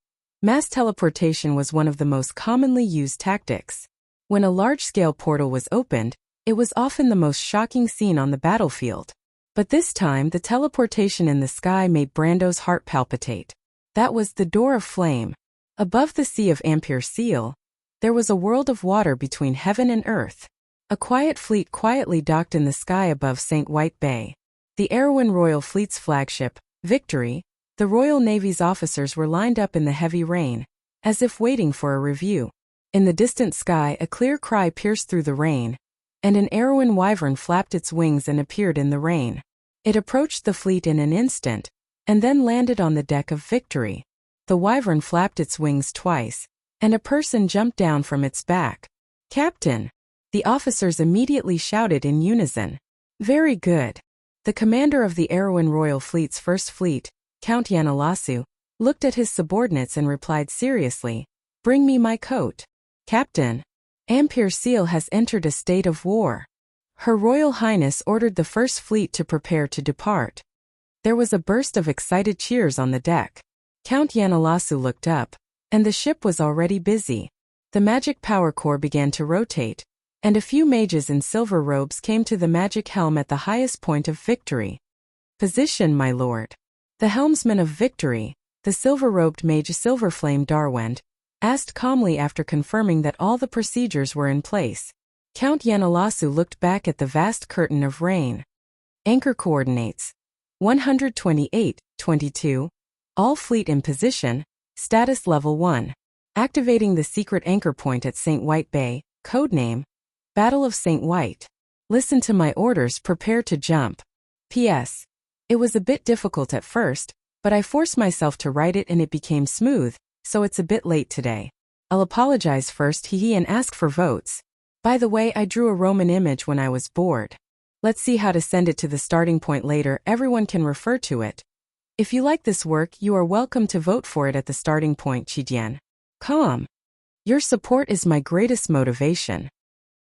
mass teleportation was one of the most commonly used tactics. When a large-scale portal was opened, it was often the most shocking scene on the battlefield. But this time, the teleportation in the sky made Brando's heart palpitate. That was the Door of Flame. Above the Sea of Ampere Seal, there was a world of water between heaven and earth. A quiet fleet quietly docked in the sky above St. White Bay. The Erwin Royal Fleet's flagship, Victory, the Royal Navy's officers were lined up in the heavy rain, as if waiting for a review. In the distant sky, a clear cry pierced through the rain, and an Erwin wyvern flapped its wings and appeared in the rain. It approached the fleet in an instant, and then landed on the deck of Victory. The wyvern flapped its wings twice, and a person jumped down from its back. Captain! The officers immediately shouted in unison. Very good. The commander of the Erwin Royal Fleet's First Fleet, Count Yanalasu, looked at his subordinates and replied seriously, Bring me my coat. Captain! Ampere Seal has entered a state of war. Her Royal Highness ordered the First Fleet to prepare to depart. There was a burst of excited cheers on the deck. Count Yanalasu looked up, and the ship was already busy. The magic power core began to rotate, and a few mages in silver robes came to the magic helm at the highest point of Victory. Position, my lord. The helmsman of Victory, the silver-robed mage Silverflame Darwend, asked calmly after confirming that all the procedures were in place. Count Yanalasu looked back at the vast curtain of rain. Anchor coordinates. 128-22. All fleet in position. Status level 1. Activating the secret anchor point at St. White Bay. Codename. Battle of St. White. Listen to my orders, prepare to jump. P.S. It was a bit difficult at first, but I forced myself to write it and it became smooth, so it's a bit late today. I'll apologize first and ask for votes. By the way, I drew a Roman image when I was bored. Let's see how to send it to the starting point later. Everyone can refer to it. If you like this work, you are welcome to vote for it at the starting point. Chidian. Calm. Your support is my greatest motivation.